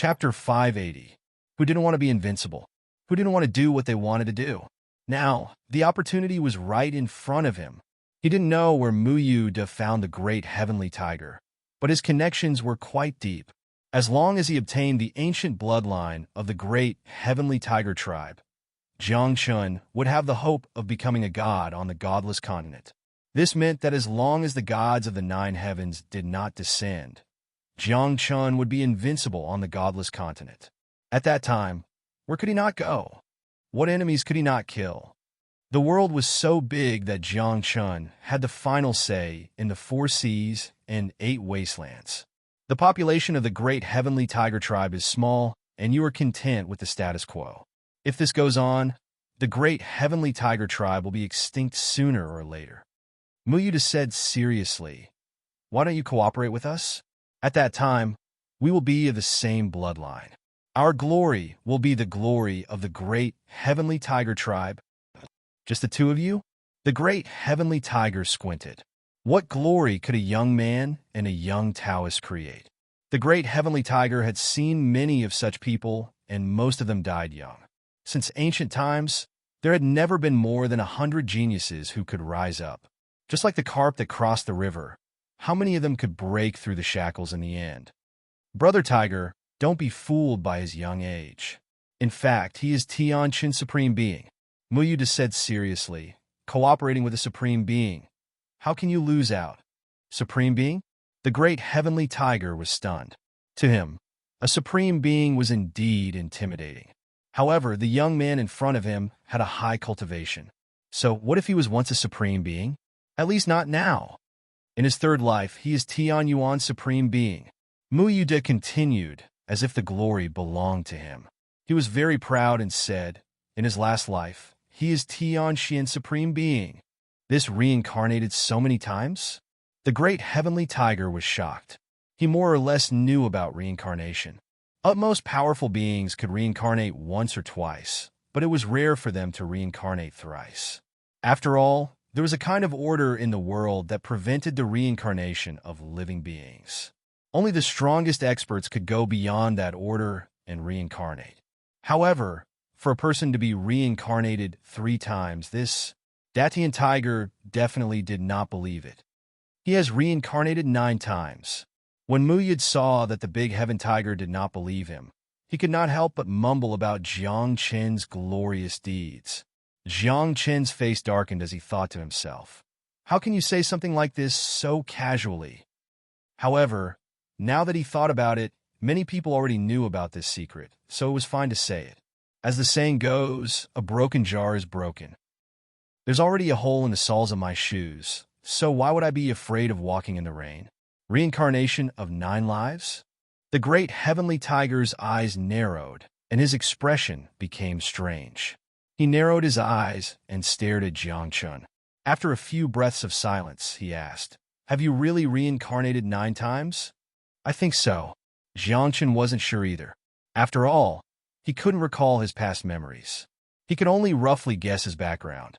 Chapter 580. Who didn't want to be invincible? Who didn't want to do what they wanted to do? Now, the opportunity was right in front of him. He didn't know where Muyude found the great heavenly tiger, but his connections were quite deep. As long as he obtained the ancient bloodline of the great heavenly tiger tribe, Jiangchun would have the hope of becoming a god on the godless continent. This meant that as long as the gods of the nine heavens did not descend, Jiangchun would be invincible on the godless continent. At that time, where could he not go? What enemies could he not kill? The world was so big that Jiangchun had the final say in the 4 seas and 8 wastelands. The population of the great heavenly tiger tribe is small, and you are content with the status quo. If this goes on, the great heavenly tiger tribe will be extinct sooner or later. Muyude said seriously, "Why don't you cooperate with us? At that time, we will be of the same bloodline. Our glory will be the glory of the great heavenly tiger tribe." "Just the 2 of you?" The great heavenly tiger squinted. What glory could a young man and a young Taoist create? The great heavenly tiger had seen many of such people, and most of them died young. Since ancient times, there had never been more than 100 geniuses who could rise up. Just like the carp that crossed the river, how many of them could break through the shackles in the end? Brother Tiger, don't be fooled by his young age. In fact, he is Tianqin's supreme being. Muyude said seriously, "Cooperating with a supreme being. How can you lose out?" Supreme being? The great heavenly tiger was stunned. To him, a supreme being was indeed intimidating. However, the young man in front of him had a high cultivation. So what if he was once a supreme being? At least not now. In his 3rd life, he is Tian Yuan's supreme being. Muyude continued, as if the glory belonged to him. He was very proud and said, in his last life, he is Tianqian's supreme being. This reincarnated so many times? The great heavenly tiger was shocked. He more or less knew about reincarnation. Utmost powerful beings could reincarnate once or twice, but it was rare for them to reincarnate thrice. After all, there was a kind of order in the world that prevented the reincarnation of living beings. Only the strongest experts could go beyond that order and reincarnate. However, for a person to be reincarnated 3 times, this Datian tiger definitely did not believe it. He has reincarnated 9 times. When Muyude saw that the big heaven tiger did not believe him, he could not help but mumble about Jiangchen's glorious deeds. Jiangchen's face darkened as he thought to himself, "How can you say something like this so casually?" However, now that he thought about it, many people already knew about this secret, so it was fine to say it. As the saying goes, a broken jar is broken. There's already a hole in the soles of my shoes, so why would I be afraid of walking in the rain? Reincarnation of 9 lives? The great heavenly tiger's eyes narrowed, and his expression became strange. He narrowed his eyes and stared at Jiangchun. After a few breaths of silence, he asked, "Have you really reincarnated 9 times?" "I think so." Jiangchun wasn't sure either. After all, he couldn't recall his past memories. He could only roughly guess his background.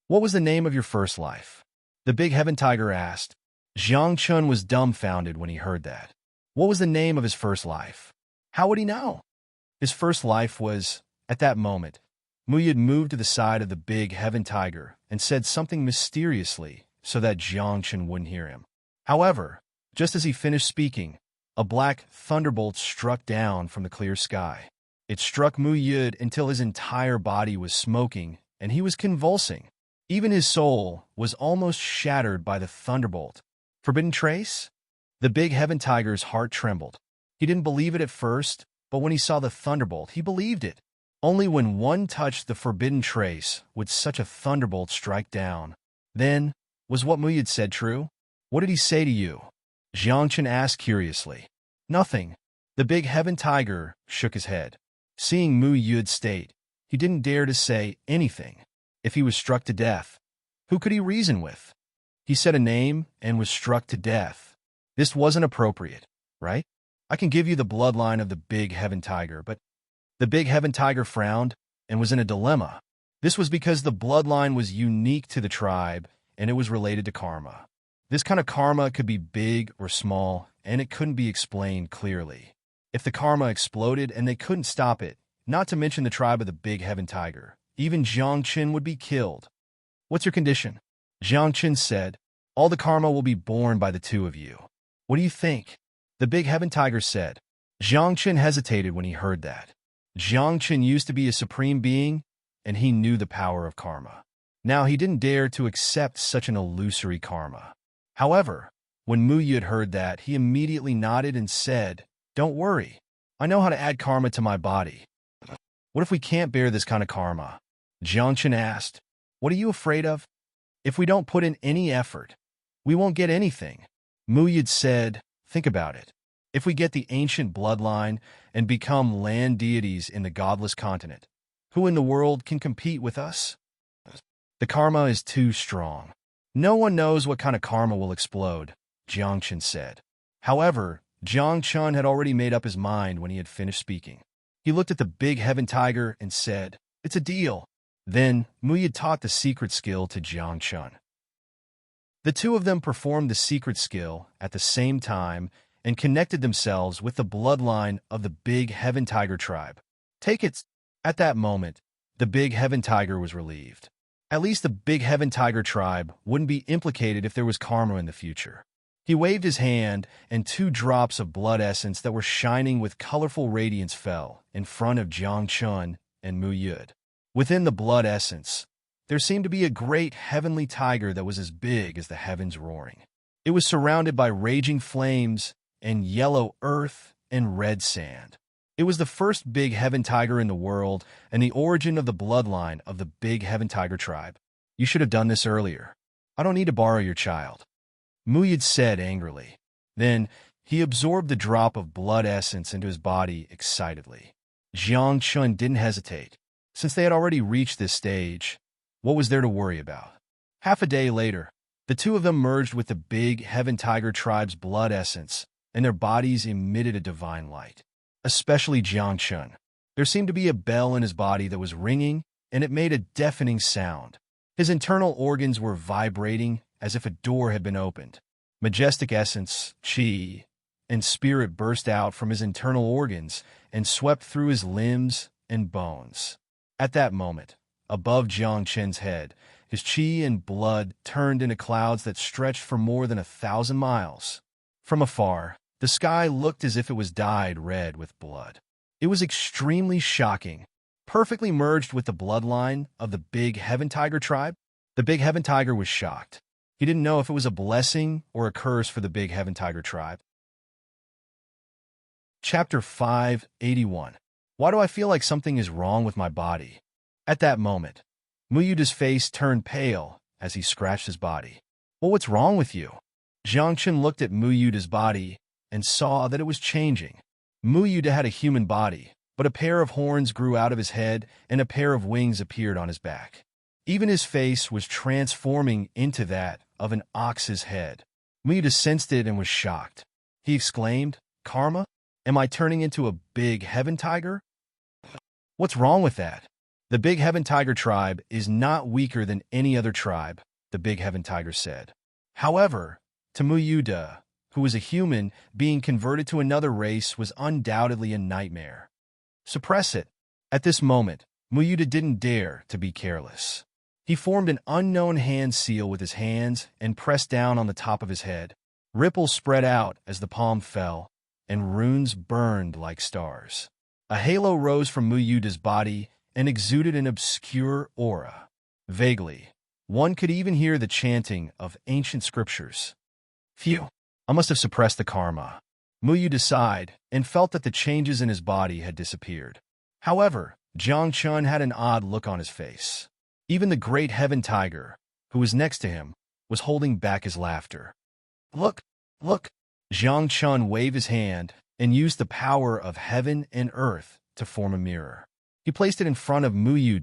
"What was the name of your first life?" the big heaven tiger asked. Jiangchun was dumbfounded when he heard that. What was the name of his first life? How would he know? His first life was, at that moment, Muyude moved to the side of the big heaven tiger and said something mysteriously so that Jiangchun wouldn't hear him. However, just as he finished speaking, a black thunderbolt struck down from the clear sky. It struck Muyude until his entire body was smoking and he was convulsing. Even his soul was almost shattered by the thunderbolt. Forbidden trace? The big heaven tiger's heart trembled. He didn't believe it at first, but when he saw the thunderbolt, he believed it. Only when one touched the forbidden trace would such a thunderbolt strike down. Then, was what Muyude said true? What did he say to you? Jiangchun asked curiously. Nothing. The big heaven tiger shook his head. Seeing Muyude's state, he didn't dare to say anything. If he was struck to death, who could he reason with? He said a name and was struck to death. This wasn't appropriate, right? I can give you the bloodline of the big heaven tiger, but the big heaven tiger frowned and was in a dilemma. This was because the bloodline was unique to the tribe and it was related to karma. This kind of karma could be big or small, and it couldn't be explained clearly. If the karma exploded and they couldn't stop it, not to mention the tribe of the big heaven tiger, even Jiang Chen would be killed. What's your condition? Jiang Chen said, all the karma will be borne by the two of you. What do you think? The big heaven tiger said. Jiang Chen hesitated when he heard that. Jiang Chen used to be a supreme being, and he knew the power of karma. Now he didn't dare to accept such an illusory karma. However, when Mu Yu had heard that, he immediately nodded and said, don't worry. I know how to add karma to my body. What if we can't bear this kind of karma? Jiang Chen asked. What are you afraid of? If we don't put in any effort, we won't get anything. Mu Yu said, think about it. If we get the ancient bloodline and become land deities in the godless continent, who in the world can compete with us? The karma is too strong. No one knows what kind of karma will explode, Jiang Chen said. However, Jiang Chen had already made up his mind when he had finished speaking. He looked at the big heaven tiger and said, it's a deal. Then, Mu Yu taught the secret skill to Jiang Chen. The two of them performed the secret skill at the same time and connected themselves with the bloodline of the big heaven tiger tribe. Take it. At that moment, the big heaven tiger was relieved. At least the big heaven tiger tribe wouldn't be implicated if there was karma in the future. He waved his hand, and 2 drops of blood essence that were shining with colorful radiance fell in front of Jiang Chen and Mu Yu. Within the blood essence, there seemed to be a great heavenly tiger that was as big as the heavens roaring. It was surrounded by raging flames and yellow earth and red sand. It was the first big heaven tiger in the world and the origin of the bloodline of the big heaven tiger tribe. You should have done this earlier. I don't need to borrow your child. Mu Yu said angrily. Then, he absorbed the drop of blood essence into his body excitedly. Jiang Chen didn't hesitate. Since they had already reached this stage, what was there to worry about? Half a day later, the two of them merged with the big heaven tiger tribe's blood essence, and their bodies emitted a divine light. Especially Jiang Chen. There seemed to be a bell in his body that was ringing, and it made a deafening sound. His internal organs were vibrating as if a door had been opened. Majestic essence, qi, and spirit burst out from his internal organs and swept through his limbs and bones. At that moment, above Jiang Chen's head, his qi and blood turned into clouds that stretched for more than 1,000 miles. From afar, the sky looked as if it was dyed red with blood. It was extremely shocking, perfectly merged with the bloodline of the big heaven tiger tribe. The big heaven tiger was shocked. He didn't know if it was a blessing or a curse for the big heaven tiger tribe. Chapter 581. Why do I feel like something is wrong with my body? At that moment, Mu Yu's face turned pale as he scratched his body. Well, what's wrong with you? Jiang Chen looked at Mu Yu's body and saw that it was changing. Mu Yu had a human body, but a pair of horns grew out of his head and a pair of wings appeared on his back. Even his face was transforming into that of an ox's head. Mu Yu sensed it and was shocked. He exclaimed, Karma? Am I turning into a big heaven tiger? What's wrong with that? The big heaven tiger tribe is not weaker than any other tribe, the big heaven tiger said. However, to Mu Yu, who was a human, being converted to another race was undoubtedly a nightmare. Suppress it. At this moment, Mu Yu didn't dare to be careless. He formed an unknown hand seal with his hands and pressed down on the top of his head. Ripples spread out as the palm fell, and runes burned like stars. A halo rose from Mu Yu's body and exuded an obscure aura. Vaguely, one could even hear the chanting of ancient scriptures. Phew, I must have suppressed the karma. Mu Yu sighed and felt that the changes in his body had disappeared. However, Jiang Chen had an odd look on his face. Even the great heaven tiger, who was next to him, was holding back his laughter. Look, look! Jiang Chen waved his hand and used the power of heaven and earth to form a mirror. He placed it in front of Mu Yu.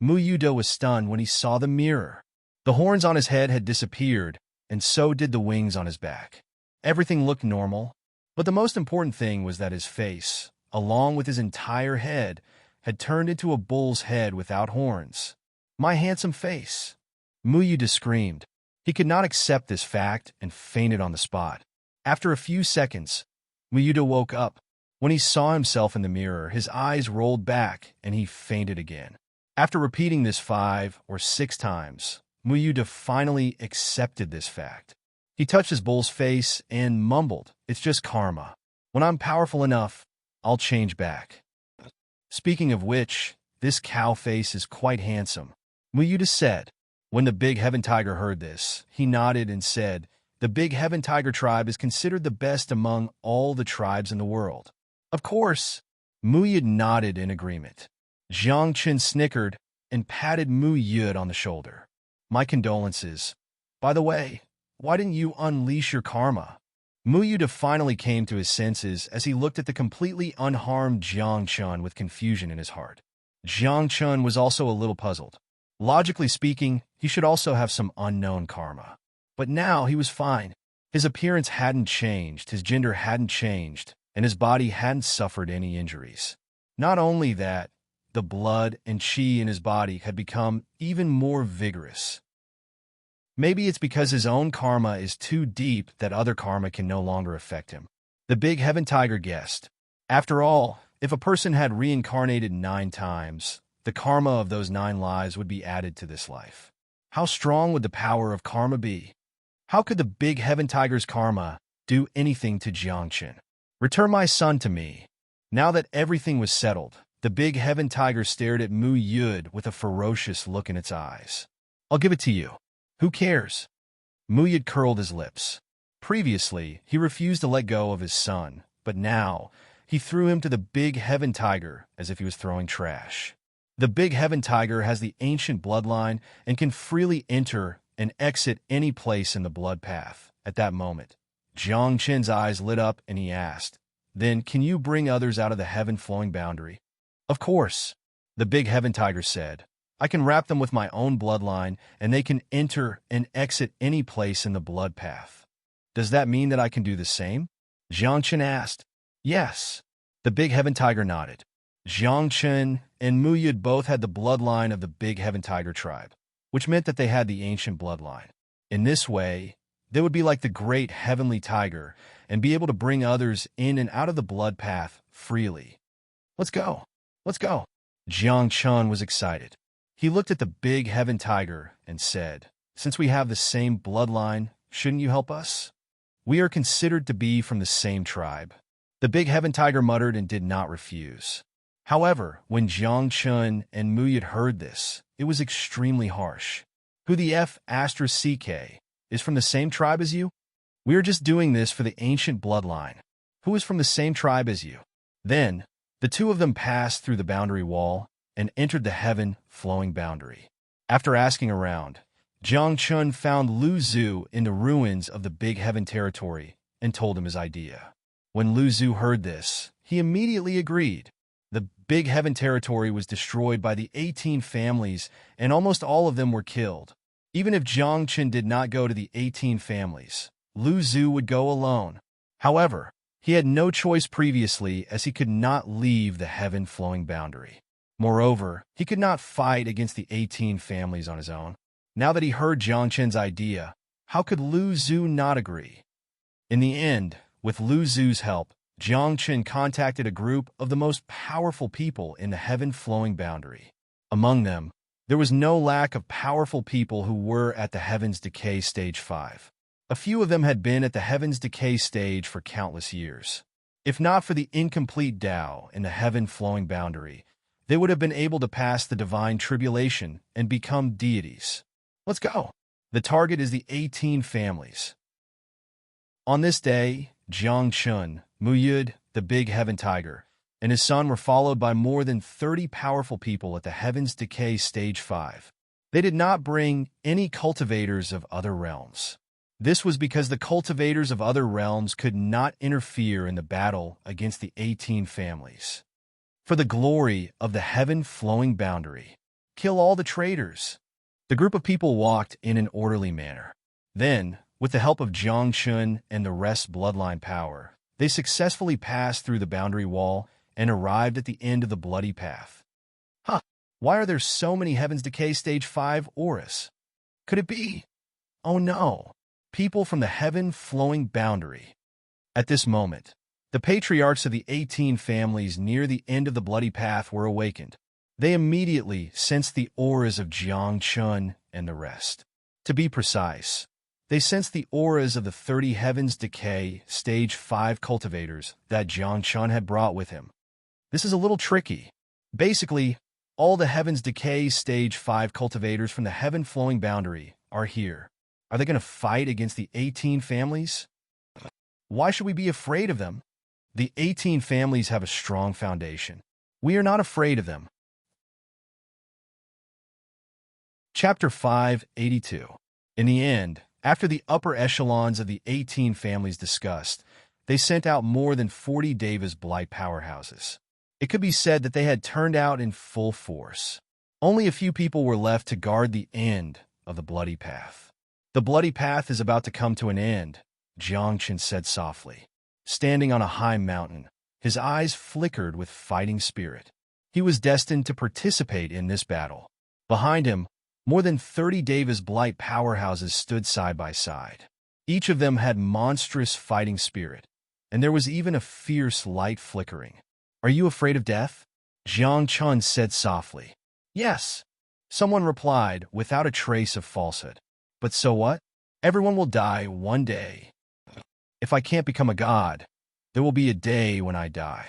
Mu Yu was stunned when he saw the mirror. The horns on his head had disappeared, and so did the wings on his back. Everything looked normal, but the most important thing was that his face, along with his entire head, had turned into a bull's head without horns. My handsome face! Mu Yu screamed. He could not accept this fact and fainted on the spot. After a few seconds, Mu Yu woke up. When he saw himself in the mirror, his eyes rolled back and he fainted again. After repeating this 5 or 6 times, Muyuda finally accepted this fact. He touched his bull's face and mumbled, "It's just karma. When I'm powerful enough, I'll change back." Speaking of which, this cow face is quite handsome, Muyuda said. When the big heaven tiger heard this, he nodded and said, "The big heaven tiger tribe is considered the best among all the tribes in the world." Of course, Muyud nodded in agreement. Jiang Chen snickered and patted Muyud on the shoulder. "My condolences. By the way, why didn't you unleash your karma?" Muyuda finally came to his senses as he looked at the completely unharmed Jiang Chen with confusion in his heart. Jiang Chen was also a little puzzled. Logically speaking, he should also have some unknown karma. But now he was fine. His appearance hadn't changed, his gender hadn't changed, and his body hadn't suffered any injuries. Not only that, the blood and chi in his body had become even more vigorous. Maybe it's because his own karma is too deep that other karma can no longer affect him. The big heaven tiger guessed. After all, if a person had reincarnated 9 times, the karma of those 9 lives would be added to this life. How strong would the power of karma be? How could the big heaven tiger's karma do anything to Jiangchen? "Return my son to me." Now that everything was settled, the big heaven tiger stared at Mu Yud with a ferocious look in its eyes. "I'll give it to you. Who cares?" Mu Yud curled his lips. Previously, he refused to let go of his son, but now he threw him to the big heaven tiger as if he was throwing trash. The big heaven tiger has the ancient bloodline and can freely enter and exit any place in the blood path. At that moment, Jiang Chen's eyes lit up and he asked, "Then can you bring others out of the heaven-flowing boundary?" "Of course," the big heaven tiger said. "I can wrap them with my own bloodline and they can enter and exit any place in the blood path." "Does that mean that I can do the same?" Jiang Chen asked. "Yes." The big heaven tiger nodded. Jiang Chen and Mu Yud both had the bloodline of the big heaven tiger tribe, which meant that they had the ancient bloodline. In this way, they would be like the great heavenly tiger and be able to bring others in and out of the blood path freely. "Let's go. Let's go." Jiang Chen was excited. He looked at the big heaven tiger and said, "Since we have the same bloodline, shouldn't you help us? We are considered to be from the same tribe." The big heaven tiger muttered and did not refuse. However, when Jiang Chen and Mu Yud heard this, it was extremely harsh. "Who the F***CK is from the same tribe as you? We are just doing this for the ancient bloodline. Who is from the same tribe as you?" Then, the two of them passed through the boundary wall and entered the heaven-flowing boundary. After asking around, Jiang Chen found Lu Zhu in the ruins of the Big Heaven territory and told him his idea. When Lu Zhu heard this, he immediately agreed. The Big Heaven territory was destroyed by the 18 families, and almost all of them were killed. Even if Jiang Chen did not go to the 18 families, Lu Zhu would go alone. However, he had no choice previously as he could not leave the heaven-flowing boundary. Moreover, he could not fight against the 18 families on his own. Now that he heard Jiang Chen's idea, how could Lu Zhu not agree? In the end, with Lu Zhu's help, Jiang Chen contacted a group of the most powerful people in the heaven-flowing boundary. Among them, there was no lack of powerful people who were at the Heaven's Decay Stage 5. A few of them had been at the Heaven's Decay stage for countless years. If not for the incomplete Tao in the heaven-flowing boundary, they would have been able to pass the divine tribulation and become deities. Let's go. The target is the 18 families. On this day, Jiang Chen, Mu Yud, the Big Heaven Tiger, and his son were followed by more than 30 powerful people at the Heaven's Decay Stage 5. They did not bring any cultivators of other realms. This was because the cultivators of other realms could not interfere in the battle against the 18 families. For the glory of the heaven-flowing boundary, kill all the traitors. The group of people walked in an orderly manner. Then, with the help of Jiang Chen and the rest's bloodline power, they successfully passed through the boundary wall and arrived at the end of the bloody path. Why are there so many Heaven's Decay Stage 5 auras? Could it be? Oh no, people from the heaven-flowing boundary. At this moment, The patriarchs of the 18 families near the end of the bloody path were awakened. They immediately sensed the auras of Jiang Chun and the rest. To be precise, they sensed the auras of the 30 Heavens Decay Stage 5 cultivators that Jiang Chun had brought with him. This is a little tricky. Basically, all the Heavens Decay Stage 5 cultivators from the Heaven Flowing Boundary are here. Are they going to fight against the 18 families? Why should we be afraid of them? The 18 families have a strong foundation. We are not afraid of them. Chapter 582. In the end, after the upper echelons of the 18 families discussed, they sent out more than 40 Deva's Blight powerhouses. It could be said that they had turned out in full force. Only a few people were left to guard the end of the bloody path. The bloody path is about to come to an end, Jiang Chun said softly. Standing on a high mountain, his eyes flickered with fighting spirit. He was destined to participate in this battle. Behind him, more than 30 Deva's Blight powerhouses stood side by side. Each of them had monstrous fighting spirit, and there was even a fierce light flickering. Are you afraid of death? Jiang Chun said softly. Yes, someone replied without a trace of falsehood. But so what? Everyone will die one day. If I can't become a god, there will be a day when I die.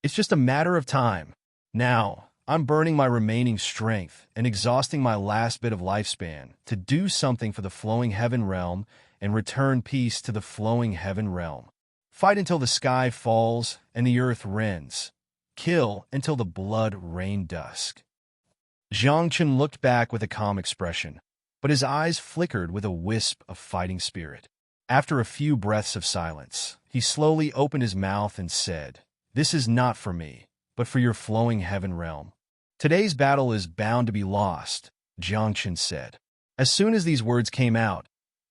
It's just a matter of time. Now, I'm burning my remaining strength and exhausting my last bit of lifespan to do something for the flowing heaven realm and return peace to the flowing heaven realm. Fight until the sky falls and the earth rends. Kill until the blood rain dusk. Jiang Chun looked back with a calm expression, but his eyes flickered with a wisp of fighting spirit. After a few breaths of silence, he slowly opened his mouth and said, "This is not for me, but for your flowing heaven realm. Today's battle is bound to be lost," Jiang Chun said. As soon as these words came out,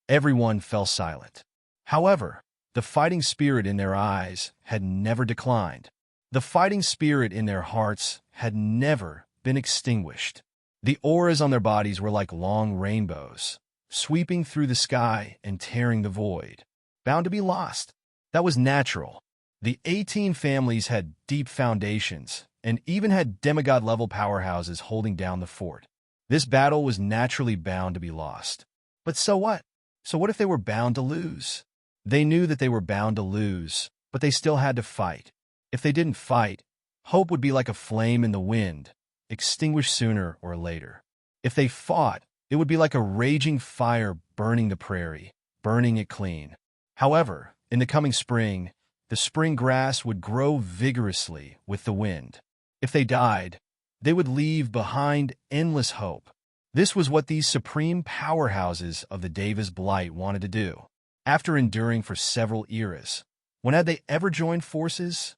everyone fell silent. However, the fighting spirit in their eyes had never declined. The fighting spirit in their hearts had never been extinguished. The auras on their bodies were like long rainbows, sweeping through the sky and tearing the void. Bound to be lost. That was natural. The 18 families had deep foundations and even had demigod-level powerhouses holding down the fort. This battle was naturally bound to be lost. But so what? So what if they were bound to lose? They knew that they were bound to lose, but they still had to fight. If they didn't fight, hope would be like a flame in the wind, extinguished sooner or later. If they fought, it would be like a raging fire burning the prairie, burning it clean. However, in the coming spring, the spring grass would grow vigorously with the wind. If they died, they would leave behind endless hope. This was what these supreme powerhouses of the Deva's Blight wanted to do. After enduring for several eras, when had they ever joined forces?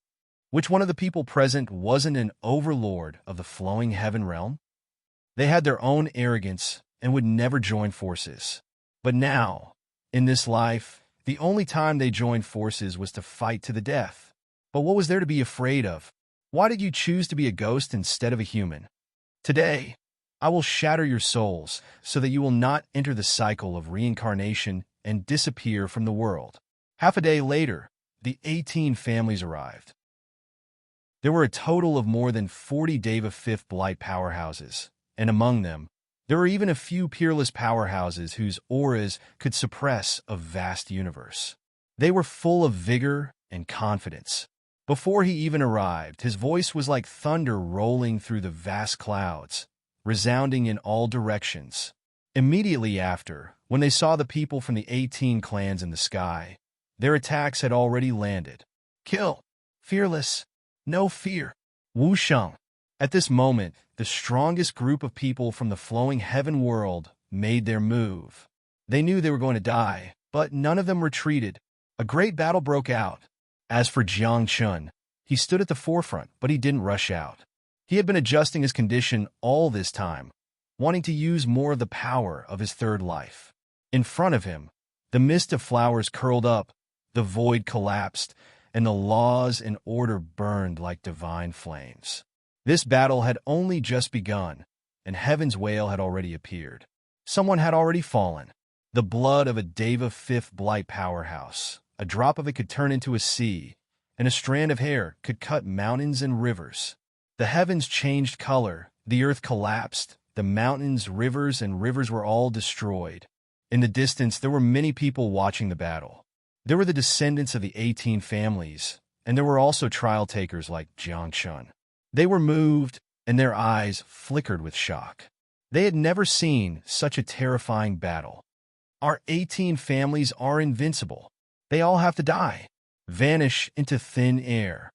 Which one of the people present wasn't an overlord of the flowing heaven realm? They had their own arrogance and would never join forces. But now, in this life, the only time they joined forces was to fight to the death. But what was there to be afraid of? Why did you choose to be a ghost instead of a human? Today, I will shatter your souls so that you will not enter the cycle of reincarnation and disappear from the world. Half a day later, the 18 families arrived. There were a total of more than 40 Deva 5th Blight powerhouses, and among them, there were even a few peerless powerhouses whose auras could suppress a vast universe. They were full of vigor and confidence. Before he even arrived, his voice was like thunder rolling through the vast clouds, resounding in all directions. Immediately after, when they saw the people from the 18 clans in the sky, their attacks had already landed. Kill. Fearless. No fear. Wu Sheng. At this moment, the strongest group of people from the flowing heaven world made their move. They knew they were going to die, but none of them retreated. A great battle broke out. As for Jiang Chun, he stood at the forefront, but he didn't rush out. He had been adjusting his condition all this time, wanting to use more of the power of his third life. In front of him, the mist of flowers curled up, the void collapsed, and the laws and order burned like divine flames. This battle had only just begun, and Heaven's Wail had already appeared. Someone had already fallen. The blood of a Deva 5th Blight powerhouse. A drop of it could turn into a sea, and a strand of hair could cut mountains and rivers. The heavens changed color, the earth collapsed, the mountains, rivers were all destroyed. In the distance, there were many people watching the battle. There were the descendants of the 18 families, and there were also trial takers like Jiang Chun. They were moved, and their eyes flickered with shock. They had never seen such a terrifying battle. Our 18 families are invincible. They all have to die, vanish into thin air.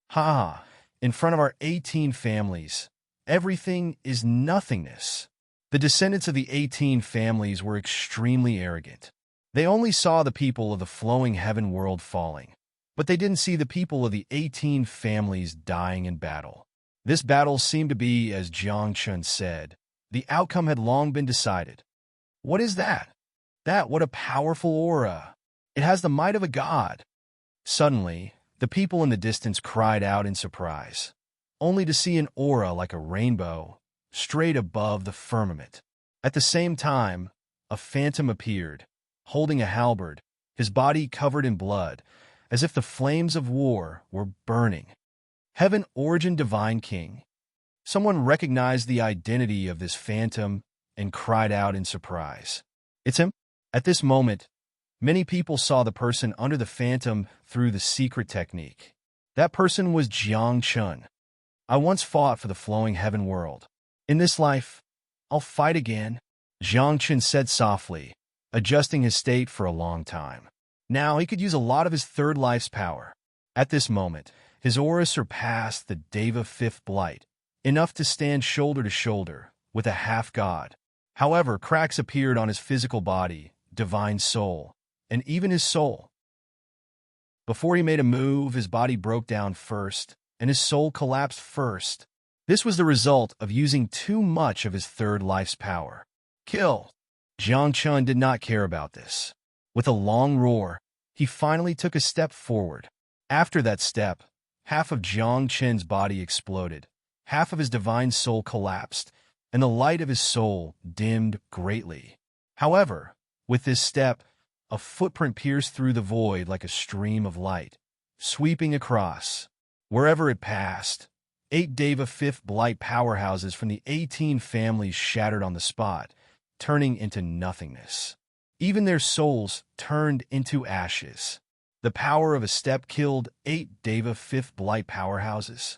Ha! In front of our 18 families, everything is nothingness. The descendants of the 18 families were extremely arrogant. They only saw the people of the flowing heaven world falling, but they didn't see the people of the 18 families dying in battle. This battle seemed to be, as Jiang Chun said, the outcome had long been decided. What is that? What a powerful aura! It has the might of a god. Suddenly, the people in the distance cried out in surprise, only to see an aura like a rainbow straight above the firmament. At the same time, a phantom appeared, holding a halberd, his body covered in blood, as if the flames of war were burning. Heaven Origin Divine King. Someone recognized the identity of this phantom and cried out in surprise. It's him? At this moment, many people saw the person under the phantom through the secret technique. That person was Jiang Chun. I once fought for the flowing heaven world. In this life, I'll fight again, Jiang Chun said softly, adjusting his state for a long time. Now he could use a lot of his third life's power. At this moment, his aura surpassed the Deva fifth blight, enough to stand shoulder to shoulder with a half-god. However, cracks appeared on his physical body, divine soul, and even his soul. Before he made a move, his body broke down first, and his soul collapsed first. This was the result of using too much of his third life's power. Kill! Jiang Chun did not care about this. With a long roar, he finally took a step forward. After that step, half of Jiang Chun's body exploded, half of his divine soul collapsed, and the light of his soul dimmed greatly. However, with this step, a footprint pierced through the void like a stream of light, sweeping across. Wherever it passed, 8 Deva fifth blight powerhouses from the 18 families shattered on the spot, turning into nothingness. Even their souls turned into ashes. The power of a step killed 8 Deva fifth blight powerhouses.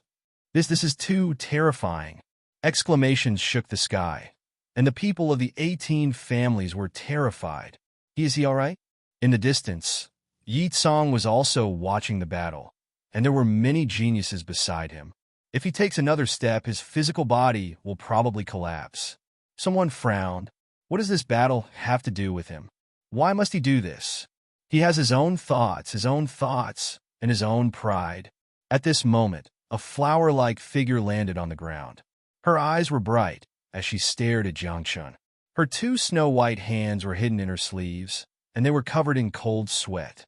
This is too terrifying. Exclamations shook the sky, and the people of the 18 families were terrified. Is he all right? In the distance, Yi Tsong was also watching the battle, and there were many geniuses beside him. If he takes another step, his physical body will probably collapse. Someone frowned. What does this battle have to do with him? Why must he do this? He has his own thoughts, and his own pride. At this moment, a flower-like figure landed on the ground. Her eyes were bright as she stared at Jiang Chun. Her 2 snow-white hands were hidden in her sleeves, and they were covered in cold sweat.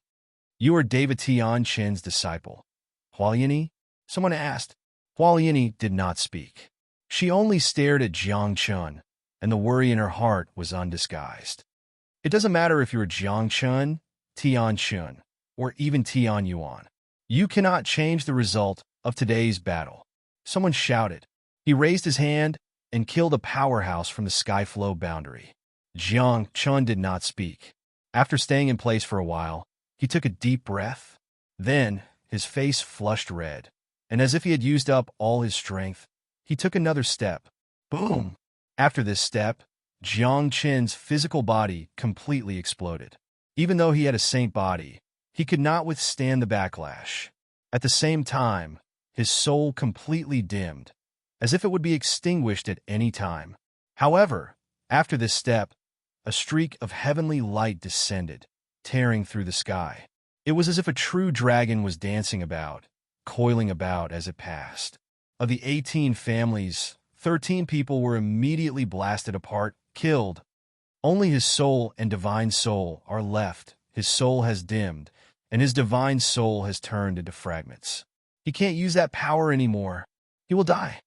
You are David Tian Chen's disciple. Huayiani? Someone asked. Huayiani did not speak. She only stared at Jiang Chun, and the worry in her heart was undisguised. It doesn't matter if you're Jiang Chun, Tian Chun, or even Tian Yuan. You cannot change the result of today's battle. Someone shouted. He raised his hand and killed a powerhouse from the Skyflow boundary. Jiang Chun did not speak. After staying in place for a while, he took a deep breath. Then, his face flushed red, and as if he had used up all his strength, he took another step. Boom! After this step, Jiang Chun's physical body completely exploded. Even though he had a saint body, he could not withstand the backlash. At the same time, his soul completely dimmed, as if it would be extinguished at any time. However, after this step, a streak of heavenly light descended, tearing through the sky. It was as if a true dragon was dancing about, coiling about as it passed. Of the 18 families, 13 people were immediately blasted apart, killed. Only his soul and divine soul are left. His soul has dimmed, and his divine soul has turned into fragments. He can't use that power anymore. He will die.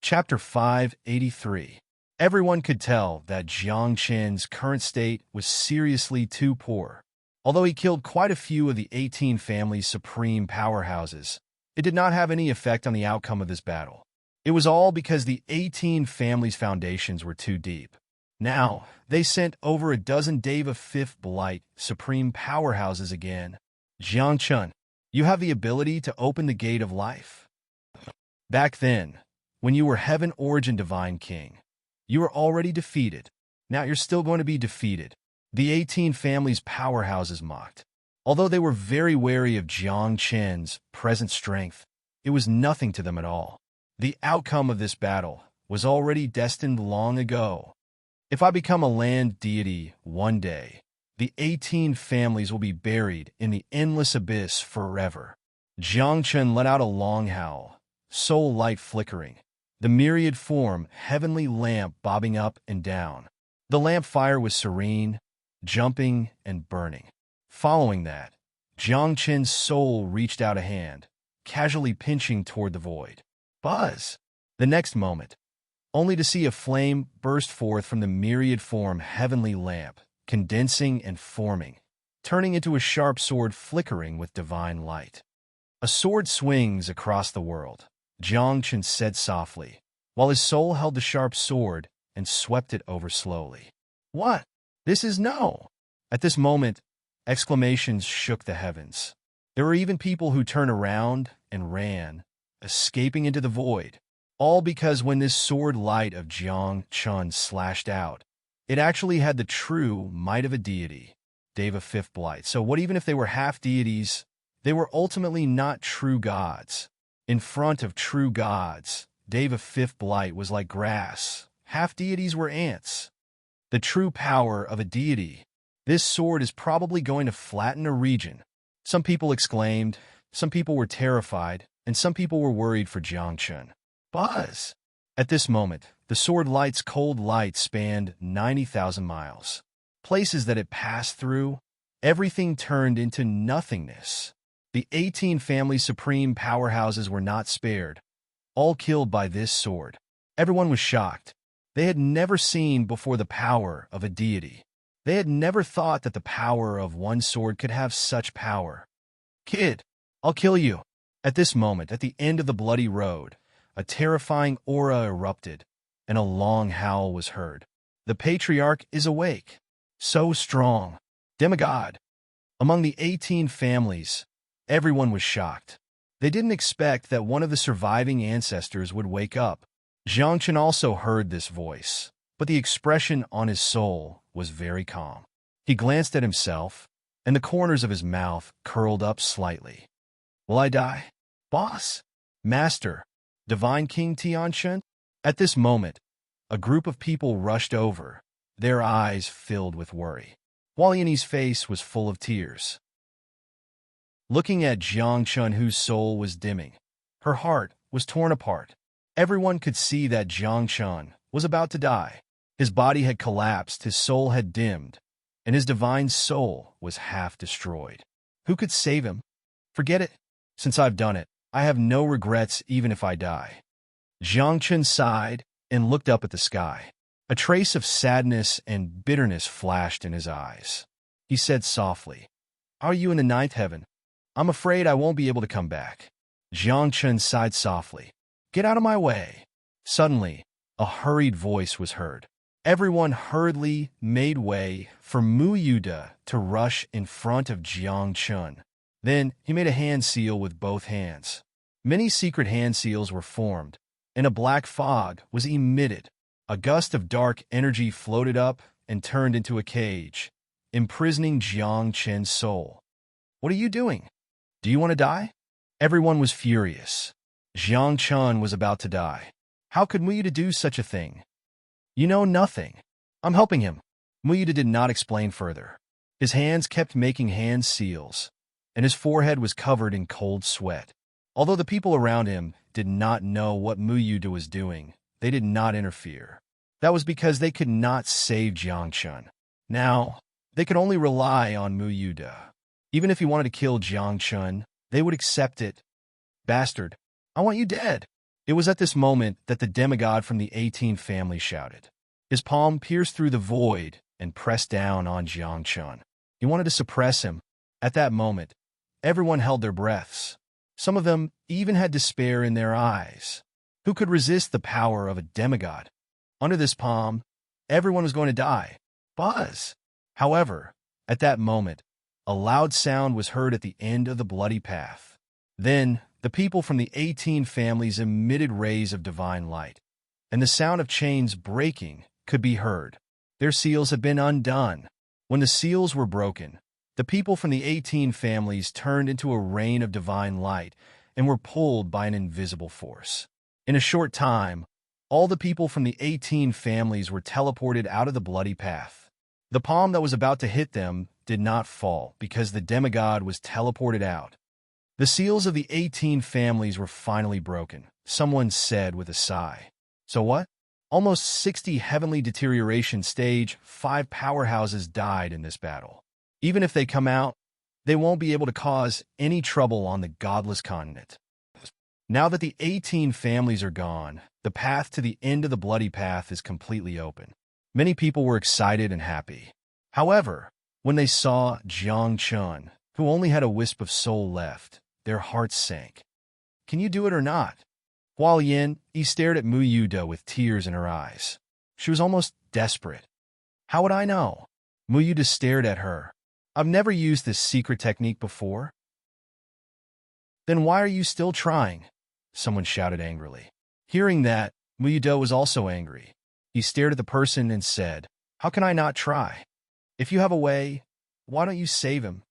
Chapter 583. Everyone could tell that Jiang Chen's current state was seriously too poor. Although he killed quite a few of the 18 family's supreme powerhouses, it did not have any effect on the outcome of this battle. It was all because the 18 family's foundations were too deep. Now, they sent over a dozen Deva Fifth Blight supreme powerhouses again. Jiangchun, you have the ability to open the gate of life. Back then, when you were Heaven Origin Divine King, you were already defeated. Now you're still going to be defeated. The 18 family's powerhouses mocked. Although they were very wary of Jiang Chen's present strength, it was nothing to them at all. The outcome of this battle was already destined long ago. If I become a land deity one day, the 18 families will be buried in the endless abyss forever. Jiang Chen let out a long howl, soul light flickering, the myriad form heavenly lamp bobbing up and down. The lamp fire was serene, jumping and burning. Following that, Jiang Chen's soul reached out a hand, casually pinching toward the void. Buzz! The next moment, only to see a flame burst forth from the myriad form heavenly lamp, condensing and forming, turning into a sharp sword flickering with divine light. A sword swings across the world, Jiang Chen said softly, while his soul held the sharp sword and swept it over slowly. What? This is no! At this moment, exclamations shook the heavens. There were even people who turned around and ran, escaping into the void, all because when this sword light of Jiang Chun slashed out, it actually had the true might of a deity, Deva Fifth Blight. So what even if they were half deities, they were ultimately not true gods. In front of true gods, Deva Fifth Blight was like grass. Half deities were ants. The true power of a deity. This sword is probably going to flatten a region. Some people exclaimed, some people were terrified, and some people were worried for Jiang Chen. Buzz! At this moment, the sword light's cold light spanned 90,000 miles. Places that it passed through, everything turned into nothingness. The 18 family supreme powerhouses were not spared, all killed by this sword. Everyone was shocked. They had never seen before the power of a deity. They had never thought that the power of one sword could have such power. Kid, I'll kill you. At this moment, at the end of the bloody road, a terrifying aura erupted, and a long howl was heard. The patriarch is awake. So strong. Demigod. Among the 18 families, everyone was shocked. They didn't expect that one of the surviving ancestors would wake up. Jiang Chen also heard this voice, but the expression on his soul was very calm. He glanced at himself, and the corners of his mouth curled up slightly. Will I die? Boss? Master? Divine King Tianchen? At this moment, a group of people rushed over, their eyes filled with worry. Hualyan's face was full of tears. Looking at Jiang Chen, whose soul was dimming, her heart was torn apart. Everyone could see that Jiang Chen was about to die. His body had collapsed, his soul had dimmed, and his divine soul was half destroyed. Who could save him? Forget it. Since I've done it, I have no regrets even if I die. Jiang Chen sighed and looked up at the sky. A trace of sadness and bitterness flashed in his eyes. He said softly, Are you in the ninth heaven? I'm afraid I won't be able to come back. Jiang Chen sighed softly. Get out of my way. Suddenly, a hurried voice was heard. Everyone hurriedly made way for Mu Yude to rush in front of Jiang Chen. Then he made a hand seal with both hands. Many secret hand seals were formed, and a black fog was emitted. A gust of dark energy floated up and turned into a cage, imprisoning Jiang Chen's soul. What are you doing? Do you want to die? Everyone was furious. Jiang Chen was about to die. How could Mu Yude do such a thing? You know nothing. I'm helping him. Mu Yude did not explain further. His hands kept making hand seals, and his forehead was covered in cold sweat. Although the people around him did not know what Mu Yude was doing, they did not interfere. That was because they could not save Jiang Chen. Now, they could only rely on Mu Yude. Even if he wanted to kill Jiang Chen, they would accept it. Bastard, I want you dead. It was at this moment that the demigod from the 18 family shouted. His palm pierced through the void and pressed down on Jiang Chen. He wanted to suppress him. At that moment, everyone held their breaths. Some of them even had despair in their eyes. Who could resist the power of a demigod? Under this palm, everyone was going to die. Buzz! However, at that moment, a loud sound was heard at the end of the bloody path. Then, the people from the 18 families emitted rays of divine light, and the sound of chains breaking could be heard. Their seals had been undone. When the seals were broken, the people from the 18 families turned into a rain of divine light and were pulled by an invisible force. In a short time, all the people from the 18 families were teleported out of the bloody path. The palm that was about to hit them did not fall because the demigod was teleported out. The seals of the 18 families were finally broken, someone said with a sigh. So what? Almost 60 heavenly deterioration stage 5 powerhouses died in this battle. Even if they come out, they won't be able to cause any trouble on the godless continent. Now that the 18 families are gone, the path to the end of the bloody path is completely open. Many people were excited and happy. However, when they saw Jiang Chun, who only had a wisp of soul left, their hearts sank. Can you do it or not? Hua Yin, he stared at Mu Yuda with tears in her eyes. She was almost desperate. How would I know? Mu Yuda stared at her. I've never used this secret technique before. Then why are you still trying? Someone shouted angrily. Hearing that, Mu Yuda was also angry. He stared at the person and said, How can I not try? If you have a way, why don't you save him?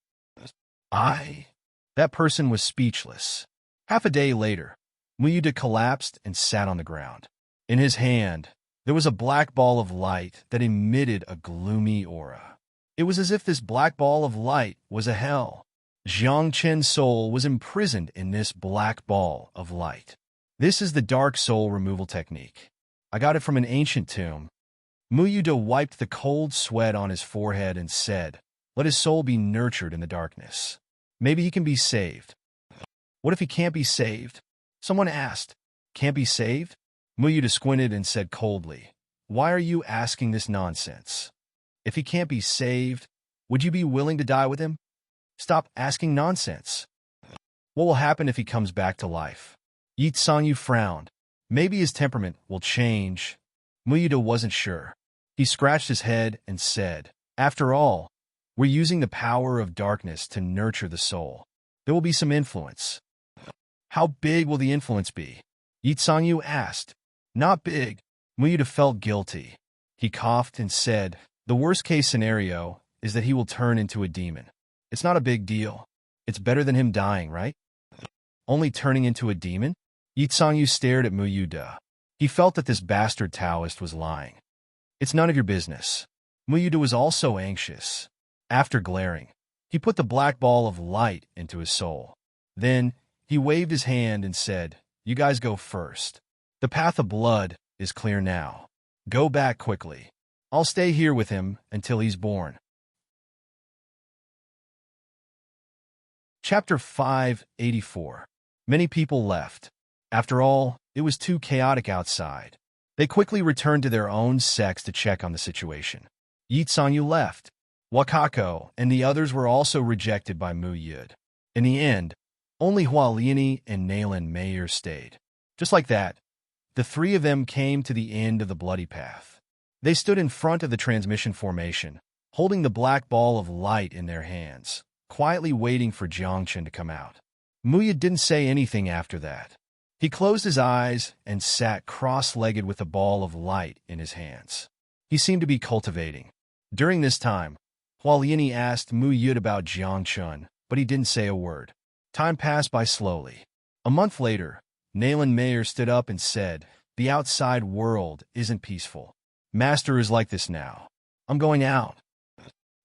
That person was speechless. Half a day later, Mu Yuda collapsed and sat on the ground. In his hand, there was a black ball of light that emitted a gloomy aura. It was as if this black ball of light was a hell. Jiang Chen's soul was imprisoned in this black ball of light. This is the dark soul removal technique. I got it from an ancient tomb. Mu Yuda wiped the cold sweat on his forehead and said, Let his soul be nurtured in the darkness. Maybe he can be saved. What if he can't be saved? Someone asked. Can't be saved? Mu Yuda squinted and said coldly, Why are you asking this nonsense? If he can't be saved, would you be willing to die with him? Stop asking nonsense. What will happen if he comes back to life? Yi Tsangyu frowned. Maybe his temperament will change. Mu Yuda wasn't sure. He scratched his head and said, After all, we're using the power of darkness to nurture the soul. There will be some influence. How big will the influence be? Yi Tsangyu asked. Not big. Mu Yuda felt guilty. He coughed and said, The worst-case scenario is that he will turn into a demon. It's not a big deal. It's better than him dying, right? Only turning into a demon? Yi Tsangyu stared at Mu Yuda. He felt that this bastard Taoist was lying. It's none of your business. Mu Yuda was also anxious. After glaring, he put the black ball of light into his soul. Then, he waved his hand and said, You guys go first. The path of blood is clear now. Go back quickly. I'll stay here with him until he's born. Chapter 584. Many people left. After all, it was too chaotic outside. They quickly returned to their own sects to check on the situation. Yi Tsangyu left. Wakako and the others were also rejected by Mu Yud. In the end, only Hua Liani and Nayland Mayer stayed. Just like that, the three of them came to the end of the bloody path. They stood in front of the transmission formation, holding the black ball of light in their hands, quietly waiting for Jiangchen to come out. Mu Yud didn't say anything after that. He closed his eyes and sat cross-legged with a ball of light in his hands. He seemed to be cultivating. During this time, Hua Liani asked Mu Yud about Jiangchen, but he didn't say a word. Time passed by slowly. A month later, Nayland Mayer stood up and said, The outside world isn't peaceful. Master is like this now. I'm going out.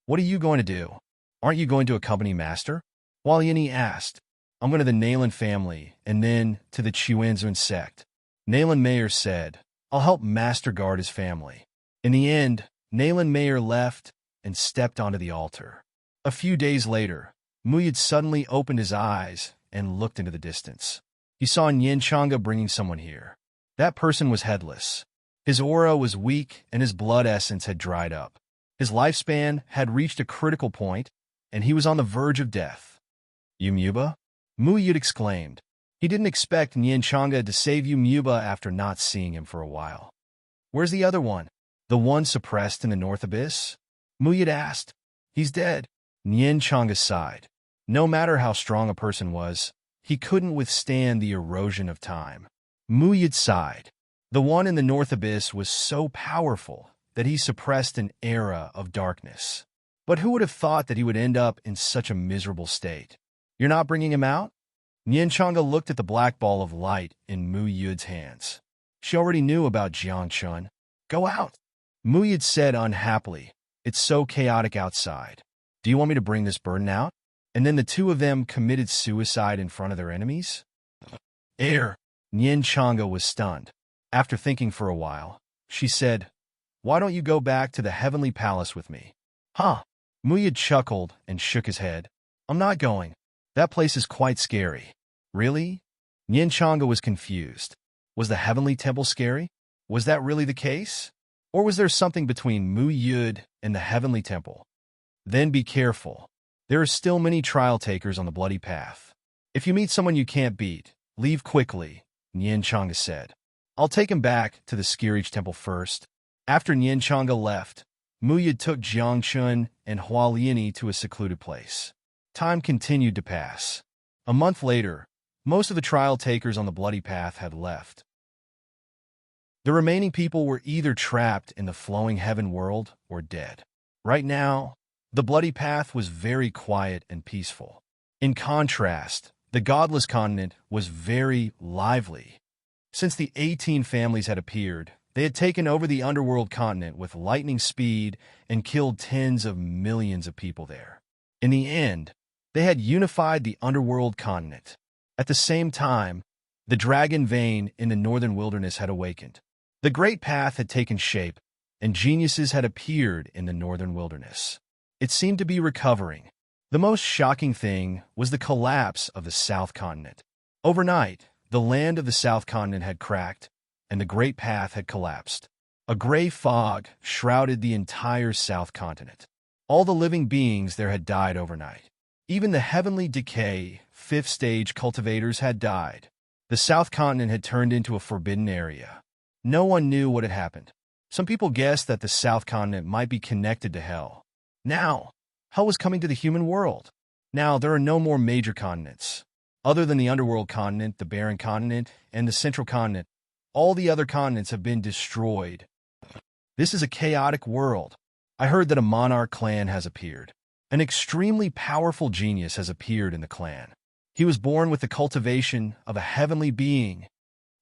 What are you going to do? Aren't you going to accompany Master? Hua Liani asked. I'm going to the Nayland family, and then to the Chuanzun sect. Nayland Mayer said, I'll help Master guard his family. In the end, Nayland Mayer left and stepped onto the altar. A few days later, Mu Yud suddenly opened his eyes and looked into the distance. He saw Nyen Changa bringing someone here. That person was headless. His aura was weak and his blood essence had dried up. His lifespan had reached a critical point. and he was on the verge of death. Yumuba? Muyud exclaimed. He didn't expect Nyenchanga to save Yumuba after not seeing him for a while. Where's the other one? The one suppressed in the North Abyss? Muyud asked. He's dead. Nyenchanga sighed. No matter how strong a person was, he couldn't withstand the erosion of time. Muyud sighed. The one in the North Abyss was so powerful that he suppressed an era of darkness. But who would have thought that he would end up in such a miserable state? You're not bringing him out? Nyenchanga looked at the black ball of light in Muyud's hands. She already knew about Jiangchun. Go out, Muyud said unhappily. It's so chaotic outside. Do you want me to bring this burden out? And then the two of them committed suicide in front of their enemies? Air. Nyenchanga was stunned. After thinking for a while, she said, Why don't you go back to the heavenly palace with me? Huh? Muyud chuckled and shook his head. I'm not going. That place is quite scary. Really? Nyenchanga was confused. Was the heavenly temple scary? Was that really the case? Or was there something between Muyud and the heavenly temple? Then be careful. There are still many trial takers on the bloody path. If you meet someone you can't beat, leave quickly, Nyenchanga said. I'll take him back to the Skirich temple first. After Nyenchanga left, Muyud took Jiangchun and Hualiani to a secluded place. Time continued to pass. A month later, most of the trial takers on the bloody path had left. The remaining people were either trapped in the flowing heaven world or dead. Right now, the bloody path was very quiet and peaceful. In contrast, the godless continent was very lively. Since the 18 families had appeared, they had taken over the underworld continent with lightning speed and killed tens of millions of people there. In the end, they had unified the underworld continent. At the same time, the dragon vein in the northern wilderness had awakened. The great path had taken shape, and geniuses had appeared in the northern wilderness. It seemed to be recovering. The most shocking thing was the collapse of the South Continent. Overnight, the land of the South Continent had cracked, and the great path had collapsed. A gray fog shrouded the entire South Continent. All the living beings there had died overnight. Even the heavenly decay, fifth-stage cultivators had died. The South Continent had turned into a forbidden area. No one knew what had happened. Some people guessed that the South Continent might be connected to Hell. Now, Hell was coming to the human world. Now, there are no more major continents. Other than the underworld continent, the barren continent, and the central continent, all the other continents have been destroyed. This is a chaotic world. I heard that a monarch clan has appeared. An extremely powerful genius has appeared in the clan. He was born with the cultivation of a heavenly being.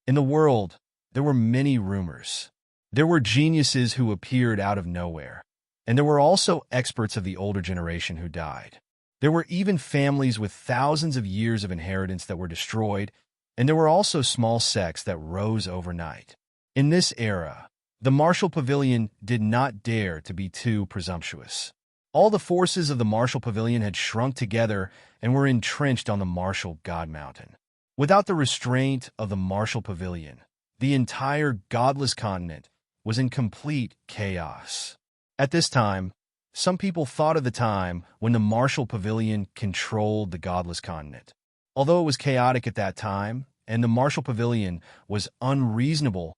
In the world, there were many rumors. There were geniuses who appeared out of nowhere. And there were also experts of the older generation who died. There were even families with thousands of years of inheritance that were destroyed, and there were also small sects that rose overnight. In this era, the Martial Pavilion did not dare to be too presumptuous. All the forces of the Martial Pavilion had shrunk together and were entrenched on the Martial God Mountain. Without the restraint of the Martial Pavilion, the entire godless continent was in complete chaos. At this time, some people thought of the time when the Martial Pavilion controlled the godless continent. Although it was chaotic at that time, and the Martial Pavilion was unreasonable,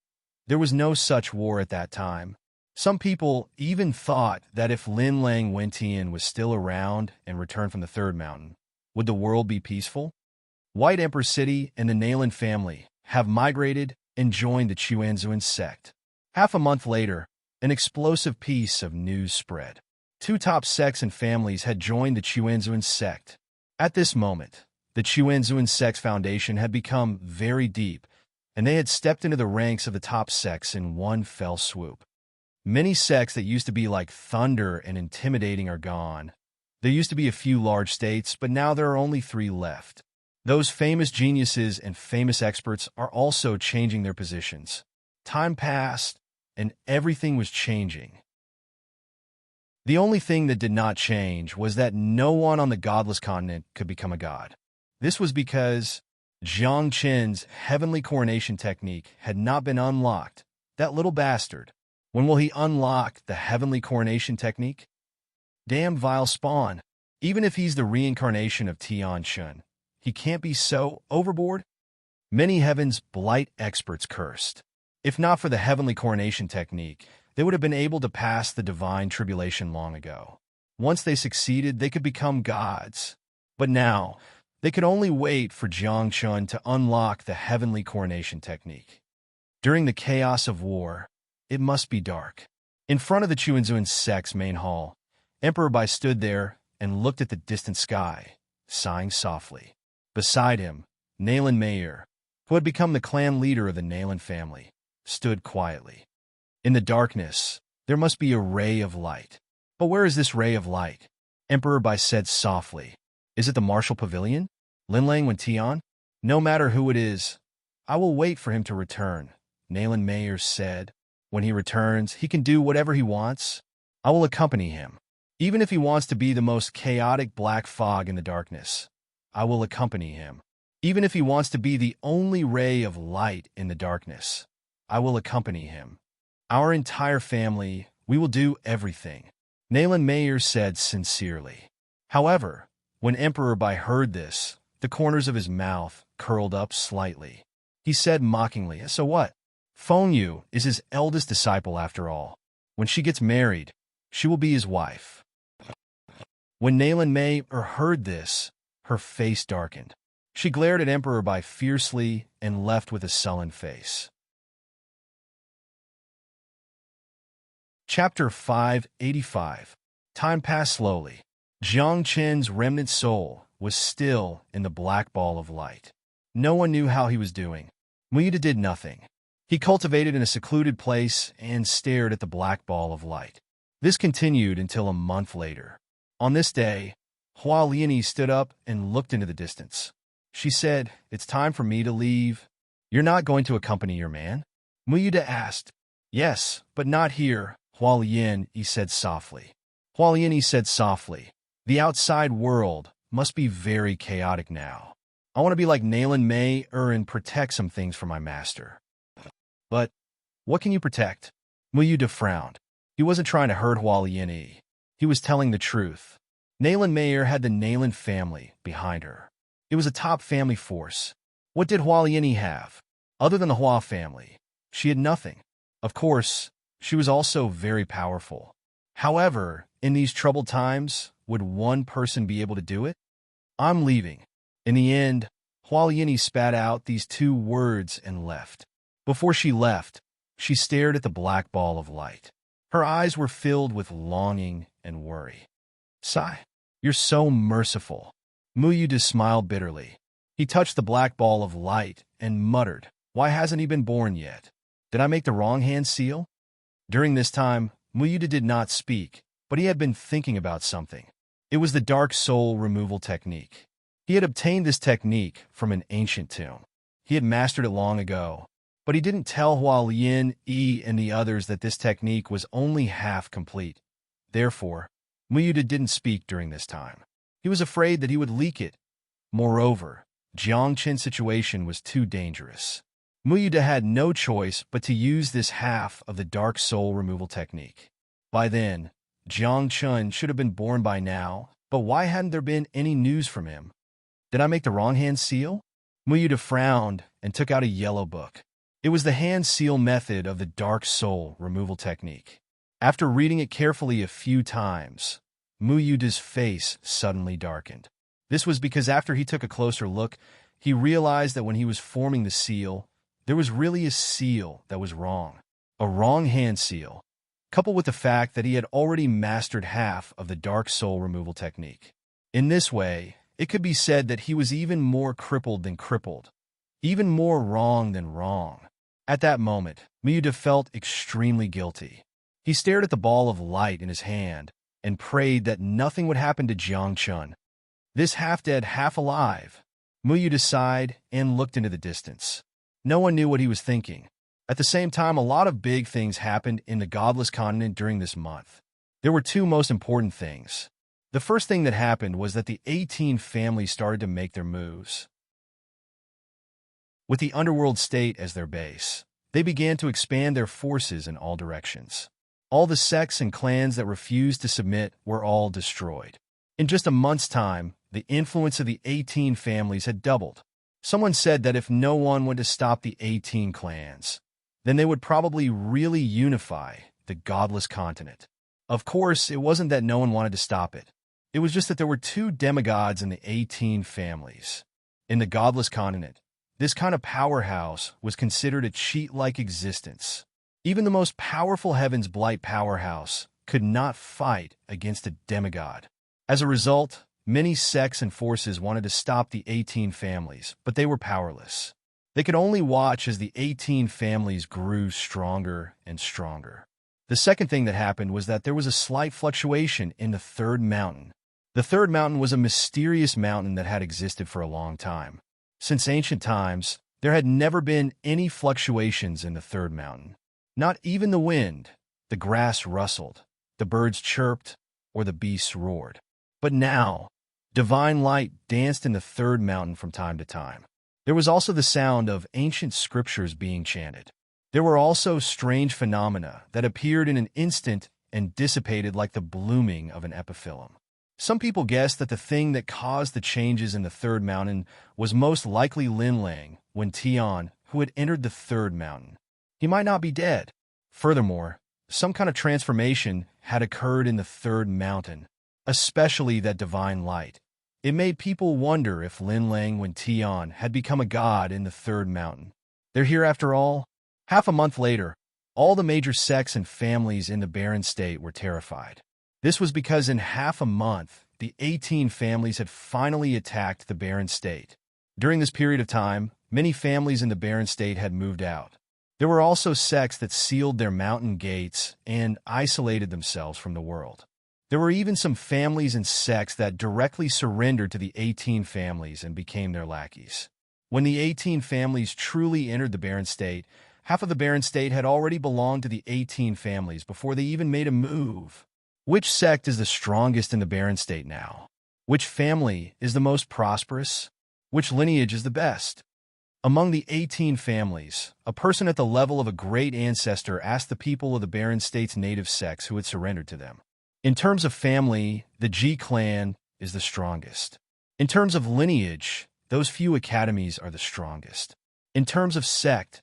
there was no such war at that time. Some people even thought that if Lin Lang Wentian was still around and returned from the Third Mountain, would the world be peaceful? White Emperor City and the Nalan family have migrated and joined the Chuanzuan sect. Half a month later, an explosive piece of news spread. Two top sects and families had joined the Chuanzuan sect. At this moment, the Chuanzuan sect's foundation had become very deep, and they had stepped into the ranks of the top sects in one fell swoop. Many sects that used to be like thunder and intimidating are gone. There used to be a few large states, but now there are only 3 left. Those famous geniuses and famous experts are also changing their positions. Time passed, and everything was changing. The only thing that did not change was that no one on the godless continent could become a god. This was because Jiang Qin's heavenly coronation technique had not been unlocked. That little bastard. When will he unlock the heavenly coronation technique? Damn vile spawn. Even if he's the reincarnation of Tian Shun, he can't be so overboard. Many Heaven's Blight experts cursed. If not for the heavenly coronation technique, they would have been able to pass the divine tribulation long ago. Once they succeeded, they could become gods. But now, they could only wait for Jiang Chun to unlock the heavenly coronation technique. During the chaos of war, it must be dark. In front of the Chuanzun sect's main hall, Emperor Bai stood there and looked at the distant sky, sighing softly. Beside him, Nayland Mayer, who had become the clan leader of the Nayland family, stood quietly. In the darkness, there must be a ray of light. But where is this ray of light? Emperor Bai said softly. Is it the martial pavilion? Linlang Wentian? No matter who it is, I will wait for him to return, Nayland Mayer said. When he returns, he can do whatever he wants. I will accompany him. Even if he wants to be the most chaotic black fog in the darkness, I will accompany him. Even if he wants to be the only ray of light in the darkness, I will accompany him. Our entire family, we will do everything, Nayland Mayer said sincerely. However, when Emperor Bai heard this, the corners of his mouth curled up slightly. He said mockingly, so what? Feng Yu is his eldest disciple after all. When she gets married, she will be his wife. When Nayland Mayer heard this, her face darkened. She glared at Emperor Bai fiercely and left with a sullen face. Chapter 585. Time passed slowly. Jiang Qin's remnant soul was still in the black ball of light. No one knew how he was doing. Muyuda did nothing. He cultivated in a secluded place and stared at the black ball of light. This continued until a month later. On this day, Hua Liani stood up and looked into the distance. She said, "It's time for me to leave." "You're not going to accompany your man?" Muyuda asked. "Yes, but not here," Hua Liani said softly. Hua Liani said softly, "The outside world must be very chaotic now. I want to be like Nayland Mayer and protect some things for my master." "But what can you protect?" Muyuda frowned. He wasn't trying to hurt Hua Liani. He was telling the truth. Nayland Mayer had the Nayland family behind her. It was a top family force. What did Hua Liani have? Other than the Hua family, she had nothing. Of course, she was also very powerful. However, in these troubled times, would one person be able to do it? "I'm leaving." In the end, Hua Liani spat out these two words and left. Before she left, she stared at the black ball of light. Her eyes were filled with longing and worry. "Sigh, you're so merciful." Muyuda smiled bitterly. He touched the black ball of light and muttered, "Why hasn't he been born yet? Did I make the wrong hand seal?" During this time, Muyuda did not speak, but he had been thinking about something. It was the dark soul removal technique. He had obtained this technique from an ancient tomb. He had mastered it long ago, but he didn't tell Hua Liani and the others that this technique was only half complete. Therefore, Muyuda didn't speak during this time. He was afraid that he would leak it. Moreover, Jiang Qin's situation was too dangerous. Muyuda had no choice but to use this half of the dark soul removal technique. By then, Jiang Qin should have been born by now, but why hadn't there been any news from him? Did I make the wrong hand seal? Muyuda frowned and took out a yellow book. It was the hand seal method of the dark soul removal technique. After reading it carefully a few times, Muyuda's face suddenly darkened. This was because after he took a closer look, he realized that when he was forming the seal, there was really a seal that was wrong. A wrong hand seal, coupled with the fact that he had already mastered half of the dark soul removal technique. In this way, it could be said that he was even more crippled than crippled, even more wrong than wrong. At that moment, Muyuda felt extremely guilty. He stared at the ball of light in his hand and prayed that nothing would happen to Jiang Chun. This half-dead, half-alive. Muyuda sighed and looked into the distance. No one knew what he was thinking. At the same time, a lot of big things happened in the Godless Continent during this month. There were two most important things. The first thing that happened was that the 18 families started to make their moves. With the underworld state as their base, they began to expand their forces in all directions. All the sects and clans that refused to submit were all destroyed. In just a month's time, the influence of the 18 families had doubled. Someone said that if no one went to stop the 18 clans, then they would probably really unify the godless continent. Of course, it wasn't that no one wanted to stop it. It was just that there were two demigods in the 18 families. In the godless continent, this kind of powerhouse was considered a cheat-like existence. Even the most powerful Heaven's Blight powerhouse could not fight against a demigod. As a result, many sects and forces wanted to stop the 18 families, but they were powerless. They could only watch as the 18 families grew stronger and stronger. The second thing that happened was that there was a slight fluctuation in the third mountain. The third mountain was a mysterious mountain that had existed for a long time. Since ancient times, there had never been any fluctuations in the third mountain. Not even the wind, the grass rustled, the birds chirped, or the beasts roared. But now, divine light danced in the third mountain from time to time. There was also the sound of ancient scriptures being chanted. There were also strange phenomena that appeared in an instant and dissipated like the blooming of an epiphyllum. Some people guessed that the thing that caused the changes in the third mountain was most likely Lin Lang when Tian, who had entered the third mountain. He might not be dead. Furthermore, some kind of transformation had occurred in the third mountain, especially that divine light. It made people wonder if Lin Lang when Tian had become a god in the third mountain. They're here after all. Half a month later, all the major sects and families in the barren state were terrified. This was because in half a month, the 18 families had finally attacked the barren state. During this period of time, many families in the barren state had moved out. There were also sects that sealed their mountain gates and isolated themselves from the world. There were even some families and sects that directly surrendered to the 18 families and became their lackeys. When the 18 families truly entered the barren state, half of the barren state had already belonged to the 18 families before they even made a move. Which sect is the strongest in the barren state now? Which family is the most prosperous? Which lineage is the best? Among the 18 families, a person at the level of a great ancestor asked the people of the barren state's native sects who had surrendered to them. In terms of family, the G clan is the strongest. In terms of lineage, those few academies are the strongest. In terms of sect,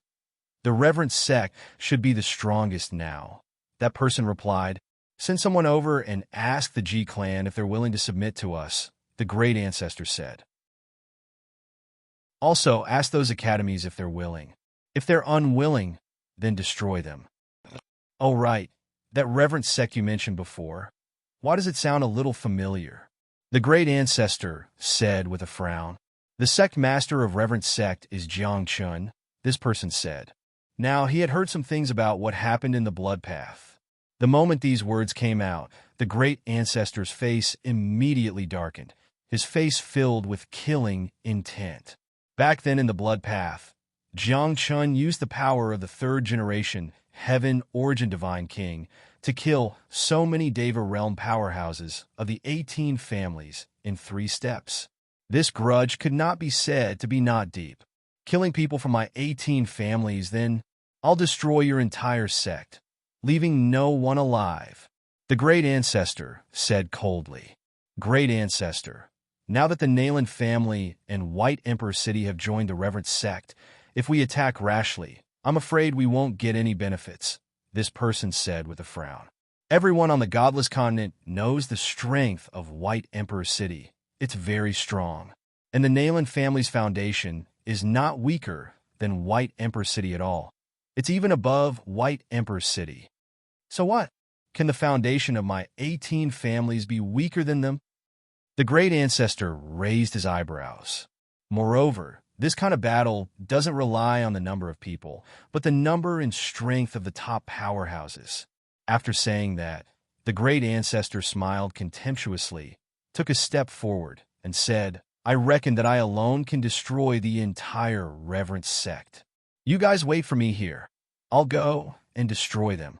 the reverent sect should be the strongest now. That person replied, "Send someone over and ask the G clan if they're willing to submit to us," the great ancestor said. Also, ask those academies if they're willing. If they're unwilling, then destroy them. Oh, right, that reverent sect you mentioned before. Why does it sound a little familiar? The great ancestor said with a frown. The sect master of reverent sect is Jiang Chun, this person said. Now, he had heard some things about what happened in the blood path. The moment these words came out, the great ancestor's face immediately darkened, his face filled with killing intent. Back then in the blood path, Jiang Chun used the power of the third generation Heaven Origin Divine King to kill so many Deva realm powerhouses of the 18 families in 3 steps. This grudge could not be said to be not deep. Killing people from my 18 families, then I'll destroy your entire sect, leaving no one alive. The great ancestor said coldly. Great ancestor, now that the Nalan family and White Emperor City have joined the reverent sect, if we attack rashly, I'm afraid we won't get any benefits, this person said with a frown. Everyone on the godless continent knows the strength of White Emperor City. It's very strong. And the Nalan family's foundation is not weaker than White Emperor City at all. It's even above White Emperor City. So what? Can the foundation of my 18 families be weaker than them? The great ancestor raised his eyebrows. Moreover, this kind of battle doesn't rely on the number of people, but the number and strength of the top powerhouses. After saying that, the great ancestor smiled contemptuously, took a step forward, and said, I reckon that I alone can destroy the entire reverent sect. You guys wait for me here. I'll go and destroy them.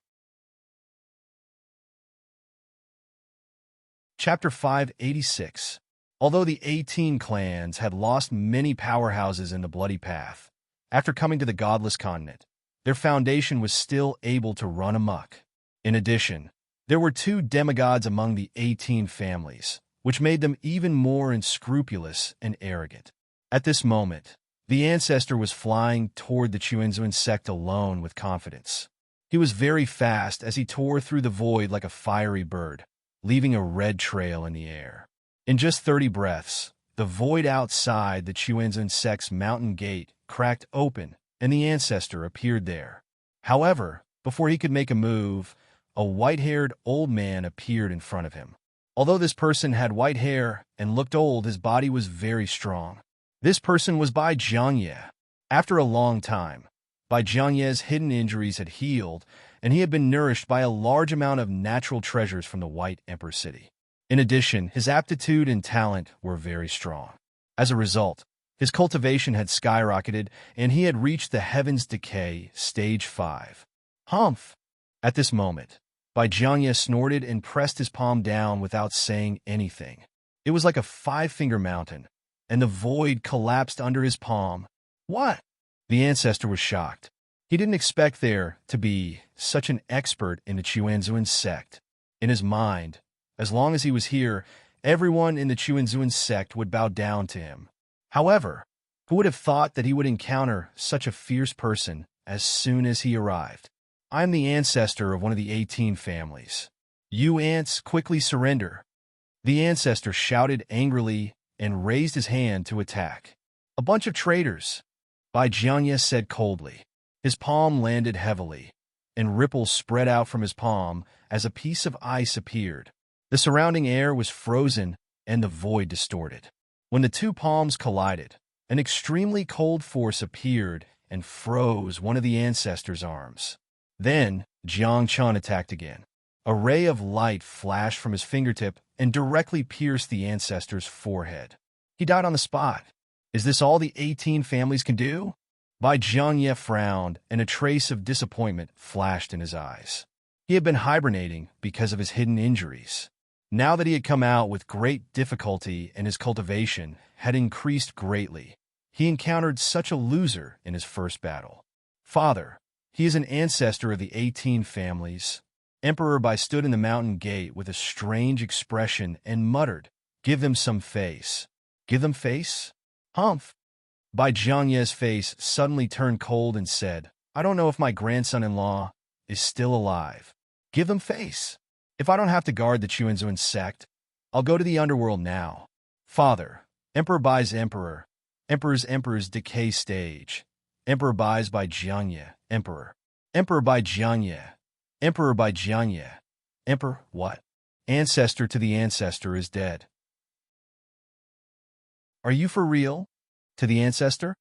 Chapter 586. Although the 18 clans had lost many powerhouses in the bloody path, after coming to the godless continent, their foundation was still able to run amok. In addition, there were 2 demigods among the 18 families, which made them even more unscrupulous and arrogant. At this moment, the ancestor was flying toward the Chuanzuan sect alone with confidence. He was very fast as he tore through the void like a fiery bird, leaving a red trail in the air. In just 30 breaths, the void outside the Chuanzuan sect's mountain gate cracked open, and the ancestor appeared there. However, before he could make a move, a white-haired old man appeared in front of him. Although this person had white hair and looked old, his body was very strong. This person was Bai Jiangye. After a long time, Bai Jiangye's hidden injuries had healed, and he had been nourished by a large amount of natural treasures from the White Emperor City. In addition, his aptitude and talent were very strong. As a result, his cultivation had skyrocketed, and he had reached the Heaven's Decay, Stage 5. Humph! At this moment, Bai Jiangye snorted and pressed his palm down without saying anything. It was like a 5-finger mountain, and the void collapsed under his palm. What? The ancestor was shocked. He didn't expect there to be such an expert in the Chuanzuan sect. In his mind, as long as he was here, everyone in the Chuanzuan sect would bow down to him. However, who would have thought that he would encounter such a fierce person as soon as he arrived? I am the ancestor of one of the 18 families. You ants quickly surrender. The ancestor shouted angrily and raised his hand to attack. A bunch of traitors, Bai Jiangye said coldly. His palm landed heavily, and ripples spread out from his palm as a piece of ice appeared. The surrounding air was frozen and the void distorted. When the two palms collided, an extremely cold force appeared and froze one of the ancestors' arms. Then, Jiang Chun attacked again. A ray of light flashed from his fingertip and directly pierced the ancestor's forehead. He died on the spot. Is this all the 18 families can do? Bai Jiangye frowned, and a trace of disappointment flashed in his eyes. He had been hibernating because of his hidden injuries. Now that he had come out with great difficulty and his cultivation had increased greatly, he encountered such a loser in his first battle. Father, he is an ancestor of the 18 families. Emperor Bai stood in the mountain gate with a strange expression and muttered, "Give them some face." Give them face? Humph! Bai Jiangye's face suddenly turned cold and said, I don't know if my grandson-in-law is still alive. Give them face. If I don't have to guard the Chuanzuan sect, I'll go to the underworld now. Father, Emperor Bai's Emperor's decay stage. Emperor Bai's Bai Jiangye, Emperor. Emperor Bai Jiangye. Emperor Bai Jiangye. Emperor, what? Ancestor to the ancestor is dead. Are you for real? To the ancestor?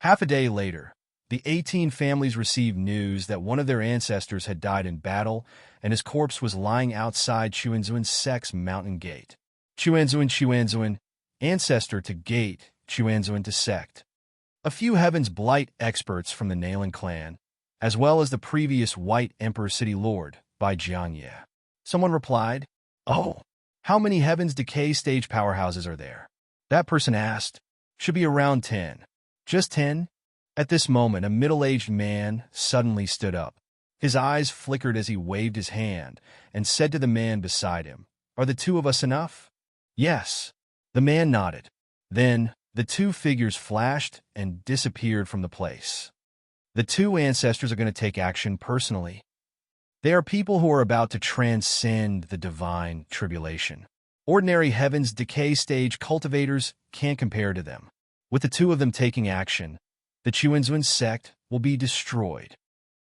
Half a day later, the 18 families received news that one of their ancestors had died in battle, and his corpse was lying outside Chuanzuan sect's mountain gate. Chuanzuan, ancestor to gate, Chuanzuan to sect. A few Heaven's Blight experts from the Nalan clan, as well as the previous White Emperor City Lord, Bai Jiangye. Someone replied, Oh, how many Heaven's Decay stage powerhouses are there? That person asked. Should be around 10. Just 10? At this moment, a middle-aged man suddenly stood up. His eyes flickered as he waved his hand and said to the man beside him, Are the two of us enough? Yes. The man nodded. Then, the two figures flashed and disappeared from the place. The two ancestors are going to take action personally. They are people who are about to transcend the divine tribulation. Ordinary Heaven's Decay stage cultivators can't compare to them. With the two of them taking action, the Chuanzuan sect will be destroyed.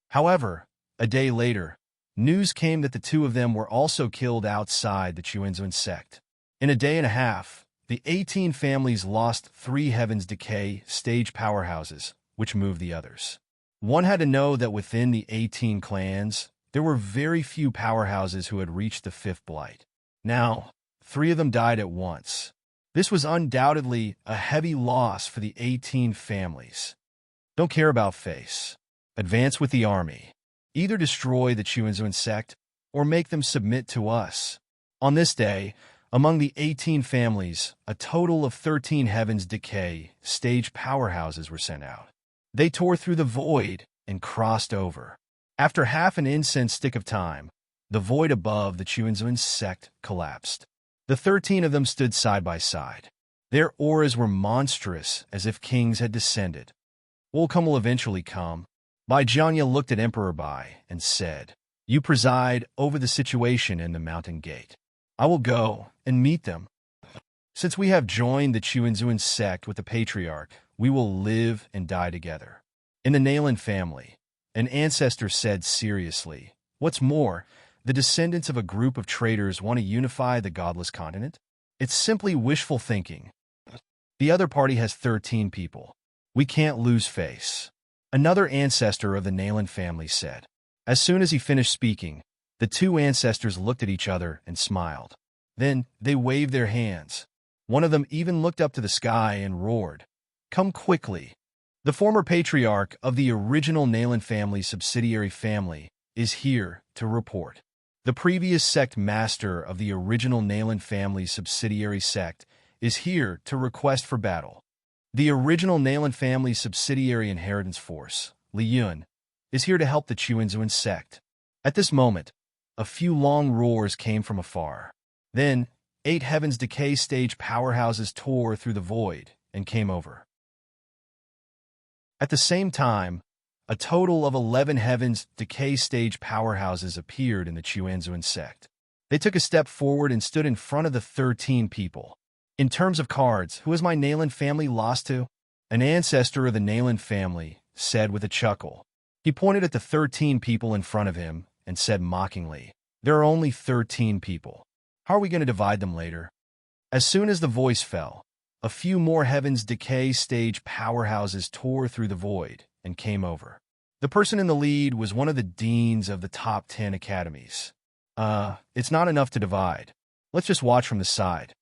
However, a day later, news came that the two of them were also killed outside the Chuanzuan sect. In a day and a half, the 18 families lost 3 Heaven's Decay stage powerhouses, which moved the others. One had to know that within the 18 clans, there were very few powerhouses who had reached the 5th blight. Now, 3 of them died at once. This was undoubtedly a heavy loss for the 18 families. Don't care about face. Advance with the army. Either destroy the Chuanzuan sect or make them submit to us. On this day, among the 18 families, a total of 13 Heaven's Decay stage powerhouses were sent out. They tore through the void and crossed over. After half an incense stick of time, the void above the Chuanzuan sect collapsed. The 13 of them stood side by side. Their auras were monstrous, as if kings had descended. Welcome will eventually come. Bai Jianya looked at Emperor Bai and said, "You preside over the situation in the mountain gate. I will go and meet them. Since we have joined the Chuanzuan sect with the patriarch, we will live and die together." In the Nalan family, an ancestor said seriously, "What's more, the descendants of a group of traitors want to unify the godless continent? It's simply wishful thinking. The other party has 13 people. We can't lose face." Another ancestor of the Nalan family said. As soon as he finished speaking, the two ancestors looked at each other and smiled. Then they waved their hands. One of them even looked up to the sky and roared, "Come quickly." The former patriarch of the original Nalan family subsidiary family is here to report. The previous sect master of the original Nalan family subsidiary sect is here to request for battle. The original Nalan family subsidiary inheritance force, Li Yun, is here to help the Chuanzuan sect. At this moment, a few long roars came from afar. Then, 8 Heavens Decay stage powerhouses tore through the void and came over. At the same time, a total of 11 Heavens Decay stage powerhouses appeared in the Chuanzuan sect. They took a step forward and stood in front of the 13 people. In terms of cards, who has my Nalan family lost to? An ancestor of the Nalan family said with a chuckle. He pointed at the 13 people in front of him and said mockingly, "There are only 13 people. How are we going to divide them later?" As soon as the voice fell, a few more Heavens Decay stage powerhouses tore through the void and came over. The person in the lead was one of the deans of the top 10 academies. It's not enough to divide. Let's just watch from the side."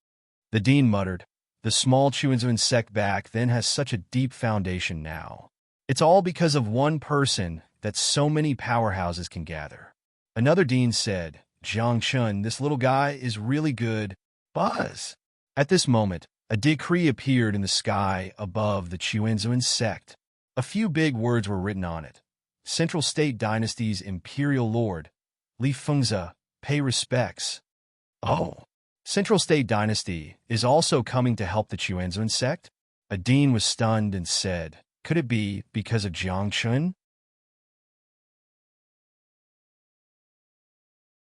The dean muttered, "The small Chuanzuan sect back then has such a deep foundation now. It's all because of one person that so many powerhouses can gather." Another dean said, "Jiang Chun, this little guy is really good. Buzz." At this moment, a decree appeared in the sky above the Chuanzuan sect. A few big words were written on it. "Central State Dynasty's Imperial Lord, Li Fengzi, pay respects." Oh, Central State Dynasty is also coming to help the Chuanzuan sect? A dean was stunned and said, "Could it be because of Jiang Chun?"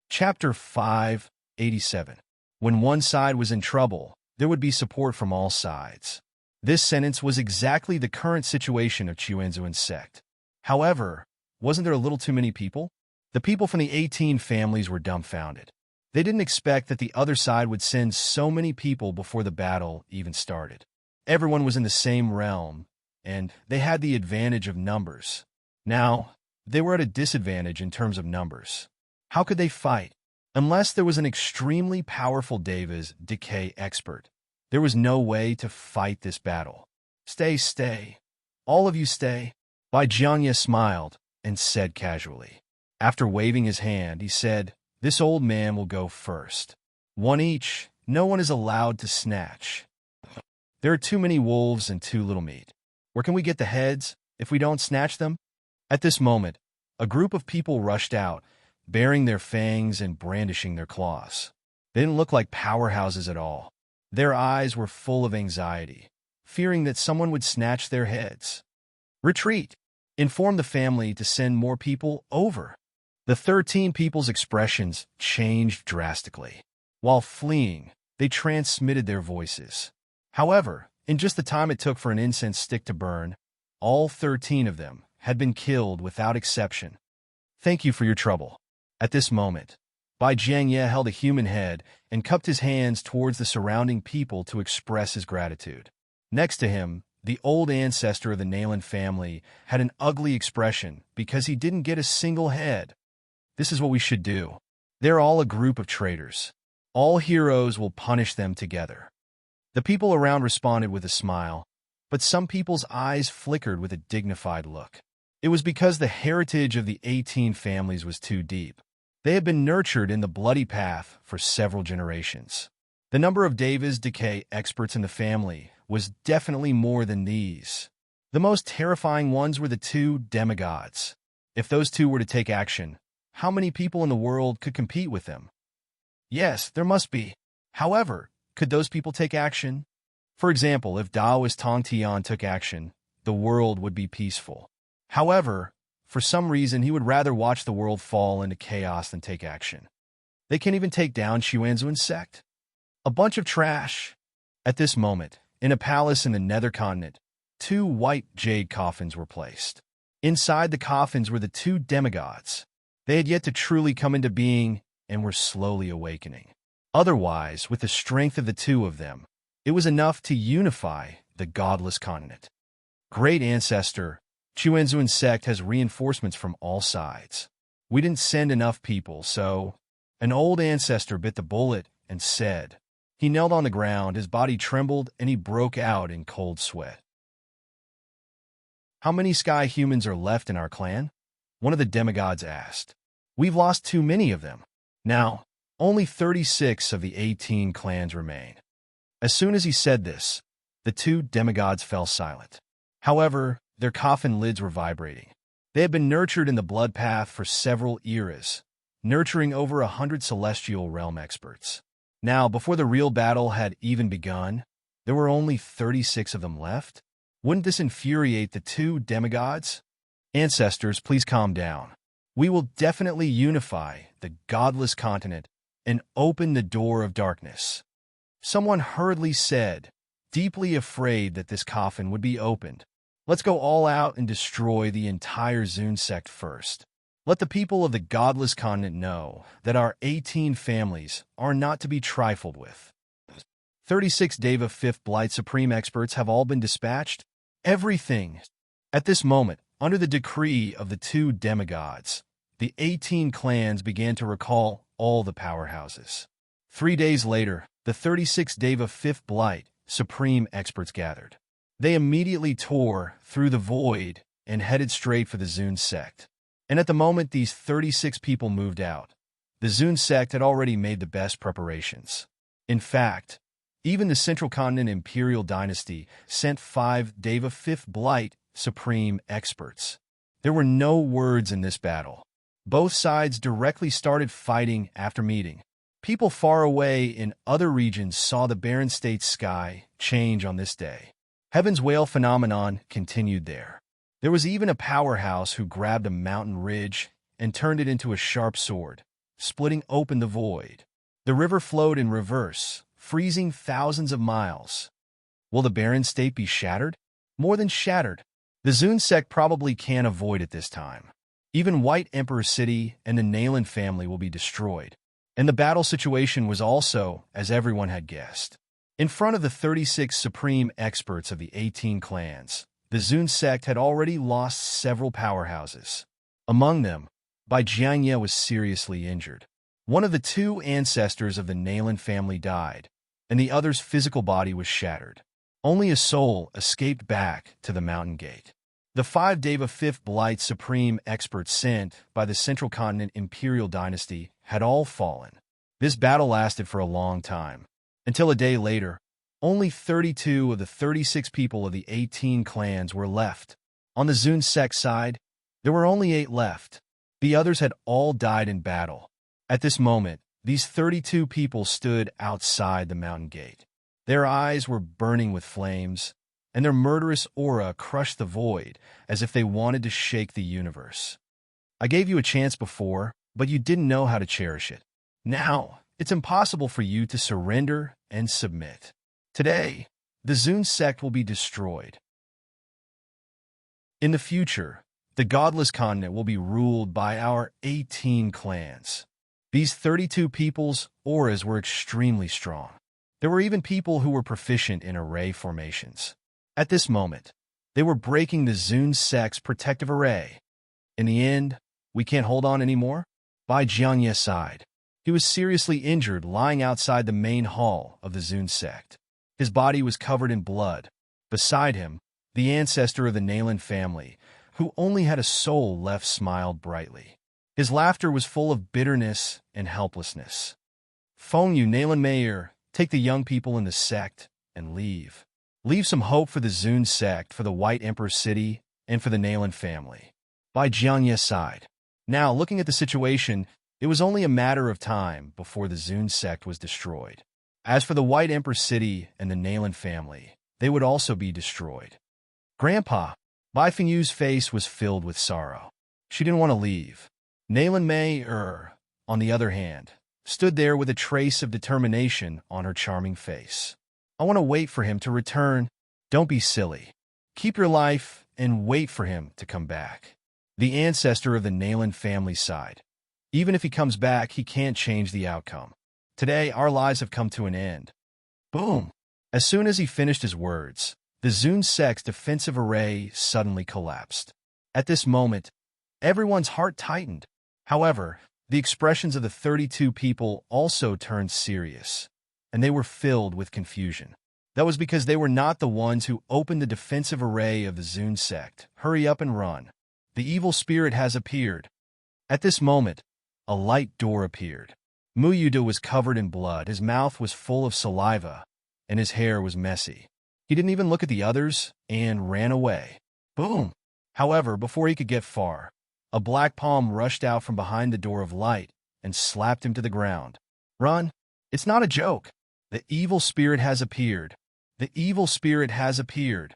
Chapter 587. When one side was in trouble, there would be support from all sides. This sentence was exactly the current situation of Chuanzuan sect. However, wasn't there a little too many people? The people from the 18 families were dumbfounded. They didn't expect that the other side would send so many people before the battle even started. Everyone was in the same realm, and they had the advantage of numbers. Now, they were at a disadvantage in terms of numbers. How could they fight? Unless there was an extremely powerful Deva's decay expert, there was no way to fight this battle. Stay. All of you stay." Bai Jianya smiled and said casually. After waving his hand, he said, "This old man will go first. One each, no one is allowed to snatch. There are too many wolves and too little meat. Where can we get the heads if we don't snatch them?" At this moment, a group of people rushed out, baring their fangs and brandishing their claws. They didn't look like powerhouses at all. Their eyes were full of anxiety, fearing that someone would snatch their heads. "Retreat! Inform the family to send more people over." The 13 people's expressions changed drastically. While fleeing, they transmitted their voices. However, in just the time it took for an incense stick to burn, all 13 of them had been killed without exception. "Thank you for your trouble." At this moment, Bai Jianye held a human head and cupped his hands towards the surrounding people to express his gratitude. Next to him, the old ancestor of the Nalan family had an ugly expression because he didn't get a single head. "This is what we should do. They're all a group of traitors. All heroes will punish them together." The people around responded with a smile, but some people's eyes flickered with a dignified look. It was because the heritage of the 18 families was too deep. They had been nurtured in the bloody path for several generations. The number of Deva's decay experts in the family was definitely more than these. The most terrifying ones were the 2 demigods. If those 2 were to take action, how many people in the world could compete with them? Yes, there must be. However, could those people take action? For example, if Taoist Tong Tian took action, the world would be peaceful. However, for some reason, he would rather watch the world fall into chaos than take action. They can't even take down Xuanzun's sect. A bunch of trash. At this moment, in a palace in the nether continent, 2 white jade coffins were placed. Inside the coffins were the 2 demigods. They had yet to truly come into being and were slowly awakening. Otherwise, with the strength of the 2 of them, it was enough to unify the godless continent. Great Ancestor, Xuanzun's sect has reinforcements from all sides. We didn't send enough people, so an old ancestor bit the bullet and said. He knelt on the ground, his body trembled, and he broke out in cold sweat. How many sky humans are left in our clan? One of the demigods asked. We've lost too many of them. Now, only 36 of the 18 clans remain. As soon as he said this, the 2 demigods fell silent. However, their coffin lids were vibrating. They had been nurtured in the blood path for several eras, nurturing over 100 celestial realm experts. Now, before the real battle had even begun, there were only 36 of them left. Wouldn't this infuriate the 2 demigods? Ancestors, please calm down. We will definitely unify the godless continent and open the door of darkness. Someone hurriedly said, deeply afraid that this coffin would be opened. Let's go all out and destroy the entire Zun sect first. Let the people of the godless continent know that our 18 families are not to be trifled with. 36 Deva 5th Blight Supreme experts have all been dispatched. Everything. At this moment, under the decree of the 2 demigods, the 18 clans began to recall all the powerhouses. 3 days later, the 36 Deva 5th Blight Supreme experts gathered. They immediately tore through the void and headed straight for the Zun sect. And at the moment these 36 people moved out, the Zun sect had already made the best preparations. In fact, even the Central Continent Imperial Dynasty sent 5 Deva 5th Blight Supreme experts. There were no words in this battle. Both sides directly started fighting after meeting. People far away in other regions saw the barren state sky change on this day. Heaven's whale phenomenon continued there. There was even a powerhouse who grabbed a mountain ridge and turned it into a sharp sword, splitting open the void. The river flowed in reverse, freezing thousands of miles. Will the barren state be shattered? More than shattered. The Zun sect probably can't avoid it this time. Even White Emperor City and the Nalan family will be destroyed. And the battle situation was also, as everyone had guessed. In front of the 36 supreme experts of the 18 clans, the Zun sect had already lost several powerhouses. Among them, Bai Jianye was seriously injured. One of the 2 ancestors of the Nalan family died, and the other's physical body was shattered. Only a soul escaped back to the mountain gate. The 5 Deva 5th Blight Supreme experts sent by the Central Continent Imperial Dynasty had all fallen. This battle lasted for a long time. Until a day later, only 32 of the 36 people of the 18 clans were left. On the Zun sect side, there were only 8 left. The others had all died in battle. At this moment, these 32 people stood outside the mountain gate. Their eyes were burning with flames, and their murderous aura crushed the void as if they wanted to shake the universe. I gave you a chance before, but you didn't know how to cherish it. Now, it's impossible for you to surrender and submit. Today, the Zun sect will be destroyed. In the future, the godless continent will be ruled by our 18 clans. These 32 people's auras were extremely strong. There were even people who were proficient in array formations. At this moment, they were breaking the Zun sect's protective array. In the end, we can't hold on anymore? Bai Jianye sighed. He was seriously injured lying outside the main hall of the Zun sect. His body was covered in blood. Beside him, the ancestor of the Nalan family, who only had a soul left, smiled brightly. His laughter was full of bitterness and helplessness. Feng Yu, Nalan Mayor, take the young people in the sect and leave. Leave some hope for the Zun sect, for the White Emperor City, and for the Nalan family. Bai Jianye sighed. Now, looking at the situation, it was only a matter of time before the Zun sect was destroyed. As for the White Emperor City and the Nayland family, they would also be destroyed. Grandpa, Bai Fengyu's face was filled with sorrow. She didn't want to leave. Nayland Mei, on the other hand, stood there with a trace of determination on her charming face. I want to wait for him to return. Don't be silly. Keep your life and wait for him to come back. The ancestor of the Nayland family sighed. Even if he comes back, he can't change the outcome. Today, our lives have come to an end. Boom! As soon as he finished his words, the Zun sect's defensive array suddenly collapsed. At this moment, everyone's heart tightened. However, the expressions of the 32 people also turned serious, and they were filled with confusion. That was because they were not the ones who opened the defensive array of the Zun sect. Hurry up and run. The evil spirit has appeared. At this moment, a light door appeared. Muyuda was covered in blood, his mouth was full of saliva, and his hair was messy. He didn't even look at the others and ran away. Boom! However, before he could get far, a black palm rushed out from behind the door of light and slapped him to the ground. Run! It's not a joke. The evil spirit has appeared. The evil spirit has appeared.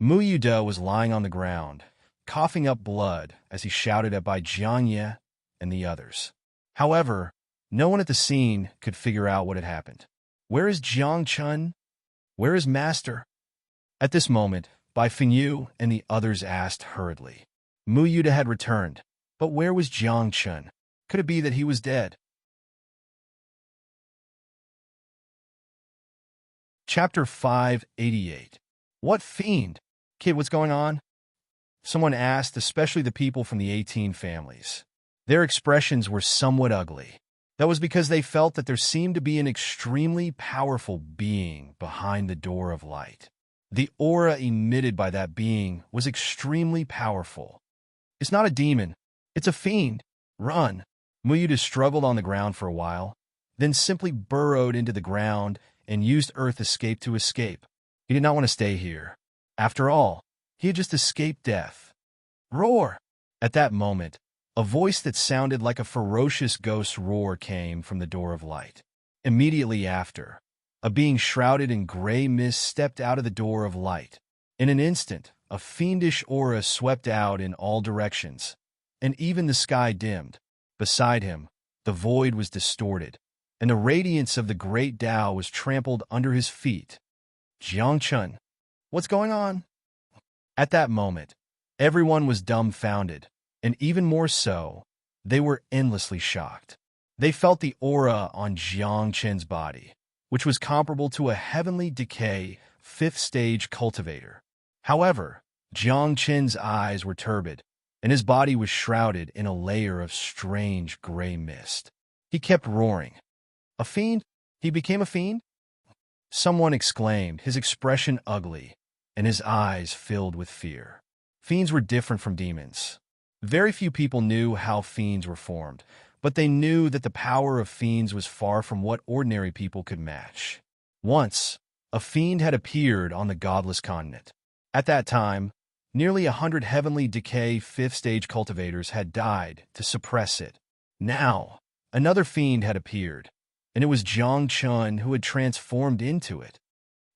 Muyuda was lying on the ground, coughing up blood as he shouted at Bai Jianye and the others. However, no one at the scene could figure out what had happened. Where is Jiang Chun? Where is Master? At this moment, Bai Fengyu and the others asked hurriedly. Muyuda had returned, but where was Jiang Chun? Could it be that he was dead? Chapter 588. What fiend? Kid, what's going on? Someone asked, especially the people from the 18 families. Their expressions were somewhat ugly. That was because they felt that there seemed to be an extremely powerful being behind the door of light. The aura emitted by that being was extremely powerful. It's not a demon. It's a fiend. Run. Muyuda struggled on the ground for a while, then simply burrowed into the ground and used Earth Escape to escape. He did not want to stay here. After all, he had just escaped death. Roar! At that moment, a voice that sounded like a ferocious ghost roar came from the door of light. Immediately after, a being shrouded in gray mist stepped out of the door of light. In an instant, a fiendish aura swept out in all directions, and even the sky dimmed. Beside him, the void was distorted, and the radiance of the great Tao was trampled under his feet. Jiang Chun, what's going on? At that moment, everyone was dumbfounded, and even more so, they were endlessly shocked. They felt the aura on Jiang Chen's body, which was comparable to a heavenly decay, 5th stage cultivator. However, Jiang Chen's eyes were turbid, and his body was shrouded in a layer of strange gray mist. He kept roaring. A fiend? He became a fiend? Someone exclaimed, his expression ugly, and his eyes filled with fear. Fiends were different from demons. Very few people knew how fiends were formed, but they knew that the power of fiends was far from what ordinary people could match. Once, a fiend had appeared on the godless continent. At that time, nearly 100 heavenly decay 5th stage cultivators had died to suppress it. Now, another fiend had appeared, and it was Jiang Chun who had transformed into it.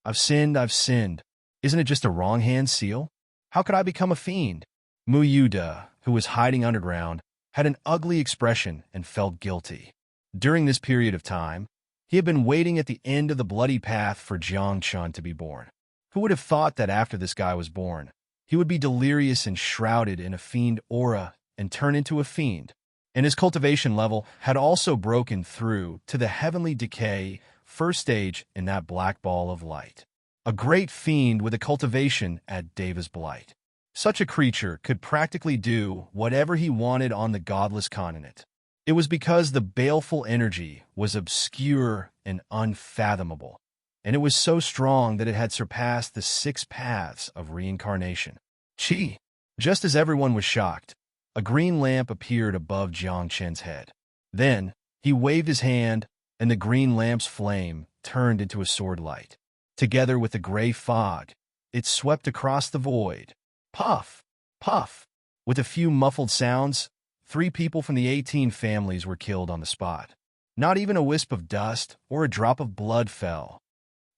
I've sinned. Isn't it just a wrong-hand seal? How could I become a fiend? Muyuda, who was hiding underground, had an ugly expression and felt guilty. During this period of time, he had been waiting at the end of the bloody path for Jiang Chun to be born. Who would have thought that after this guy was born, he would be delirious and shrouded in a fiend aura and turn into a fiend? And his cultivation level had also broken through to the heavenly decay 1st stage in that black ball of light. A great fiend with a cultivation at Deva's Blight. Such a creature could practically do whatever he wanted on the godless continent. It was because the baleful energy was obscure and unfathomable, and it was so strong that it had surpassed the 6 paths of reincarnation. Chi! Just as everyone was shocked, a green lamp appeared above Jiang Chen's head. Then, he waved his hand, and the green lamp's flame turned into a sword light. Together with the gray fog, it swept across the void. Puff! Puff! With a few muffled sounds, 3 people from the 18 families were killed on the spot. Not even a wisp of dust or a drop of blood fell.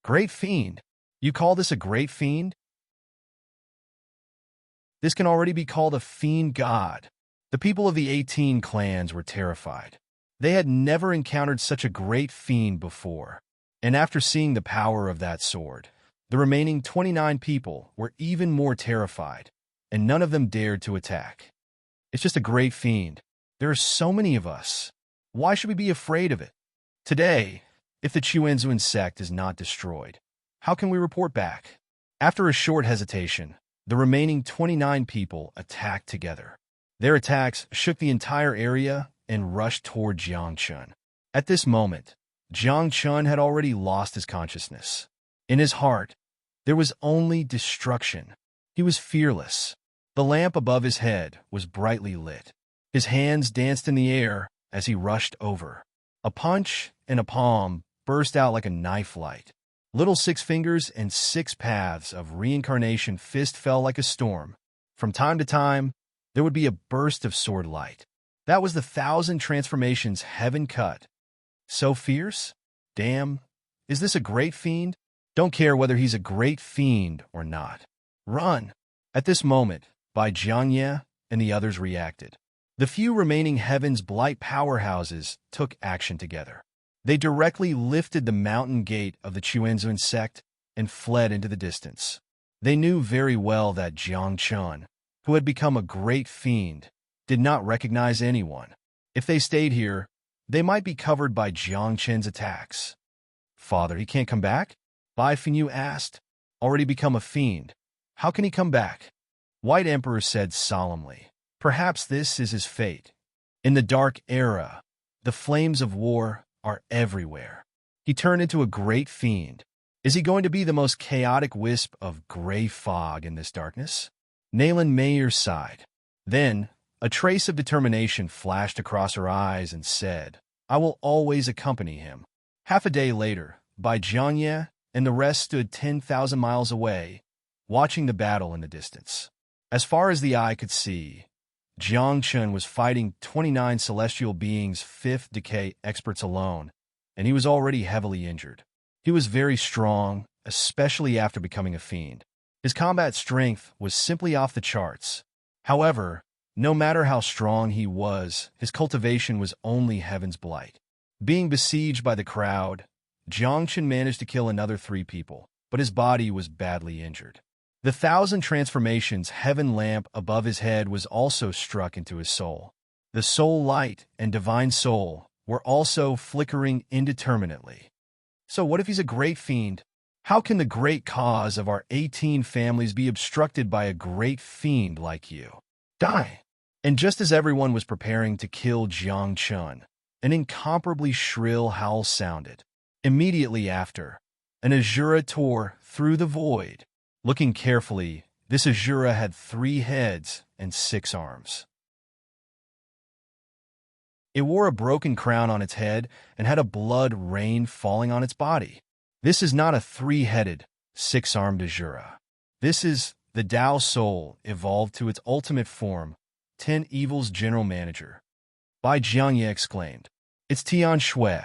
Great fiend. You call this a great fiend? This can already be called a fiend god. The people of the 18 clans were terrified. They had never encountered such a great fiend before. And after seeing the power of that sword, the remaining 29 people were even more terrified, and none of them dared to attack. It's just a great fiend. There are so many of us. Why should we be afraid of it? Today, if the Chuanzuan sect is not destroyed, how can we report back? After a short hesitation, the remaining 29 people attacked together. Their attacks shook the entire area and rushed toward Jiang Chun. At this moment, Jiang Chun had already lost his consciousness. In his heart, there was only destruction. He was fearless. The lamp above his head was brightly lit. His hands danced in the air as he rushed over. A punch and a palm burst out like a knife light. Little 6 fingers and 6 paths of reincarnation fist fell like a storm. From time to time, there would be a burst of sword light. That was the 1,000 transformations heaven cut. So fierce? Damn. Is this a great fiend? Don't care whether he's a great fiend or not. Run! At this moment, Bai Jiangye and the others reacted. The few remaining Heaven's Blight powerhouses took action together. They directly lifted the mountain gate of the Chuanzuan sect and fled into the distance. They knew very well that Jiang Chun, who had become a great fiend, did not recognize anyone. If they stayed here, they might be covered by Jiang Chen's attacks. Father, he can't come back? Bai Fengyu asked. Already become a fiend. How can he come back? White Emperor said solemnly. Perhaps this is his fate. In the dark era, the flames of war are everywhere. He turned into a great fiend. Is he going to be the most chaotic wisp of gray fog in this darkness? Nayland Mayer sighed. Then, a trace of determination flashed across her eyes and said, I will always accompany him. Half a day later, Bai Jiangye and the rest stood 10,000 miles away, watching the battle in the distance. As far as the eye could see, Jiang Chun was fighting 29 celestial beings, 5th decay experts alone, and he was already heavily injured. He was very strong, especially after becoming a fiend. His combat strength was simply off the charts. However, no matter how strong he was, his cultivation was only Heaven's Blight. Being besieged by the crowd, Jiang Chun managed to kill another 3 people, but his body was badly injured. The 1,000 transformations heaven lamp above his head was also struck into his soul. The soul light and divine soul were also flickering indeterminately. So what if he's a great fiend? How can the great cause of our 18 families be obstructed by a great fiend like you? Die! And just as everyone was preparing to kill Jiang Chun, an incomparably shrill howl sounded. Immediately after, an Azura tore through the void. Looking carefully, this Azura had 3 heads and 6 arms. It wore a broken crown on its head and had a blood rain falling on its body. This is not a 3-headed, 6-armed Azura. This is the Tao Soul evolved to its ultimate form, 10 Evil's general manager. Bai Jiangye exclaimed. It's Tian Shui.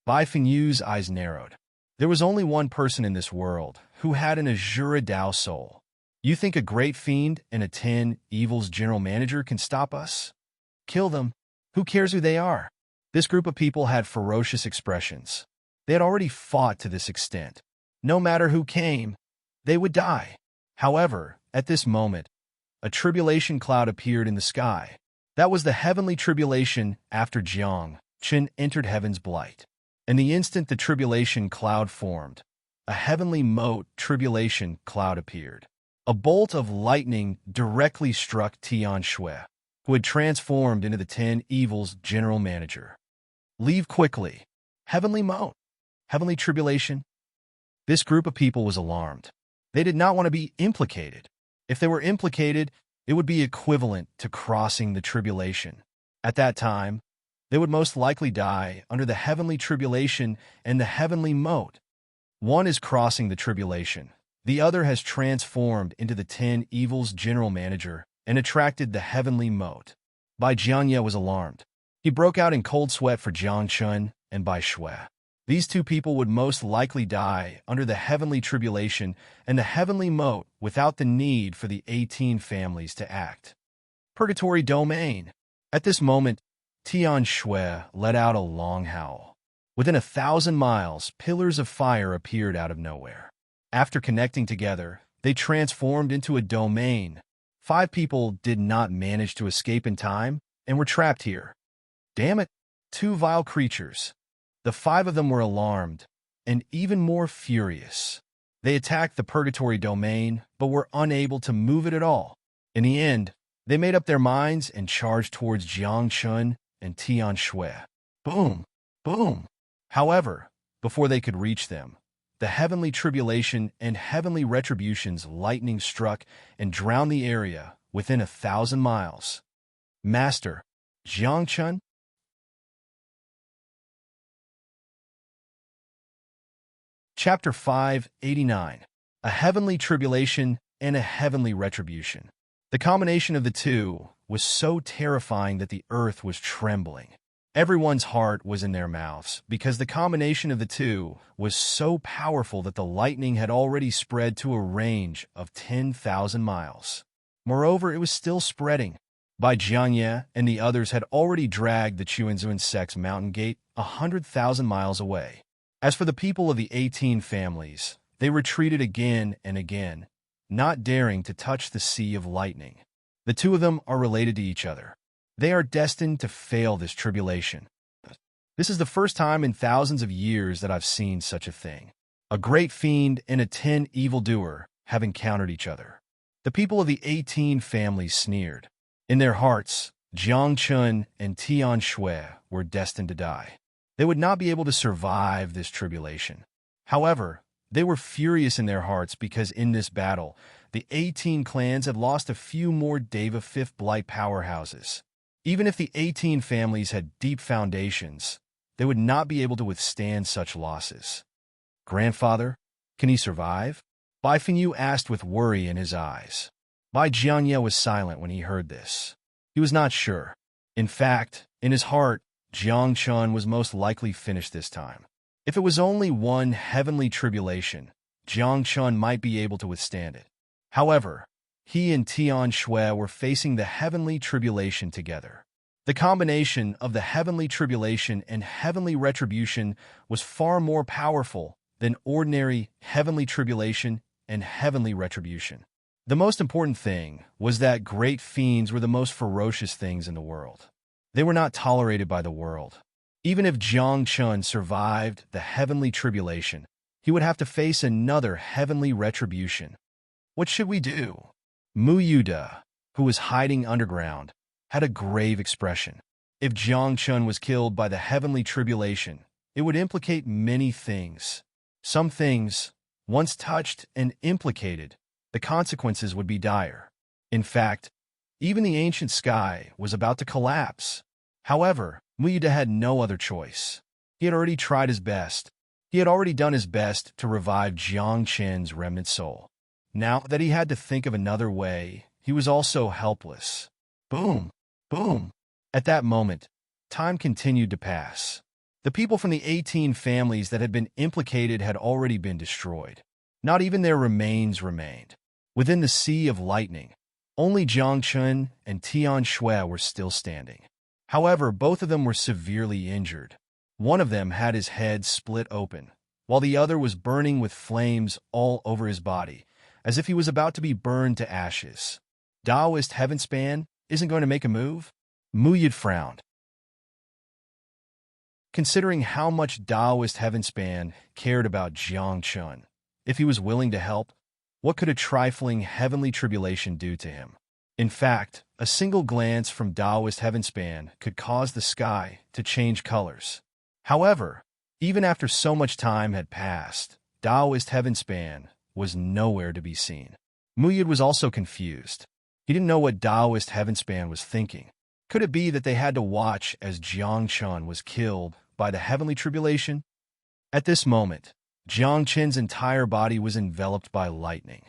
Bai Fengyu's eyes narrowed. There was only one person in this world who had an Azura Tao Soul. You think a great fiend and a 10 Evil's general manager can stop us? Kill them. Who cares who they are? This group of people had ferocious expressions. They had already fought to this extent. No matter who came, they would die. However, at this moment, a tribulation cloud appeared in the sky. That was the heavenly tribulation after Jiang Chun entered Heaven's Blight. In the instant the tribulation cloud formed, a heavenly moat tribulation cloud appeared. A bolt of lightning directly struck Tian Shui, who had transformed into the 10 Evil's general manager. Leave quickly. Heavenly moat. Heavenly tribulation. This group of people was alarmed. They did not want to be implicated. If they were implicated, it would be equivalent to crossing the tribulation. At that time, they would most likely die under the heavenly tribulation and the heavenly moat. One is crossing the tribulation. The other has transformed into the 10 Evil's general manager and attracted the heavenly moat. Bai Jiangye was alarmed. He broke out in cold sweat for Jiang Chun and by Shui. These two people would most likely die under the heavenly tribulation and the heavenly moat without the need for the 18 families to act. Purgatory Domain. At this moment, Tian Shui let out a long howl. Within 1,000 miles, pillars of fire appeared out of nowhere. After connecting together, they transformed into a domain. 5 people did not manage to escape in time and were trapped here. Damn it, 2 vile creatures. The 5 of them were alarmed and even more furious. They attacked the Purgatory Domain, but were unable to move it at all. In the end, they made up their minds and charged towards Jiang Chun and Tian Shui. Boom! Boom! However, before they could reach them, the heavenly tribulation and heavenly retribution's lightning struck and drowned the area within 1,000 miles. Master, Jiang Chun? Chapter 589. A Heavenly Tribulation and a Heavenly Retribution. The combination of the two was so terrifying that the earth was trembling. Everyone's heart was in their mouths because the combination of the two was so powerful that the lightning had already spread to a range of 10,000 miles. Moreover, it was still spreading. Bai Jianye and the others had already dragged the Chuanzun sect's mountain gate 100,000 miles away. As for the people of the 18 families, they retreated again and again, not daring to touch the sea of lightning. The two of them are related to each other. They are destined to fail this tribulation. This is the first time in thousands of years that I've seen such a thing. A great fiend and a 10 evildoer have encountered each other. The people of the 18 families sneered. In their hearts, Jiang Chun and Tian Shui were destined to die. They would not be able to survive this tribulation. However, they were furious in their hearts because in this battle, the 18 clans had lost a few more Deva 5th Blight powerhouses. Even if the 18 families had deep foundations, they would not be able to withstand such losses. Grandfather, can he survive? Bai Fengyu asked with worry in his eyes. Bai Jianye was silent when he heard this. He was not sure. In fact, in his heart, Jiang Chun was most likely finished this time. If it was only one heavenly tribulation, Jiang Chun might be able to withstand it. However, he and Tian Shui were facing the heavenly tribulation together. The combination of the heavenly tribulation and heavenly retribution was far more powerful than ordinary heavenly tribulation and heavenly retribution. The most important thing was that great fiends were the most ferocious things in the world. They were not tolerated by the world. Even if Jiang Chun survived the heavenly tribulation, he would have to face another heavenly retribution. What should we do? Mu Yuda, who was hiding underground, had a grave expression. If Jiang Chun was killed by the heavenly tribulation, it would implicate many things. Some things, once touched and implicated, the consequences would be dire. In fact, even the ancient sky was about to collapse. However, Mu Yuda had no other choice. He had already tried his best. He had already done his best to revive Jiang Chen's remnant soul. Now that he had to think of another way, he was also helpless. Boom! Boom! At that moment, time continued to pass. The people from the 18 families that had been implicated had already been destroyed. Not even their remains remained. Within the sea of lightning, only Jiang Chun and Tian Shui were still standing. However, both of them were severely injured. One of them had his head split open, while the other was burning with flames all over his body, as if he was about to be burned to ashes. Taoist Heavenspan isn't going to make a move? Mu Yud frowned. Considering how much Taoist Heavenspan cared about Jiang Chun, if he was willing to help, what could a trifling heavenly tribulation do to him? In fact, a single glance from Taoist Heavenspan could cause the sky to change colors. However, even after so much time had passed, Taoist Heavenspan was nowhere to be seen. Mu Yud was also confused. He didn't know what Taoist Heavenspan was thinking. Could it be that they had to watch as Jiang Chun was killed by the heavenly tribulation? At this moment, Jiang Chen's entire body was enveloped by lightning.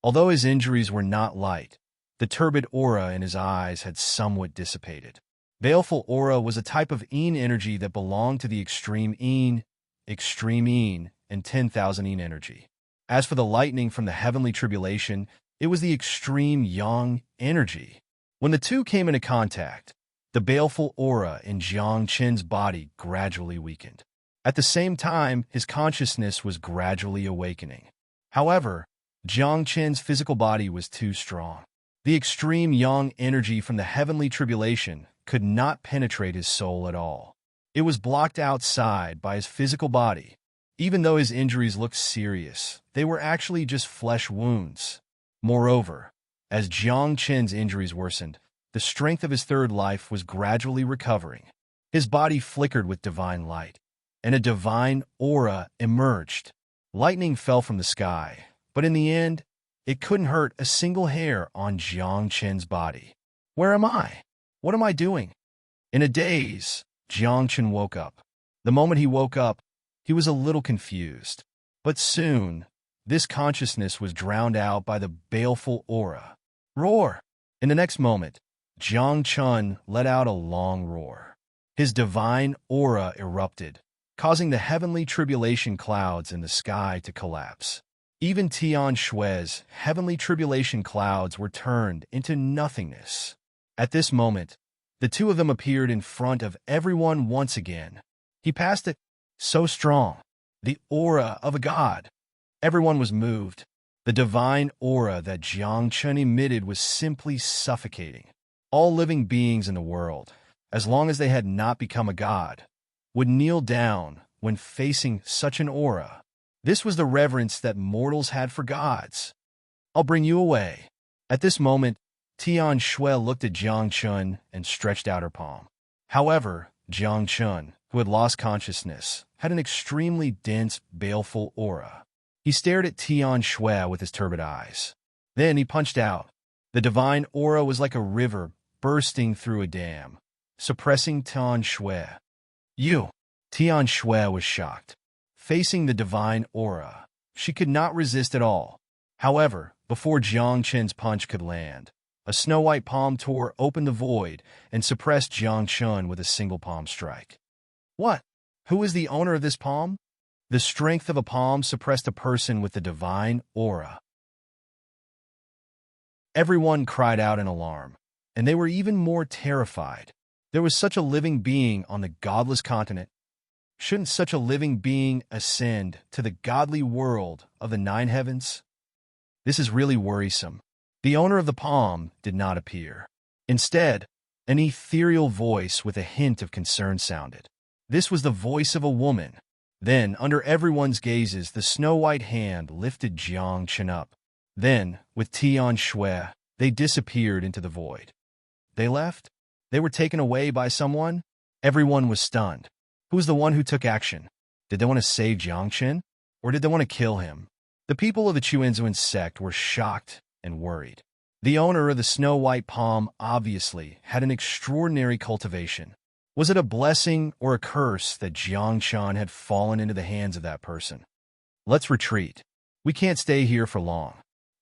Although his injuries were not light, the turbid aura in his eyes had somewhat dissipated. Baleful aura was a type of Een energy that belonged to the extreme Een, and 10,000 Een energy. As for the lightning from the heavenly tribulation, it was the extreme Yang energy. When the two came into contact, the baleful aura in Jiang Qin's body gradually weakened. At the same time, his consciousness was gradually awakening. However, Jiang Qin's physical body was too strong. The extreme Yang energy from the heavenly tribulation could not penetrate his soul at all. It was blocked outside by his physical body. Even though his injuries looked serious, they were actually just flesh wounds. Moreover, as Jiang Qin's injuries worsened, the strength of his third life was gradually recovering. His body flickered with divine light, and a divine aura emerged. Lightning fell from the sky, but in the end, it couldn't hurt a single hair on Jiang Qin's body. Where am I? What am I doing? In a daze, Jiang Qin woke up. The moment he woke up, he was a little confused. But soon, this consciousness was drowned out by the baleful aura. Roar! In the next moment, Jiang Qin let out a long roar. His divine aura erupted, causing the heavenly tribulation clouds in the sky to collapse. Even Tian Shui's heavenly tribulation clouds were turned into nothingness. At this moment, the two of them appeared in front of everyone once again. He passed it, so strong, the aura of a god. Everyone was moved. The divine aura that Jiang Qin emitted was simply suffocating. All living beings in the world, as long as they had not become a god, would kneel down when facing such an aura. This was the reverence that mortals had for gods. I'll bring you away. At this moment, Tian Shui looked at Jiang Qin and stretched out her palm. However, Jiang Qin, who had lost consciousness, had an extremely dense, baleful aura. He stared at Tian Shui with his turbid eyes. Then he punched out. The divine aura was like a river bursting through a dam, suppressing Tian Shui. You! Tian Shui was shocked. Facing the divine aura, she could not resist at all. However, before Jiang Qin's punch could land, a snow-white palm tore open the void and suppressed Jiang Qin with a single palm strike. What? Who is the owner of this palm? The strength of a palm suppressed a person with the divine aura. Everyone cried out in alarm, and they were even more terrified. There was such a living being on the godless continent. Shouldn't such a living being ascend to the godly world of the nine heavens? This is really worrisome. The owner of the palm did not appear. Instead, an ethereal voice with a hint of concern sounded. This was the voice of a woman. Then, under everyone's gazes, the snow-white hand lifted Jiang Qin up. Then, with Tian Shui, they disappeared into the void. They left? They were taken away by someone? Everyone was stunned. Who was the one who took action? Did they want to save Jiang Qin? Or did they want to kill him? The people of the Chuanzuan sect were shocked and worried. The owner of the snow-white palm obviously had an extraordinary cultivation. Was it a blessing or a curse that Jiang Qin had fallen into the hands of that person? Let's retreat. We can't stay here for long.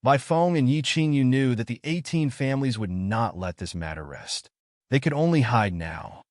Bai Feng and Yi Qingyu knew that the 18 families would not let this matter rest. They could only hide now.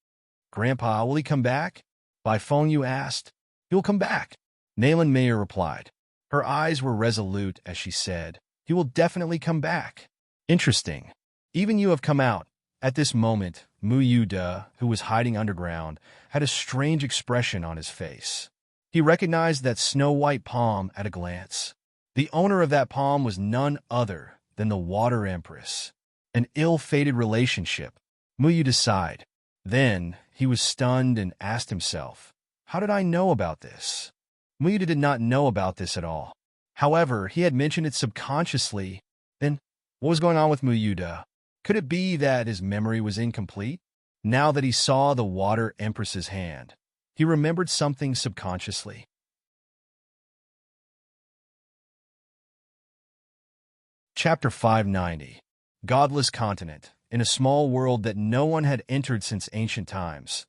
Grandpa, will he come back? Bai Fengyu asked. He will come back. Nayland Mayer replied. Her eyes were resolute as she said, he will definitely come back. Interesting. Even you have come out. At this moment, Mu Yude, who was hiding underground, had a strange expression on his face. He recognized that snow-white palm at a glance. The owner of that palm was none other than the Water Empress. An ill-fated relationship. Mu Yude sighed. Then, he was stunned and asked himself, how did I know about this? Mu Yude did not know about this at all. However, he had mentioned it subconsciously. Then, what was going on with Mu Yude? Could it be that his memory was incomplete? Now that he saw the Water Empress's hand, he remembered something subconsciously. Chapter 590. Godless Continent. In a small world that no one had entered since ancient times,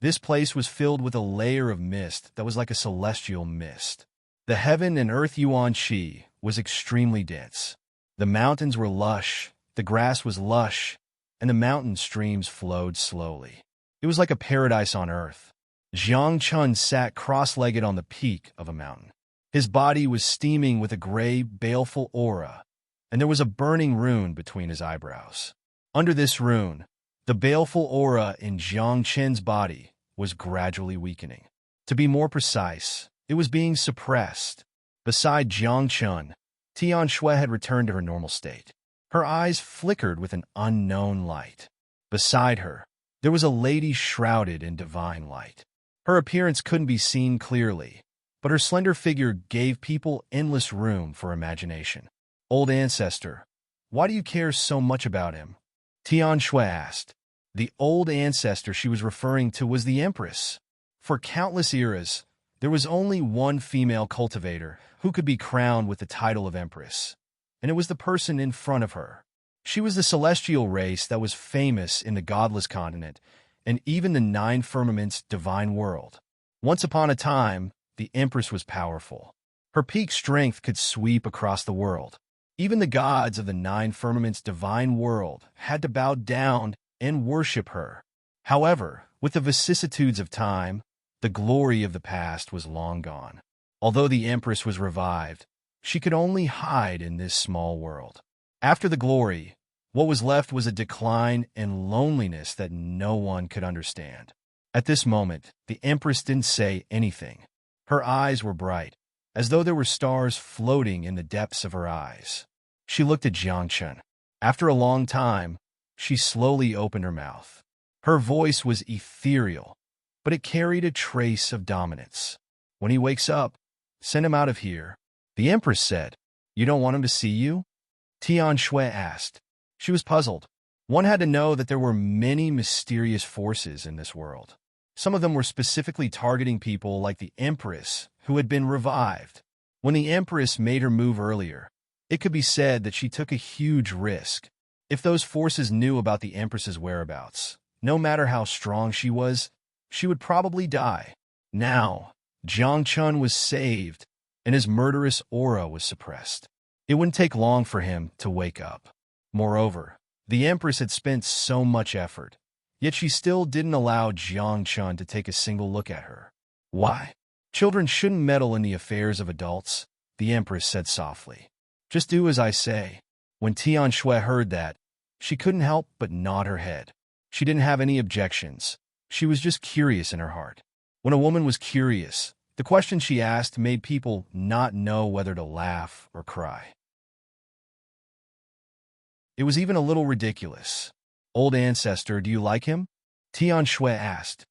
this place was filled with a layer of mist that was like a celestial mist. The heaven and earth Yuan Qi was extremely dense. The mountains were lush, the grass was lush, and the mountain streams flowed slowly. It was like a paradise on earth. Jiang Chun sat cross-legged on the peak of a mountain. His body was steaming with a gray, baleful aura, and there was a burning rune between his eyebrows. Under this rune, the baleful aura in Jiang Chen's body was gradually weakening. To be more precise, it was being suppressed. Beside Jiang Chun, Tian Shui had returned to her normal state. Her eyes flickered with an unknown light. Beside her, there was a lady shrouded in divine light. Her appearance couldn't be seen clearly, but her slender figure gave people endless room for imagination. Old ancestor, why do you care so much about him? Tian Shui asked. The old ancestor she was referring to was the Empress. For countless eras, there was only one female cultivator who could be crowned with the title of Empress, and it was the person in front of her. She was the celestial race that was famous in the godless continent and even the nine firmaments divine world. Once upon a time, the Empress was powerful. Her peak strength could sweep across the world. Even the gods of the nine firmaments divine world had to bow down and worship her. However, with the vicissitudes of time, the glory of the past was long gone. Although the Empress was revived, she could only hide in this small world. After the glory, what was left was a decline and loneliness that no one could understand. At this moment, the Empress didn't say anything. Her eyes were bright, as though there were stars floating in the depths of her eyes. She looked at Jiang Chun. After a long time, she slowly opened her mouth. Her voice was ethereal, but it carried a trace of dominance. When he wakes up, send him out of here. The Empress said. You don't want him to see you? Tian Shui asked. She was puzzled. One had to know that there were many mysterious forces in this world. Some of them were specifically targeting people like the Empress, who had been revived. When the Empress made her move earlier, it could be said that she took a huge risk. If those forces knew about the Empress's whereabouts, no matter how strong she would probably die. Now, Jiang Chun was saved, and his murderous aura was suppressed. It wouldn't take long for him to wake up. Moreover, the Empress had spent so much effort, yet she still didn't allow Jiang Chun to take a single look at her. Why? Children shouldn't meddle in the affairs of adults, the Empress said softly. Just do as I say. When Tian Shui heard that, she couldn't help but nod her head. She didn't have any objections. She was just curious in her heart. When a woman was curious, the questions she asked made people not know whether to laugh or cry. It was even a little ridiculous. Old ancestor, do you like him? Tian Shui asked.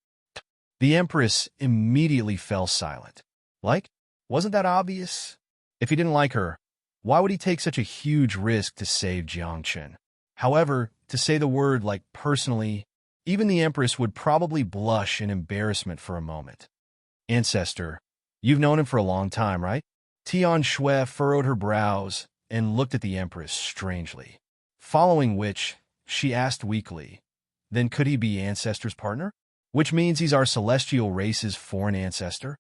The Empress immediately fell silent. Like? Wasn't that obvious? If he didn't like her, why would he take such a huge risk to save Jiang Chun? However, to say the word like personally, even the Empress would probably blush in embarrassment for a moment. Ancestor, you've known him for a long time, right? Tian Shui furrowed her brows and looked at the Empress strangely. Following which, she asked weakly, then could he be Ancestor's partner? Which means he's our celestial race's foreign ancestor?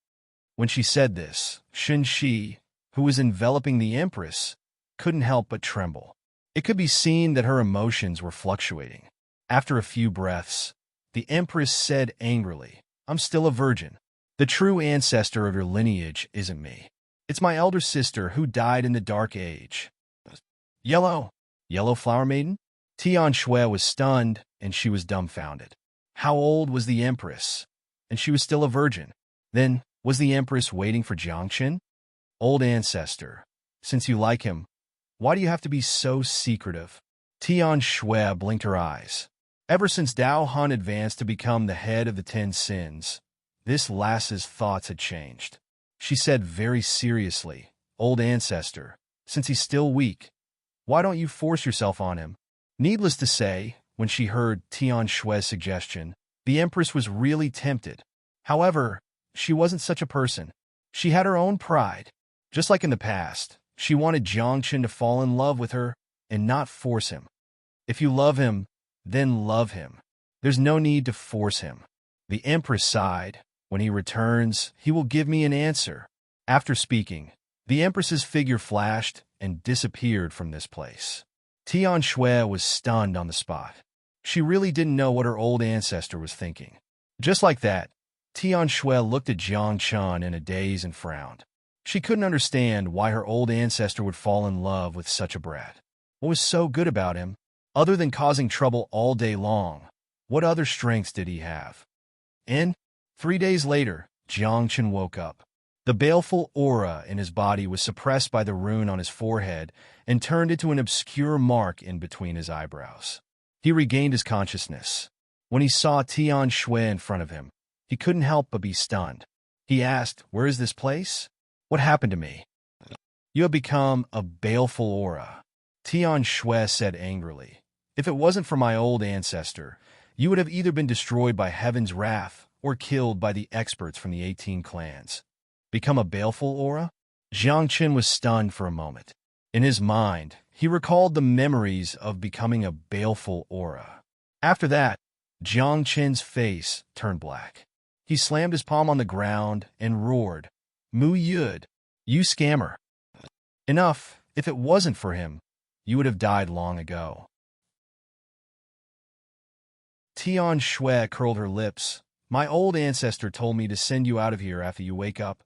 When she said this, Shen Shi, who was enveloping the Empress, couldn't help but tremble. It could be seen that her emotions were fluctuating. After a few breaths, the Empress said angrily, I'm still a virgin. The true ancestor of your lineage isn't me. It's my elder sister who died in the Dark Age. Yellow Flower Maiden? Tian Shui was stunned, and she was dumbfounded. How old was the Empress? And she was still a virgin. Then, was the Empress waiting for Jiang Chun? Old ancestor, since you like him, why do you have to be so secretive? Tian Shui blinked her eyes. Ever since Dao Han advanced to become the head of the 10 sins, this lass's thoughts had changed. She said very seriously, Old ancestor, since he's still weak, why don't you force yourself on him? Needless to say, when she heard Tian Shui's suggestion, the Empress was really tempted. However, she wasn't such a person. She had her own pride. Just like in the past, she wanted Jiang Chun to fall in love with her and not force him. If you love him, then love him. There's no need to force him. The Empress sighed. When he returns, he will give me an answer. After speaking, the Empress's figure flashed and disappeared from this place. Tian Shui was stunned on the spot. She really didn't know what her old ancestor was thinking. Just like that, Tian Shui looked at Jiang Chun in a daze and frowned. She couldn't understand why her old ancestor would fall in love with such a brat. What was so good about him? Other than causing trouble all day long, what other strengths did he have? 3 days later, Jiang Chun woke up. The baleful aura in his body was suppressed by the rune on his forehead and turned into an obscure mark in between his eyebrows. He regained his consciousness. When he saw Tian Shui in front of him, he couldn't help but be stunned. He asked, "Where is this place? What happened to me?" "You have become a baleful aura," Tian Shui said angrily. "If it wasn't for my old ancestor, you would have either been destroyed by heaven's wrath or killed by the experts from the 18 clans. Become a baleful aura?" Jiang Qin was stunned for a moment. In his mind, he recalled the memories of becoming a baleful aura. After that, Jiang Qin's face turned black. He slammed his palm on the ground and roared, "Mu Yud, you scammer! Enough! If it wasn't for him, you would have died long ago." Tian Shui curled her lips. "My old ancestor told me to send you out of here after you wake up."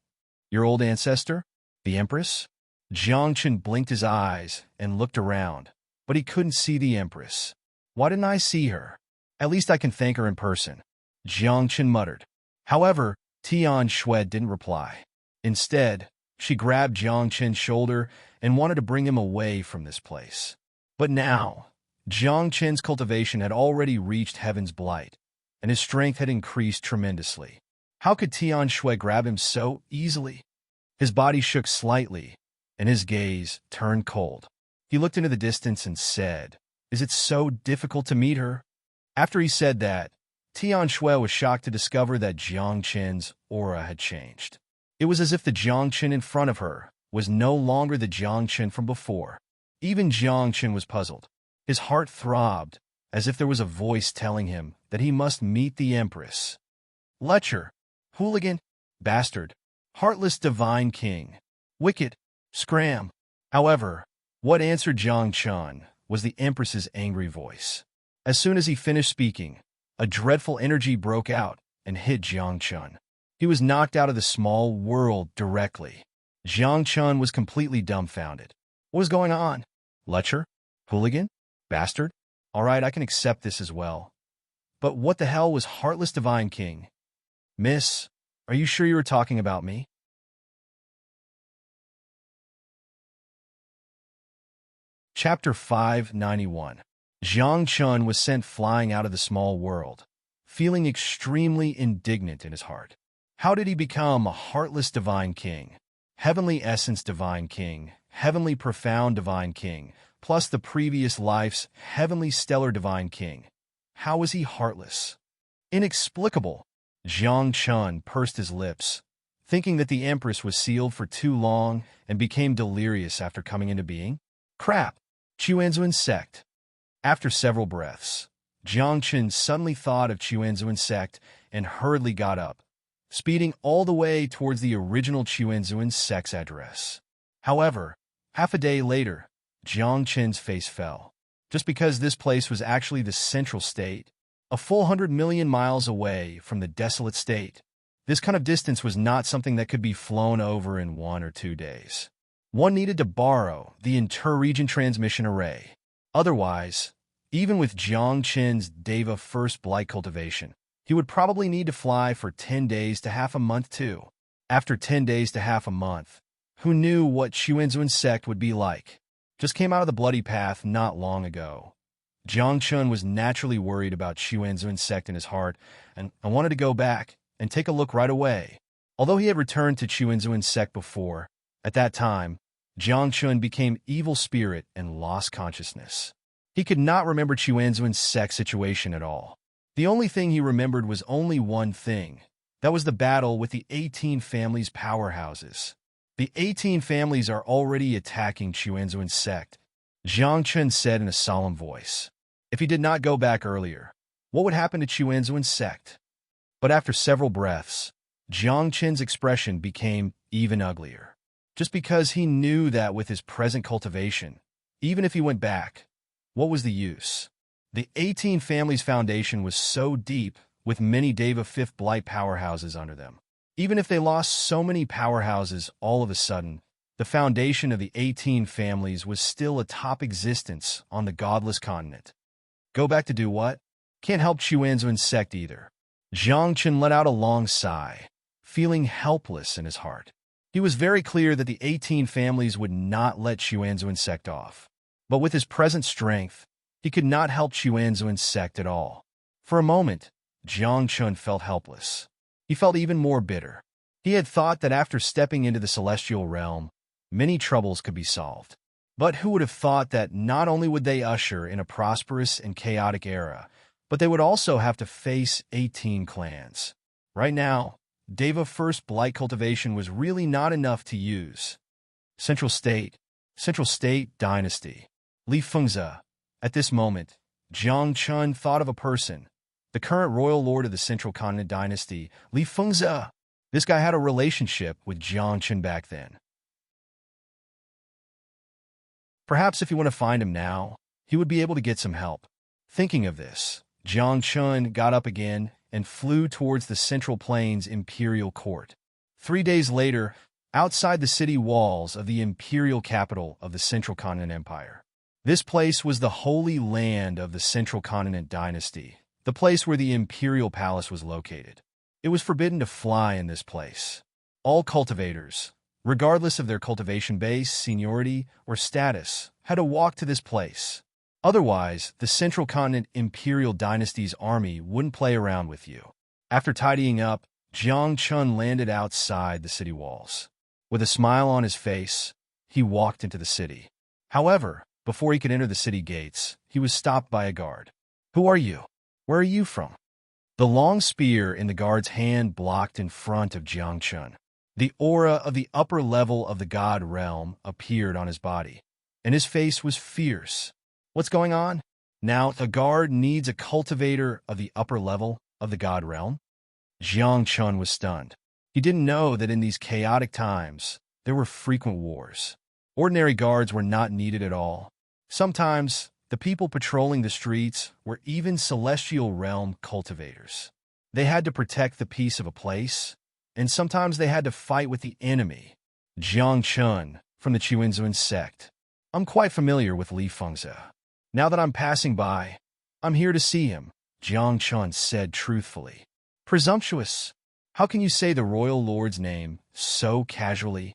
"Your old ancestor? The Empress?" Jiang Qin blinked his eyes and looked around, but he couldn't see the Empress. "Why didn't I see her? At least I can thank her in person," Jiang Qin muttered. However, Tian Shui didn't reply. Instead, she grabbed Jiang Qin's shoulder and wanted to bring him away from this place. But now, Jiang Qin's cultivation had already reached Heaven's Blight, and his strength had increased tremendously. How could Tian Shui grab him so easily? His body shook slightly, and his gaze turned cold. He looked into the distance and said, "Is it so difficult to meet her?" After he said that, Tian Shui was shocked to discover that Jiang Qin's aura had changed. It was as if the Jiang Qin in front of her was no longer the Jiang Qin from before. Even Jiang Qin was puzzled. His heart throbbed, as if there was a voice telling him that he must meet the Empress. Lecher, hooligan, bastard, heartless divine king, wicked, scram. However, what answered Jiang Chun was the Empress's angry voice. As soon as he finished speaking, a dreadful energy broke out and hit Jiang Chun. He was knocked out of the small world directly. Jiang Chun was completely dumbfounded. What was going on? Lecher? Hooligan? Bastard? All right, I can accept this as well. But what the hell was Heartless Divine King? Miss, are you sure you were talking about me? Chapter 591. Jiang Chun was sent flying out of the small world, feeling extremely indignant in his heart. How did he become a Heartless Divine King, Heavenly Essence Divine King, Heavenly Profound Divine King, plus the previous life's Heavenly Stellar Divine King? How was he heartless? Inexplicable. Jiang Chun pursed his lips, thinking that the Empress was sealed for too long and became delirious after coming into being. Crap! Chuanzuan's sect. After several breaths, Jiang Chun suddenly thought of Chuanzuan's sect and hurriedly got up, speeding all the way towards the original Chuanzuan's sect's address. However, half a day later, Jiang Chun's face fell. Just because this place was actually the central state, a full 100 million miles away from the desolate state, this kind of distance was not something that could be flown over in 1 or 2 days. One needed to borrow the inter-region transmission array. Otherwise, even with Jiang Chun's Deva first blight cultivation, he would probably need to fly for 10 days to half a month too. After 10 days to half a month, who knew what Chuanzuan's sect would be like? Just came out of the bloody path not long ago. Jiang Chun was naturally worried about Chuanzuan's sect in his heart and wanted to go back and take a look right away. Although he had returned to Chuanzuan's sect before, at that time, Jiang Chun became evil spirit and lost consciousness. He could not remember Chuanzuan's sect situation at all. The only thing he remembered was only one thing. That was the battle with the 18 families' powerhouses. The 18 families are already attacking Chuanzuan's sect, Jiang Chun said in a solemn voice. If he did not go back earlier, what would happen to Chuanzuan's sect? But after several breaths, Jiang Chun's expression became even uglier. Just because he knew that with his present cultivation, even if he went back, what was the use? The 18 family's foundation was so deep, with many Deva Fifth Blight powerhouses under them. Even if they lost so many powerhouses all of a sudden, the foundation of the 18 families was still a top existence on the godless continent. Go back to do what? Can't help Chuanzuan's sect either. Jiang Chen let out a long sigh, feeling helpless in his heart. He was very clear that the 18 families would not let Chuanzuan's sect off. But with his present strength, he could not help Chuanzuan's sect at all. For a moment, Jiang Chen felt helpless. He felt even more bitter. He had thought that after stepping into the celestial realm, many troubles could be solved. But who would have thought that not only would they usher in a prosperous and chaotic era, but they would also have to face 18 clans. Right now, Deva First Blight cultivation was really not enough to use. Central State Dynasty. Li Fengzi. At this moment, Jiang Chen thought of a person, the current royal lord of the Central Continent Dynasty, Li Fengzi. This guy had a relationship with Jiang Chen back then. Perhaps if you want to find him now, he would be able to get some help. Thinking of this, Jiang Chen got up again and flew towards the Central Plains Imperial Court. 3 days later, outside the city walls of the imperial capital of the Central Continent Empire. This place was the holy land of the Central Continent Dynasty, the place where the imperial palace was located. It was forbidden to fly in this place. All cultivators, regardless of their cultivation base, seniority, or status, had to walk to this place. Otherwise, the Central Continent Imperial Dynasty's army wouldn't play around with you. After tidying up, Jiang Chen landed outside the city walls. With a smile on his face, he walked into the city. However, before he could enter the city gates, he was stopped by a guard. "Who are you? Where are you from?" The long spear in the guard's hand blocked in front of Jiang Chen. The aura of the upper level of the god realm appeared on his body, and his face was fierce. What's going on? Now the guard needs a cultivator of the upper level of the god realm? Jiang Chen was stunned. He didn't know that in these chaotic times, there were frequent wars. Ordinary guards were not needed at all. Sometimes, the people patrolling the streets were even celestial realm cultivators. They had to protect the peace of a place, and sometimes they had to fight with the enemy. Jiang Chen, from the Chuanzuan sect. I'm quite familiar with Li Fengzi. Now that I'm passing by, I'm here to see him, Jiang Chen said truthfully. Presumptuous. How can you say the royal lord's name so casually?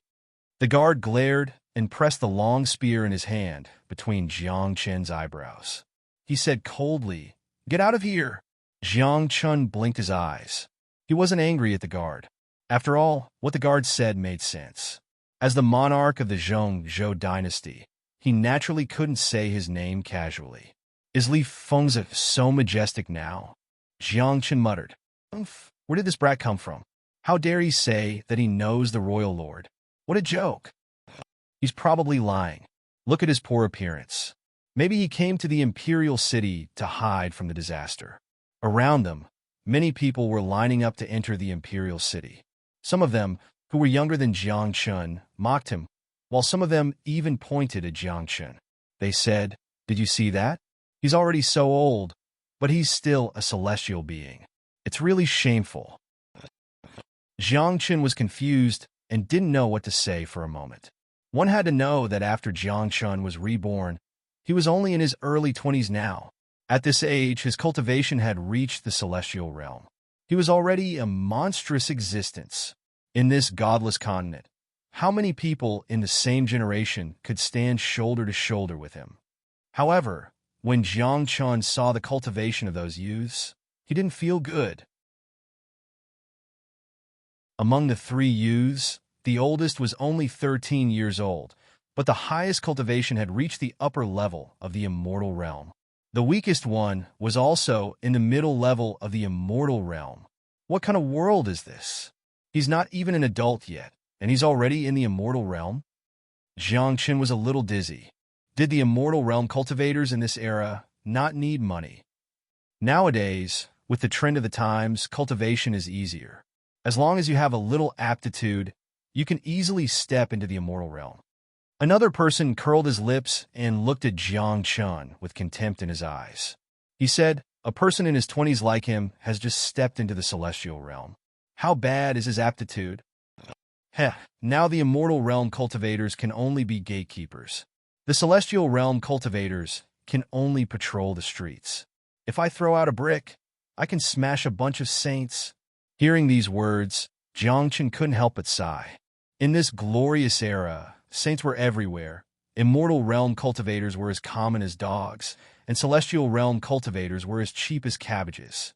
The guard glared and pressed the long spear in his hand between Jiang Chen's eyebrows. He said coldly, "Get out of here." Jiang Chen blinked his eyes. He wasn't angry at the guard. After all, what the guard said made sense. As the monarch of the Zhou dynasty, he naturally couldn't say his name casually. Is Li Fengzi so majestic now? Jiang Chen muttered. Where did this brat come from? How dare he say that he knows the royal lord? What a joke. He's probably lying. Look at his poor appearance. Maybe he came to the imperial city to hide from the disaster. Around them, many people were lining up to enter the imperial city. Some of them, who were younger than Jiang Chen, mocked him, while some of them even pointed at Jiang Chen. They said, "Did you see that? He's already so old, but he's still a celestial being. It's really shameful." Jiang Chen was confused and didn't know what to say for a moment. One had to know that after Jiang Chen was reborn, he was only in his early 20s now. At this age, his cultivation had reached the celestial realm. He was already a monstrous existence. In this godless continent, how many people in the same generation could stand shoulder to shoulder with him? However, when Jiang Chen saw the cultivation of those youths, he didn't feel good. Among the 3 youths, the oldest was only 13 years old, but the highest cultivation had reached the upper level of the immortal realm. The weakest one was also in the middle level of the immortal realm. What kind of world is this? He's not even an adult yet, and he's already in the immortal realm? Jiang Chen was a little dizzy. Did the immortal realm cultivators in this era not need money? Nowadays, with the trend of the times, cultivation is easier. As long as you have a little aptitude, you can easily step into the immortal realm. Another person curled his lips and looked at Jiang Chen with contempt in his eyes. He said, a person in his 20s like him has just stepped into the celestial realm. How bad is his aptitude? Heh, now the immortal realm cultivators can only be gatekeepers. The celestial realm cultivators can only patrol the streets. If I throw out a brick, I can smash a bunch of saints. Hearing these words, Jiangchen couldn't help but sigh. In this glorious era, saints were everywhere. Immortal realm cultivators were as common as dogs, and celestial realm cultivators were as cheap as cabbages.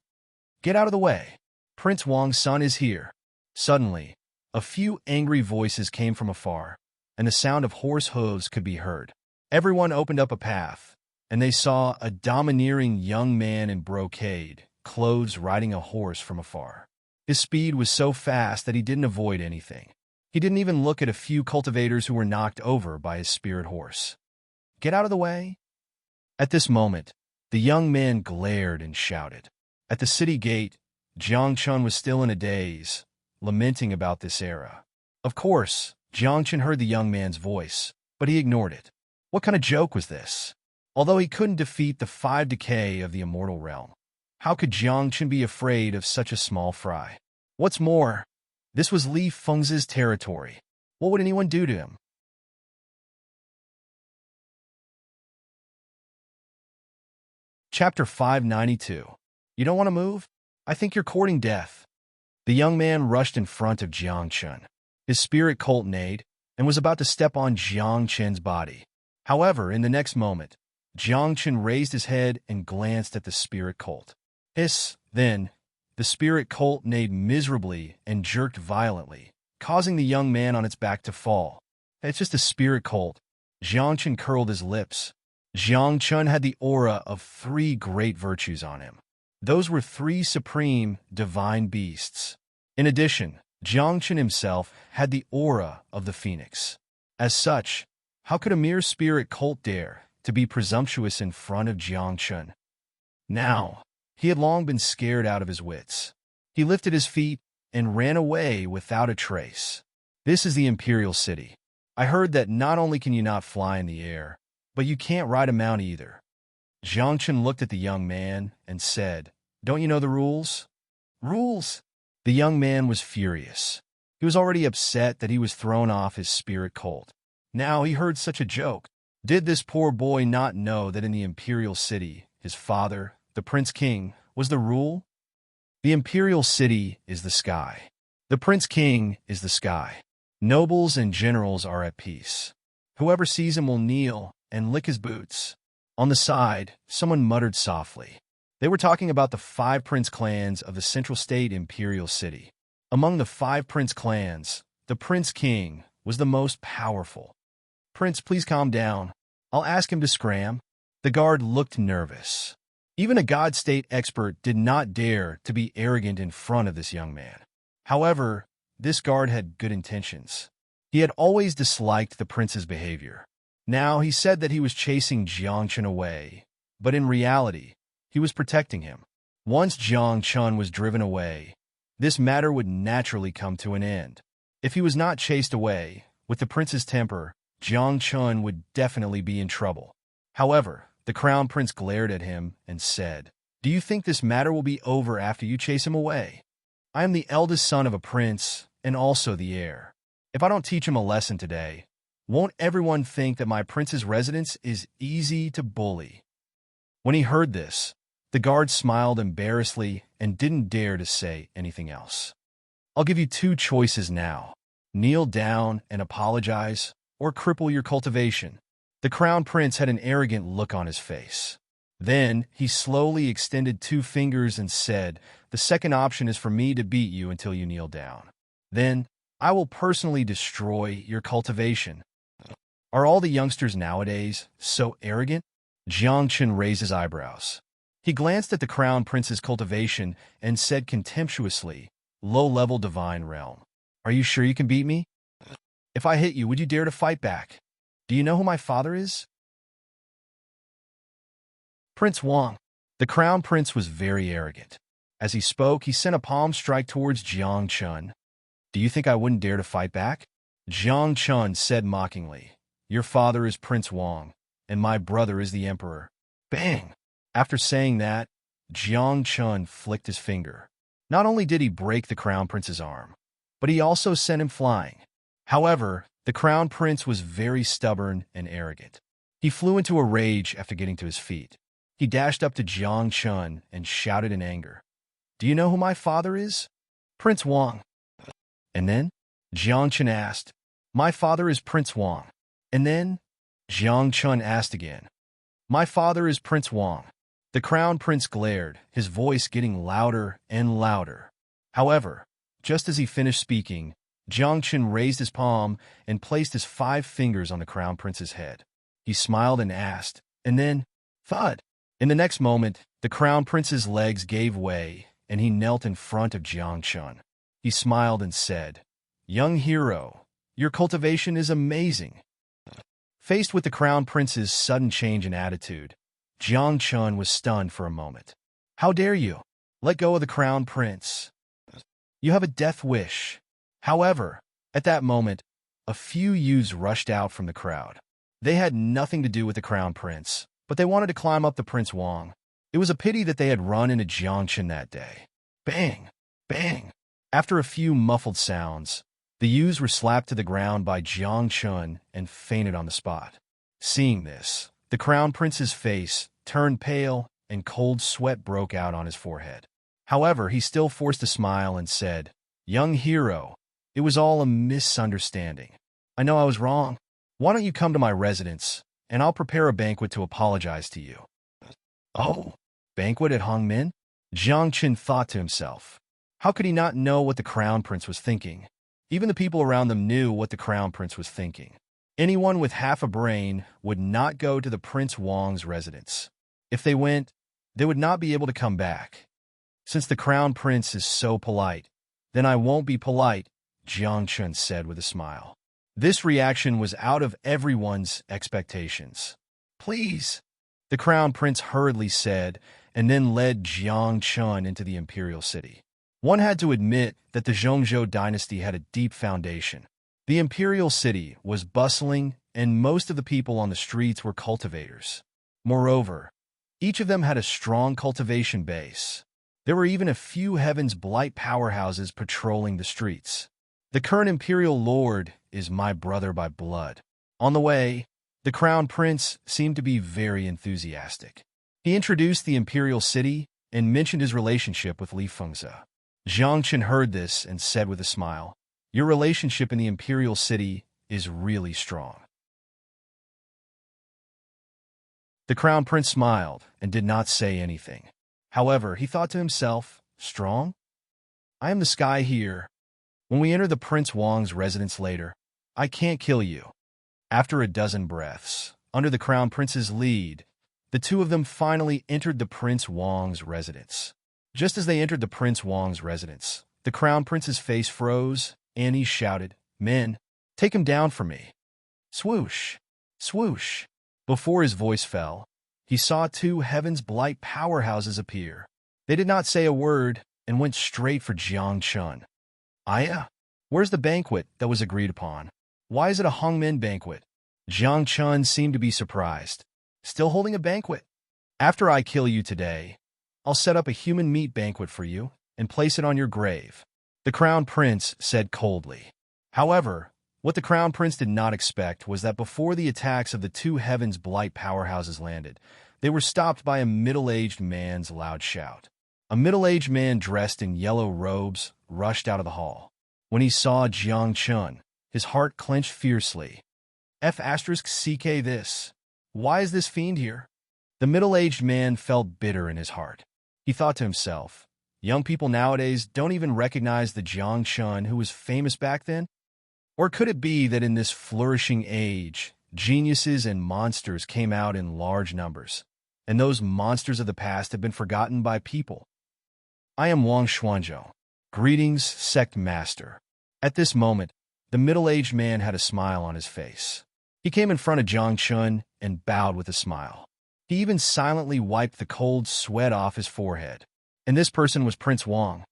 Get out of the way. Prince Wang's son is here. Suddenly, a few angry voices came from afar, and the sound of horse hooves could be heard. Everyone opened up a path, and they saw a domineering young man in brocade, clothes riding a horse from afar. His speed was so fast that he didn't avoid anything. He didn't even look at a few cultivators who were knocked over by his spirit horse. Get out of the way. At this moment, the young man glared and shouted. At the city gate, Jiangchen was still in a daze, lamenting about this era. Of course, Jiangchen heard the young man's voice, but he ignored it. What kind of joke was this? Although he couldn't defeat the 5 decay of the immortal realm, how could Jiangchen be afraid of such a small fry? What's more, this was Li Feng's territory. What would anyone do to him? Chapter 592. You don't want to move? I think you're courting death. The young man rushed in front of Jiangchen. His spirit colt neighed and was about to step on Jiangchen's body. However, in the next moment, Jiangchen raised his head and glanced at the spirit colt. Hiss! Then, the spirit colt neighed miserably and jerked violently, causing the young man on its back to fall. It's just a spirit colt. Jiangchen curled his lips. Jiangchen had the aura of 3 great virtues on him. Those were 3 supreme, divine beasts. In addition, Jiangchen himself had the aura of the phoenix. As such, how could a mere spirit colt dare to be presumptuous in front of Jiangchen? Now, he had long been scared out of his wits. He lifted his feet and ran away without a trace. This is the Imperial City. I heard that not only can you not fly in the air, but you can't ride a mount either. Jiangchen looked at the young man and said, Don't you know the rules? Rules? The young man was furious. He was already upset that he was thrown off his spirit colt. Now he heard such a joke. Did this poor boy not know that in the Imperial City, his father, the Prince King, was the rule? The Imperial City is the sky. The Prince King is the sky. Nobles and generals are at peace. Whoever sees him will kneel and lick his boots. On the side, someone muttered softly. They were talking about the 5 prince clans of the Central State Imperial City. Among the 5 prince clans, the Prince King was the most powerful. Prince, please calm down. I'll ask him to scram. The guard looked nervous. Even a God State expert did not dare to be arrogant in front of this young man. However, this guard had good intentions. He had always disliked the prince's behavior. Now he said that he was chasing Jiangchen away, but in reality, he was protecting him. Once Jiangchen was driven away, this matter would naturally come to an end. If he was not chased away, with the prince's temper, Jiangchen would definitely be in trouble. However, the crown prince glared at him and said, Do you think this matter will be over after you chase him away? I am the eldest son of a prince and also the heir. If I don't teach him a lesson today, won't everyone think that my prince's residence is easy to bully? When he heard this, the guard smiled embarrassedly and didn't dare to say anything else. I'll give you 2 choices now. Kneel down and apologize, or cripple your cultivation. The crown prince had an arrogant look on his face. Then he slowly extended 2 fingers and said, The second option is for me to beat you until you kneel down. Then I will personally destroy your cultivation. Are all the youngsters nowadays so arrogant? Jiangchen raised his eyebrows. He glanced at the crown prince's cultivation and said contemptuously, Low-level divine realm. Are you sure you can beat me? If I hit you, would you dare to fight back? Do you know who my father is? Prince Wang. The crown prince was very arrogant. As he spoke, he sent a palm strike towards Jiangchen. Do you think I wouldn't dare to fight back? Jiangchen said mockingly, Your father is Prince Wang, and my brother is the emperor. Bang! After saying that, Jiang Chun flicked his finger. Not only did he break the crown prince's arm, but he also sent him flying. However, the crown prince was very stubborn and arrogant. He flew into a rage after getting to his feet. He dashed up to Jiang Chun and shouted in anger, "Do you know who my father is?" "Prince Wang." And then, Jiang Chun asked, "My father is Prince Wang." And then, Jiang Chun asked again, "My father is Prince Wang." The crown prince glared, his voice getting louder and louder. However, just as he finished speaking, Jiang Chun raised his palm and placed his 5 fingers on the crown prince's head. He smiled and asked, and then, thud. In the next moment, the crown prince's legs gave way, and he knelt in front of Jiang Chun. He smiled and said, "Young hero, your cultivation is amazing." Faced with the crown prince's sudden change in attitude, Jiang Chun was stunned for a moment. "How dare you? Let go of the crown prince. You have a death wish." However, at that moment, a few youths rushed out from the crowd. They had nothing to do with the crown prince, but they wanted to climb up to Prince Wang. It was a pity that they had run into Jiang Chun that day. Bang! Bang! After a few muffled sounds, the youths were slapped to the ground by Jiang Chun and fainted on the spot. Seeing this, the crown prince's face turned pale and cold sweat broke out on his forehead. However, he still forced a smile and said, "Young hero, it was all a misunderstanding. I know I was wrong. Why don't you come to my residence, and I'll prepare a banquet to apologize to you." "Oh, banquet at Hongmin?" Jiang Chun thought to himself. How could he not know what the crown prince was thinking? Even the people around them knew what the crown prince was thinking. Anyone with half a brain would not go to the Prince Wang's residence. If they went, they would not be able to come back. Since the crown prince is so polite, then I won't be polite, Jiang Chun said with a smile. This reaction was out of everyone's expectations. "Please," the crown prince hurriedly said, and then led Jiang Chun into the imperial city. One had to admit that the Zhongzhou dynasty had a deep foundation. The imperial city was bustling, and most of the people on the streets were cultivators. Moreover, each of them had a strong cultivation base. There were even a few Heaven's Blight powerhouses patrolling the streets. The current imperial lord is my brother by blood. On the way, the crown prince seemed to be very enthusiastic. He introduced the imperial city and mentioned his relationship with Li Fengzi. Jiang Chun heard this and said with a smile, "Your relationship in the imperial city is really strong." The crown prince smiled and did not say anything. However, he thought to himself, "Strong? I am the sky here. When we enter the Prince Wang's residence later, I can't kill you." After a dozen breaths, under the crown prince's lead, the two of them finally entered the Prince Wang's residence. Just as they entered the Prince Wang's residence, the crown prince's face froze, and he shouted, "Men, take him down for me." Swoosh! Swoosh! Before his voice fell, he saw 2 Heaven's Blight powerhouses appear. They did not say a word and went straight for Jiang Chun. "Aya, where's the banquet that was agreed upon? Why is it a Hongmen banquet?" Jiang Chun seemed to be surprised. "Still holding a banquet? After I kill you today, I'll set up a human meat banquet for you and place it on your grave," the crown prince said coldly. However, what the crown prince did not expect was that before the attacks of the 2 Heaven's Blight powerhouses landed, they were stopped by a middle-aged man's loud shout. A middle-aged man dressed in yellow robes rushed out of the hall. When he saw Jiang Chun, his heart clenched fiercely. "F***CK this. Why is this fiend here?" The middle-aged man felt bitter in his heart. He thought to himself, young people nowadays don't even recognize the Jiang Chun who was famous back then? Or could it be that in this flourishing age, geniuses and monsters came out in large numbers, and those monsters of the past have been forgotten by people? "I am Wang Xuanzhou. Greetings, sect master." At this moment, the middle-aged man had a smile on his face. He came in front of Jiang Chun and bowed with a smile. He even silently wiped the cold sweat off his forehead. And this person was Prince Wang.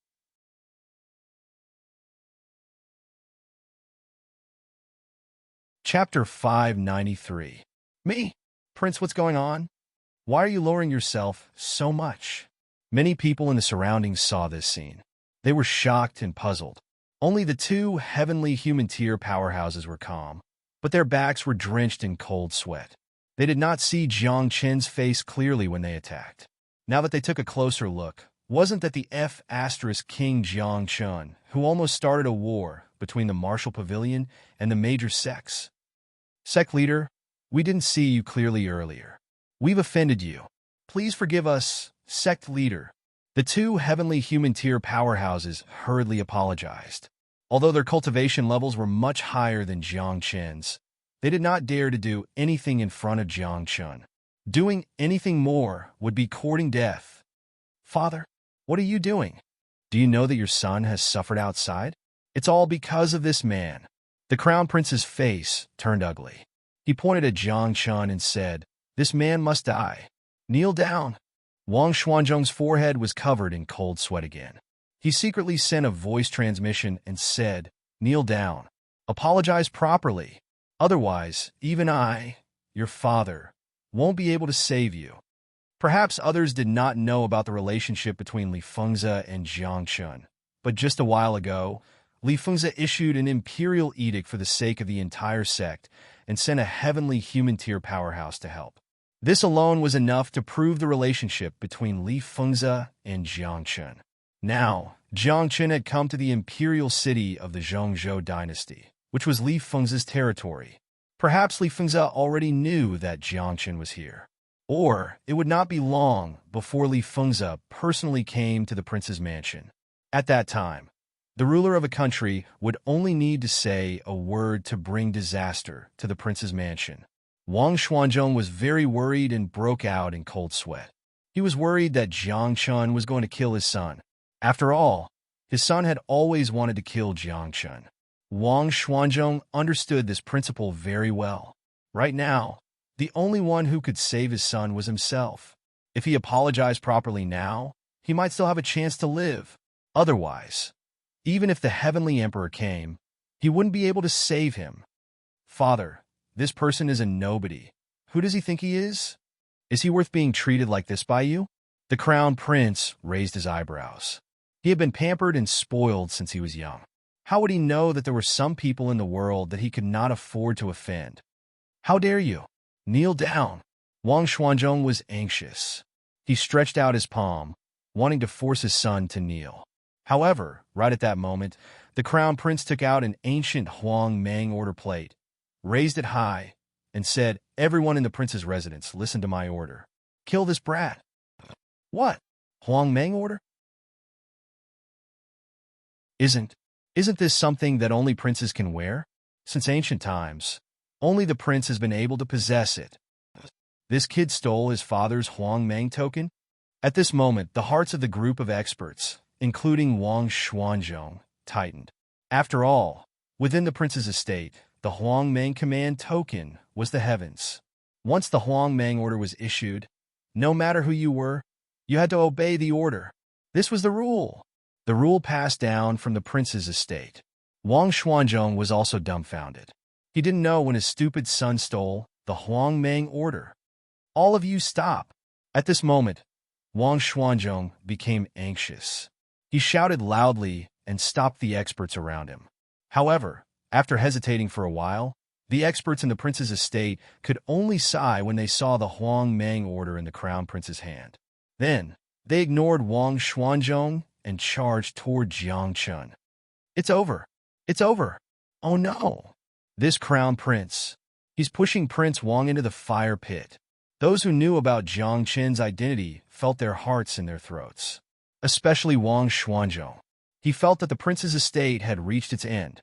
Chapter 593. "Me? Prince, what's going on?" Why are you lowering yourself so much? Many people in the surroundings saw this scene. They were shocked and puzzled. Only the two heavenly human tier powerhouses were calm, but their backs were drenched in cold sweat. They did not see Jiang Qin's face clearly when they attacked. Now that they took a closer look, wasn't that the King Jiang Qin, who almost started a war between the martial pavilion and the major sects? Sect leader, we didn't see you clearly earlier. We've offended you. Please forgive us, sect leader. The two heavenly human tier powerhouses hurriedly apologized. Although their cultivation levels were much higher than Jiang Qin's, they did not dare to do anything in front of Jiang Qin. Doing anything more would be courting death. Father, what are you doing? Do you know that your son has suffered outside? It's all because of this man. The crown prince's face turned ugly. He pointed at Jiang Qin and said, "This man must die. Kneel down." Wang Xuanzhong's forehead was covered in cold sweat again. He secretly sent a voice transmission and said, "Kneel down. Apologize properly. Otherwise, even I, your father, won't be able to save you." Perhaps others did not know about the relationship between Li Fengzi and Jiang Qin, but just a while ago, Li Fengzi issued an imperial edict for the sake of the entire sect and sent a heavenly human tier powerhouse to help. This alone was enough to prove the relationship between Li Fengzi and Jiang Qin. Now, Jiang Qin had come to the imperial city of the Zhongzhou dynasty, which was Li Fengzi's territory. Perhaps Li Fengzi already knew that Jiang Qin was here. Or it would not be long before Li Fengzi personally came to the prince's mansion. At that time, the ruler of a country would only need to say a word to bring disaster to the prince's mansion. Wang Xuanzhong was very worried and broke out in cold sweat. He was worried that Jiang Qin was going to kill his son. After all, his son had always wanted to kill Jiang Qin. Wang Xuanzhong understood this principle very well. Right now, the only one who could save his son was himself. If he apologized properly now, he might still have a chance to live. Otherwise, even if the heavenly emperor came, he wouldn't be able to save him. Father, this person is a nobody. Who does he think he is? Is he worth being treated like this by you? The crown prince raised his eyebrows. He had been pampered and spoiled since he was young. How would he know that there were some people in the world that he could not afford to offend? How dare you? Kneel down. Wang Xuanzhong was anxious. He stretched out his palm, wanting to force his son to kneel. However, right at that moment, the crown prince took out an ancient Huang Mang order plate, raised it high, and said, "Everyone in the prince's residence, listen to my order. Kill this brat." What? Huang Mang order? Isn't this something that only princes can wear? Since ancient times, only the prince has been able to possess it. This kid stole his father's Huang Mang token? At this moment, the hearts of the group of experts, including Wang Xuanzhong, tightened. After all, within the prince's estate, the Huang Mang command token was the heavens. Once the Huang Mang order was issued, no matter who you were, you had to obey the order. This was the rule. The rule passed down from the prince's estate. Wang Xuanzhong was also dumbfounded. He didn't know when his stupid son stole the Huang Mang order. All of you stop. At this moment, Wang Xuanzhong became anxious. He shouted loudly and stopped the experts around him. However, after hesitating for a while, the experts in the prince's estate could only sigh when they saw the Huang Mang order in the crown prince's hand. Then, they ignored Wang Xuanzhong and charged toward Jiang Qin. It's over. It's over. Oh no. This crown prince. He's pushing Prince Wang into the fire pit. Those who knew about Jiang Qin's identity felt their hearts in their throats. Especially Wang Xuanzhong. He felt that the prince's estate had reached its end.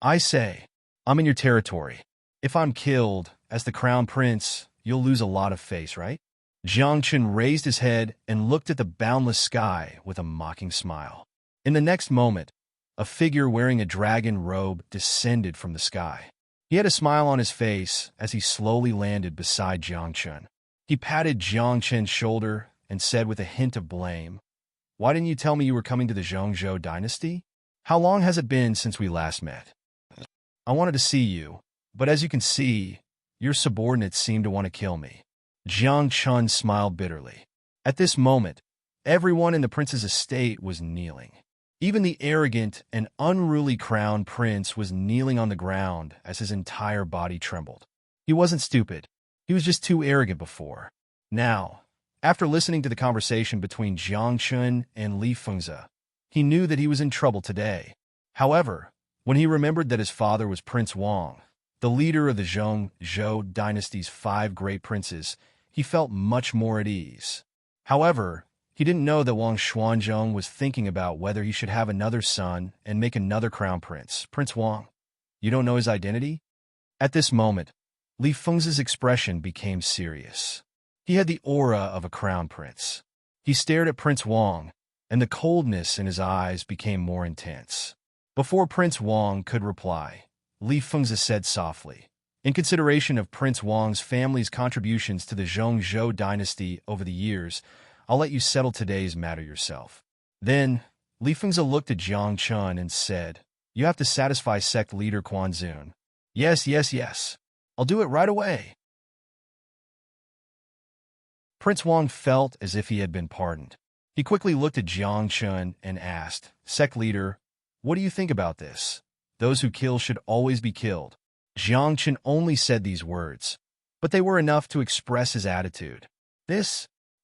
I say, I'm in your territory. If I'm killed, as the crown prince, you'll lose a lot of face, right? Jiang Qin raised his head and looked at the boundless sky with a mocking smile. In the next moment, a figure wearing a dragon robe descended from the sky. He had a smile on his face as he slowly landed beside Jiang Qin. He patted Jiang Qin's shoulder and said with a hint of blame, "Why didn't you tell me you were coming to the Zhongzhou dynasty? How long has it been since we last met? I wanted to see you, but as you can see, your subordinates seem to want to kill me. Jiang Chun smiled bitterly. At this moment, everyone in the prince's estate was kneeling. Even the arrogant and unruly crown prince was kneeling on the ground as his entire body trembled. He wasn't stupid. He was just too arrogant before. Now, after listening to the conversation between Jiang Chun and Li Fengzi, he knew that he was in trouble today. However, when he remembered that his father was Prince Wang, the leader of the Zhou dynasty's 5 great princes, he felt much more at ease. However, he didn't know that Wang Xuanzhong was thinking about whether he should have another son and make another crown prince. Prince Wang, you don't know his identity? At this moment, Li Fengzi's expression became serious. He had the aura of a crown prince. He stared at Prince Wang, and the coldness in his eyes became more intense. Before Prince Wang could reply, Li Fengzi said softly, "In consideration of Prince Wang's family's contributions to the Zhou dynasty over the years, I'll let you settle today's matter yourself." Then, Li Fengzi looked at Jiang Chun and said, "You have to satisfy sect leader Quan Zun." "Yes, yes, yes. I'll do it right away." Prince Wang felt as if he had been pardoned. He quickly looked at Jiang Chun and asked, "Sect leader, what do you think about this? Those who kill should always be killed." Jiang Chun only said these words, but they were enough to express his attitude.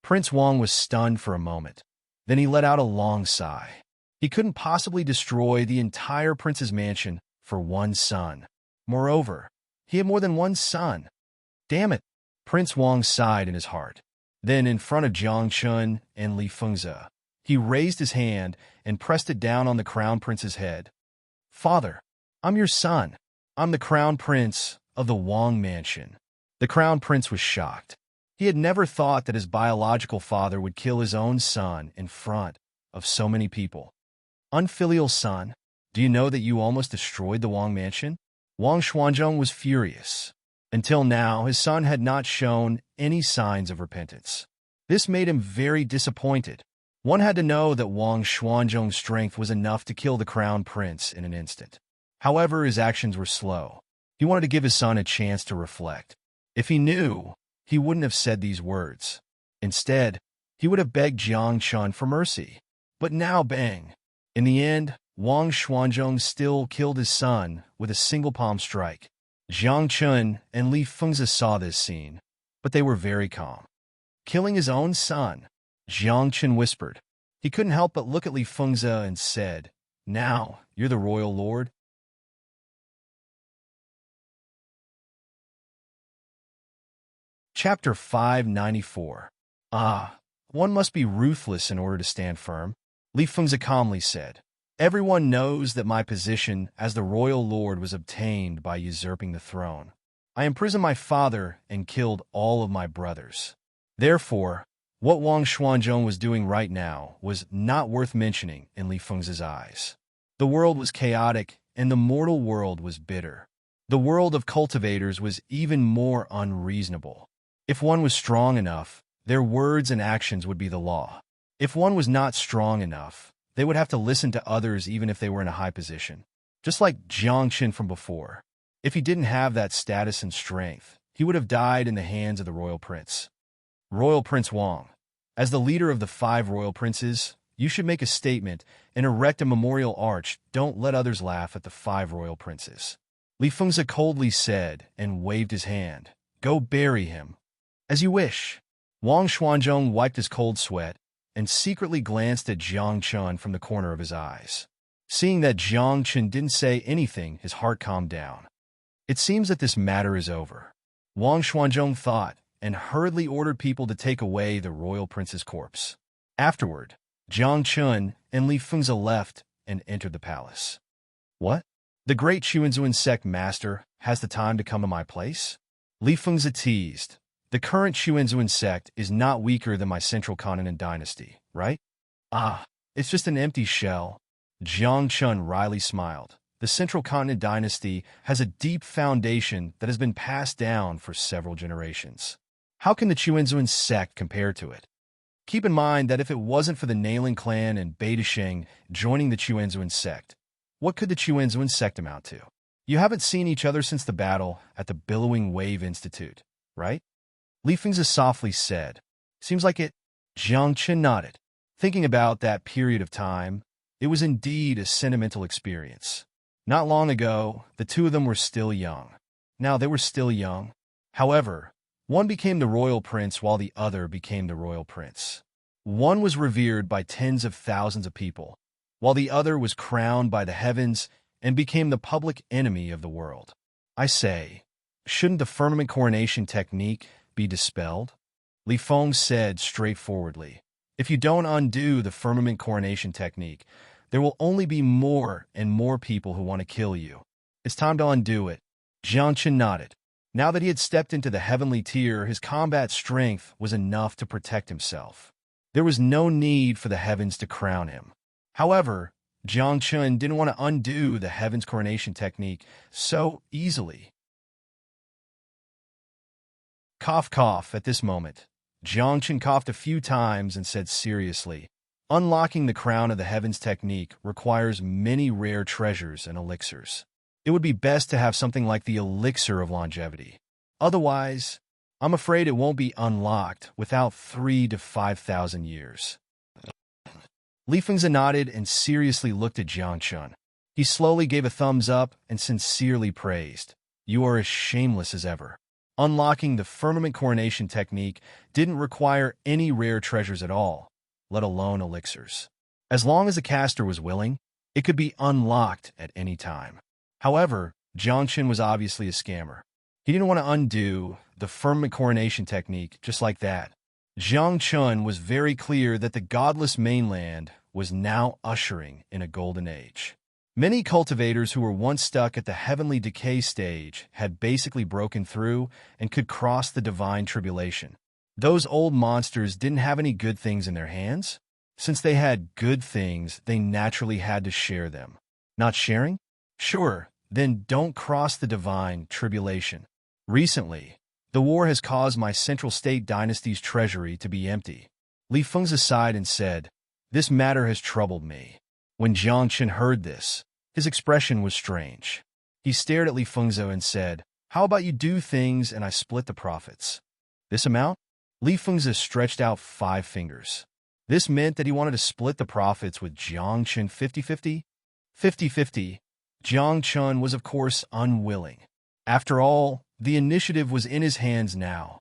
Prince Wang was stunned for a moment. Then he let out a long sigh. He couldn't possibly destroy the entire prince's mansion for one son. Moreover, he had more than one son. Damn it! Prince Wang sighed in his heart. Then, in front of Jiang Chun and Li Fengzi, he raised his hand and pressed it down on the crown prince's head. "Father, I'm your son. I'm the crown prince of the Wang mansion." The crown prince was shocked. He had never thought that his biological father would kill his own son in front of so many people. "Unfilial son, do you know that you almost destroyed the Wang mansion?" Wang Xuanzhong was furious. Until now, his son had not shown any signs of repentance. This made him very disappointed. One had to know that Wang Xuanzhong's strength was enough to kill the crown prince in an instant. However, his actions were slow. He wanted to give his son a chance to reflect. If he knew, he wouldn't have said these words. Instead, he would have begged Jiang Chun for mercy. But now, bang! In the end, Wang Xuanzhong still killed his son with a single palm strike. Jiang Chun and Li Fengzi saw this scene, but they were very calm. Killing his own son, Jiang Chun whispered. He couldn't help but look at Li Fengzi and said, "Now, you're the royal lord?" Chapter 594. One must be ruthless in order to stand firm, Li Fengzi calmly said. "Everyone knows that my position as the royal lord was obtained by usurping the throne. I imprisoned my father and killed all of my brothers. Therefore, what Wang Xuanzhong was doing right now was not worth mentioning in Li Fengzi's eyes. The world was chaotic, and the mortal world was bitter. The world of cultivators was even more unreasonable. If one was strong enough, their words and actions would be the law. If one was not strong enough, they would have to listen to others even if they were in a high position. Just like Jiang Qin from before. If he didn't have that status and strength, he would have died in the hands of the royal prince. Royal Prince Wang, as the leader of the 5 royal princes, you should make a statement and erect a memorial arch. Don't let others laugh at the 5 royal princes." Li Fengzi coldly said and waved his hand. "Go bury him." "As you wish." Wang Xuanzhong wiped his cold sweat and secretly glanced at Jiang Chun from the corner of his eyes. Seeing that Jiang Chun didn't say anything, his heart calmed down. It seems that this matter is over, Wang Xuanzhong thought, and hurriedly ordered people to take away the royal prince's corpse. Afterward, Jiang Chun and Li Fengzi left and entered the palace. "What? The great Chuanzuan sect master has the time to come to my place?" Li Fengzi teased. "The current Chuanzuan sect is not weaker than my central continent dynasty, right?" It's just an empty shell." Jiang Chun wryly smiled. "The central continent dynasty has a deep foundation that has been passed down for several generations. How can the Chuanzuan sect compare to it? Keep in mind that if it wasn't for the Nailing clan and Beta Sheng joining the Chuanzuan sect, what could the Chuanzuan sect amount to? You haven't seen each other since the battle at the Billowing Wave Institute, right?" Li Fengzi softly said. Seems like it. Jiang Chen nodded. Thinking about that period of time, it was indeed a sentimental experience. Not long ago, the two of them were still young. Now they were still young. However, one became the royal prince while the other became the royal prince. One was revered by tens of thousands of people, while the other was crowned by the heavens and became the public enemy of the world. I say, shouldn't the firmament coronation technique be dispelled? Li Feng said straightforwardly. If you don't undo the firmament coronation technique, there will only be more and more people who want to kill you. It's time to undo it. Jiang Chen nodded. Now that he had stepped into the heavenly tier, his combat strength was enough to protect himself. There was no need for the heavens to crown him. However, Jiang Chen didn't want to undo the heavens coronation technique so easily. Cough, cough. At this moment, Jiang Chen coughed a few times and said seriously, unlocking the crown of the heavens technique requires many rare treasures and elixirs. It would be best to have something like the elixir of longevity. Otherwise, I'm afraid it won't be unlocked without 3,000 to 5,000 years. Li Fengzi nodded and seriously looked at Jiang Chen. He slowly gave a thumbs up and sincerely praised. You are as shameless as ever. Unlocking the firmament coronation technique didn't require any rare treasures at all, let alone elixirs. As long as the caster was willing, it could be unlocked at any time. However, Jiang Chen was obviously a scammer. He didn't want to undo the firmament coronation technique just like that. Jiang Chen was very clear that the godless mainland was now ushering in a golden age. Many cultivators who were once stuck at the heavenly decay stage had basically broken through and could cross the divine tribulation. Those old monsters didn't have any good things in their hands. Since they had good things, they naturally had to share them. Not sharing? Sure, then don't cross the divine tribulation. Recently, the war has caused my central state dynasty's treasury to be empty. Li Fengzi sighed and said, this matter has troubled me. When Jiang Chen heard this, his expression was strange. He stared at Li Fengzi and said, how about you do things and I split the profits? This amount? Li Fengzi stretched out 5 fingers. This meant that he wanted to split the profits with Jiang Chen 50-50? 50-50. Jiang Chen was of course unwilling. After all, the initiative was in his hands now.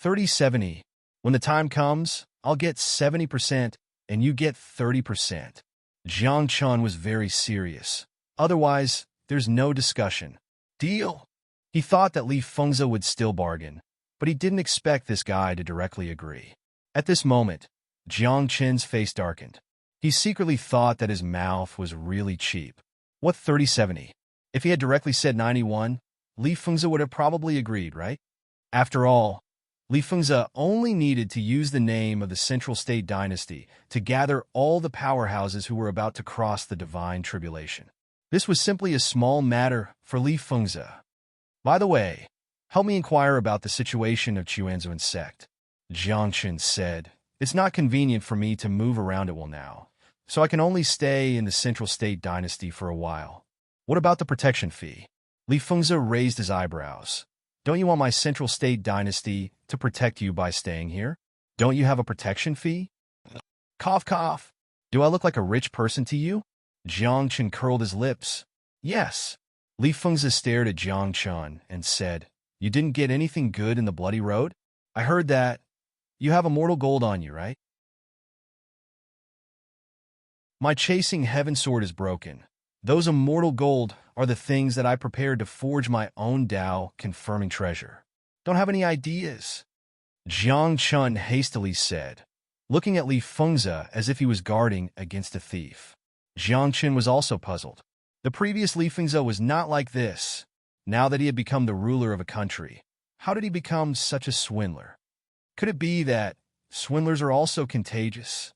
30-70. When the time comes, I'll get 70% and you get 30%. Jiang Chen was very serious. Otherwise, there's no discussion. Deal? He thought that Li Fengzi would still bargain, but he didn't expect this guy to directly agree. At this moment, Jiang Chen's face darkened. He secretly thought that his mouth was really cheap. What 30-70? If he had directly said 91, Li Fengzi would have probably agreed, right? After all, Li Fengzi only needed to use the name of the Central State Dynasty to gather all the powerhouses who were about to cross the divine tribulation. This was simply a small matter for Li Fengzi. By the way, help me inquire about the situation of Chuanzuan sect. Jiang Chen said, it's not convenient for me to move around it now, so I can only stay in the Central State Dynasty for a while. What about the protection fee? Li Fengzi raised his eyebrows. Don't you want my Central State Dynasty to protect you by staying here? Don't you have a protection fee? Cough, cough. Do I look like a rich person to you? Jiang Chen curled his lips. Yes. Li Fengzi stared at Jiang Chen and said, you didn't get anything good in the Bloody Road? I heard that. You have immortal gold on you, right? My chasing heaven sword is broken. Those immortal gold are the things that I prepared to forge my own Tao confirming treasure. Don't have any ideas? Jiang Chen hastily said, looking at Li Fengzi as if he was guarding against a thief. Jiang Chen was also puzzled. The previous Li Fengzi was not like this. Now that he had become the ruler of a country, how did he become such a swindler? Could it be that swindlers are also contagious?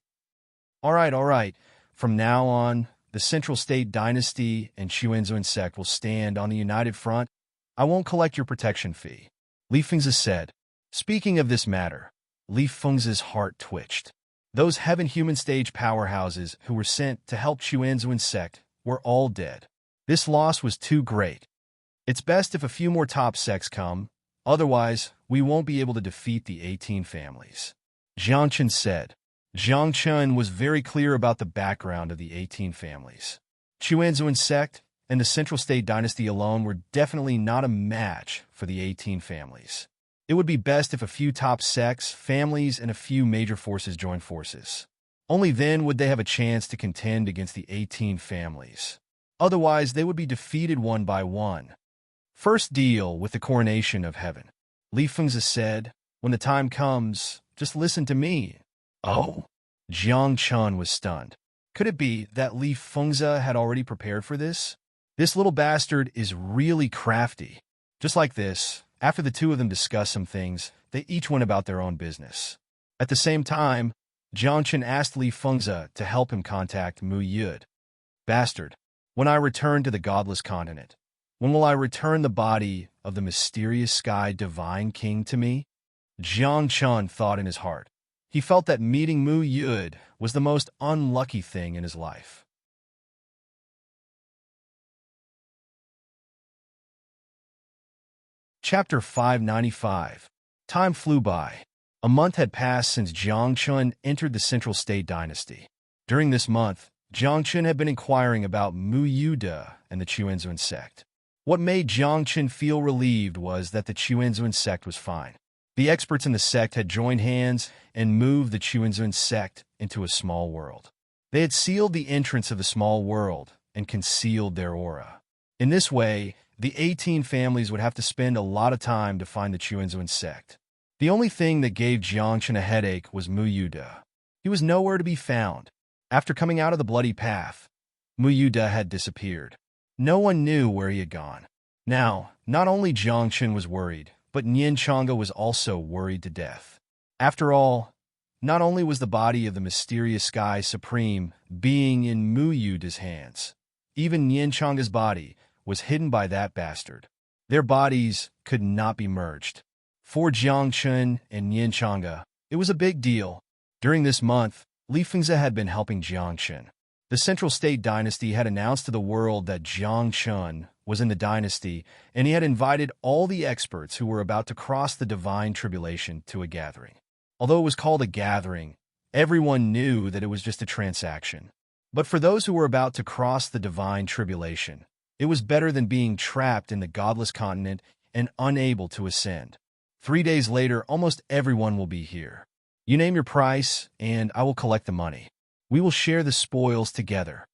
All right. From now on, the Central State Dynasty and Chuanzuan sect will stand on the united front. I won't collect your protection fee. Li Fengzi said. Speaking of this matter, Li Fengzi's heart twitched. Those heaven-human stage powerhouses who were sent to help Chuanzuan sect were all dead. This loss was too great. It's best if a few more top sects come, otherwise we won't be able to defeat the 18 families. Jiang Chen said. Jiang Chen was very clear about the background of the 18 families. Chuanzuan sect and the Central State Dynasty alone were definitely not a match for the 18 families. It would be best if a few top sects, families, and a few major forces joined forces. Only then would they have a chance to contend against the 18 families. Otherwise, they would be defeated one by one. First, deal with the coronation of heaven. Li Fengzi said, when the time comes, just listen to me. Oh? Jiang Chen was stunned. Could it be that Li Fengzi had already prepared for this? This little bastard is really crafty. Just like this, after the two of them discussed some things, they each went about their own business. At the same time, Jiang Chen asked Li Fengzi to help him contact Mu Yud. Bastard, when I return to the godless continent, when will I return the body of the mysterious sky divine king to me? Jiang Chen thought in his heart. He felt that meeting Mu Yud was the most unlucky thing in his life. Chapter 595. Time flew by. A month had passed since Jiang Chen entered the Central State Dynasty. During this month, Jiang Chen had been inquiring about Mu Yude and the Chuanzuan sect. What made Jiang Chen feel relieved was that the Chuanzuan sect was fine. The experts in the sect had joined hands and moved the Chuanzuan sect into a small world. They had sealed the entrance of the small world and concealed their aura. In this way, the 18 families would have to spend a lot of time to find the Chuanzuan sect. The only thing that gave Jiang Chen a headache was Mu Yude. He was nowhere to be found. After coming out of the bloody path, Mu Yude had disappeared. No one knew where he had gone. Now, not only Jiang Chen was worried, but Nian Chang'e was also worried to death. After all, not only was the body of the mysterious sky supreme being in Mu Yude's hands, even Nian Chang'e's body was hidden by that bastard. Their bodies could not be merged. For Jiang Chen and Nian Chang'e, it was a big deal. During this month, Li Fengzi had been helping Jiang Chen. The Central State Dynasty had announced to the world that Jiang Chen was in the dynasty, and he had invited all the experts who were about to cross the divine tribulation to a gathering. Although it was called a gathering, everyone knew that it was just a transaction. But for those who were about to cross the divine tribulation, it was better than being trapped in the godless continent and unable to ascend. 3 days later, almost everyone will be here. You name your price, and I will collect the money. We will share the spoils together.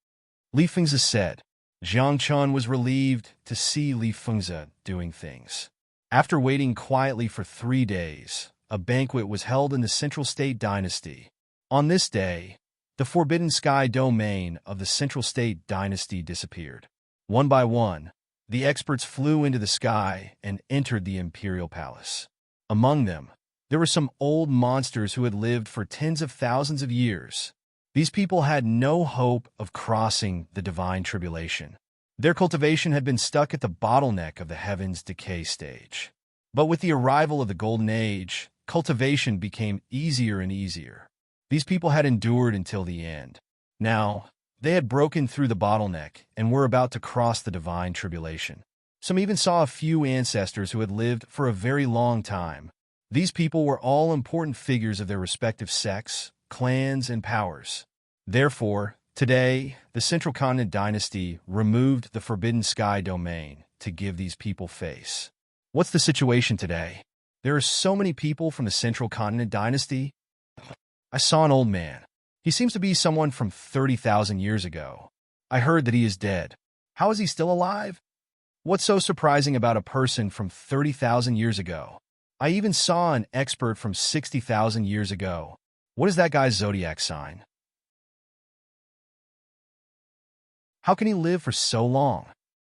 Li Fengzi said. Jiang Chen was relieved to see Li Fengzi doing things. After waiting quietly for 3 days, a banquet was held in the Central State Dynasty. On this day, the Forbidden Sky domain of the Central State Dynasty disappeared. One by one, the experts flew into the sky and entered the Imperial Palace. Among them, there were some old monsters who had lived for tens of thousands of years. These people had no hope of crossing the divine tribulation. Their cultivation had been stuck at the bottleneck of the heavens decay stage. But with the arrival of the Golden Age, cultivation became easier and easier. These people had endured until the end. Now, they had broken through the bottleneck and were about to cross the divine tribulation. Some even saw a few ancestors who had lived for a very long time. These people were all important figures of their respective sects, clans, and powers. Therefore, today, the Central Continent Dynasty removed the Forbidden Sky domain to give these people face. What's the situation today? There are so many people from the Central Continent Dynasty. I saw an old man. He seems to be someone from 30,000 years ago. I heard that he is dead. How is he still alive? What's so surprising about a person from 30,000 years ago? I even saw an expert from 60,000 years ago. What is that guy's zodiac sign? How can he live for so long?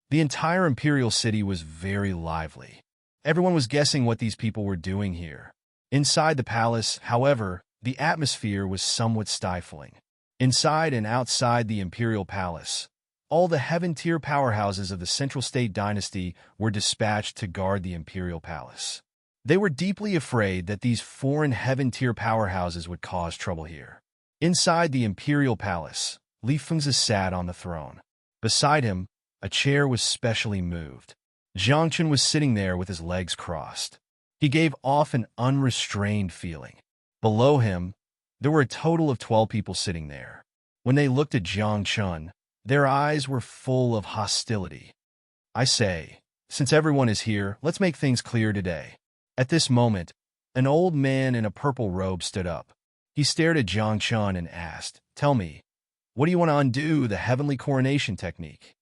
The entire imperial city was very lively. Everyone was guessing what these people were doing here. Inside the palace, however, the atmosphere was somewhat stifling. Inside and outside the imperial palace, all the heaven-tier powerhouses of the Central State Dynasty were dispatched to guard the imperial palace. They were deeply afraid that these foreign heaven-tier powerhouses would cause trouble here. Inside the imperial palace, Li Fengzi sat on the throne. Beside him, a chair was specially moved. Jiang Chen was sitting there with his legs crossed. He gave off an unrestrained feeling. Below him, there were a total of 12 people sitting there. When they looked at Jiang Chun, their eyes were full of hostility. I say, since everyone is here, let's make things clear today. At this moment, an old man in a purple robe stood up. He stared at Jiang Chun and asked, "Tell me, what do you want to undo the heavenly coronation technique?"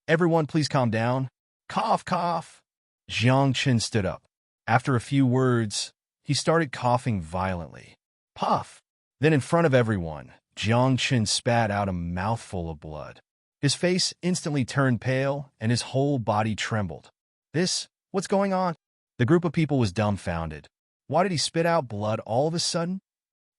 "Everyone, please calm down." Cough, cough. Jiang Chun stood up. After a few words, he started coughing violently. Puff. Then in front of everyone, Jiang Chun spat out a mouthful of blood. His face instantly turned pale, and his whole body trembled. What's going on? The group of people was dumbfounded. Why did he spit out blood all of a sudden?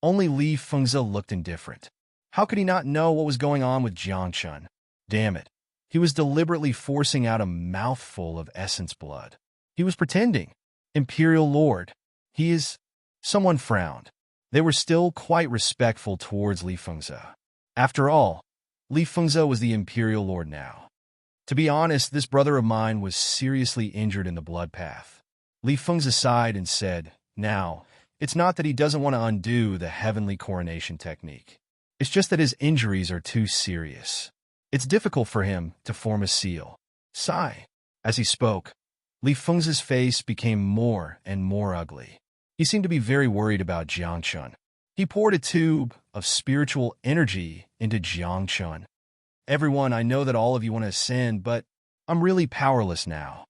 Only Li Fengzi looked indifferent. How could he not know what was going on with Jiang Chun? Damn it. He was deliberately forcing out a mouthful of essence blood. He was pretending. Imperial Lord. He is... Someone frowned. They were still quite respectful towards Li Fengzi. After all, Li Fengzi was the Imperial Lord now. To be honest, this brother of mine was seriously injured in the blood path. Li Fengzi sighed and said, "Now, it's not that he doesn't want to undo the heavenly coronation technique. It's just that his injuries are too serious. It's difficult for him to form a seal." Sigh. As he spoke, Li Fengzi's face became more and more ugly. He seemed to be very worried about Jiang Chun. He poured a tube of spiritual energy into Jiang Chun. "Everyone, I know that all of you want to ascend, but I'm really powerless now."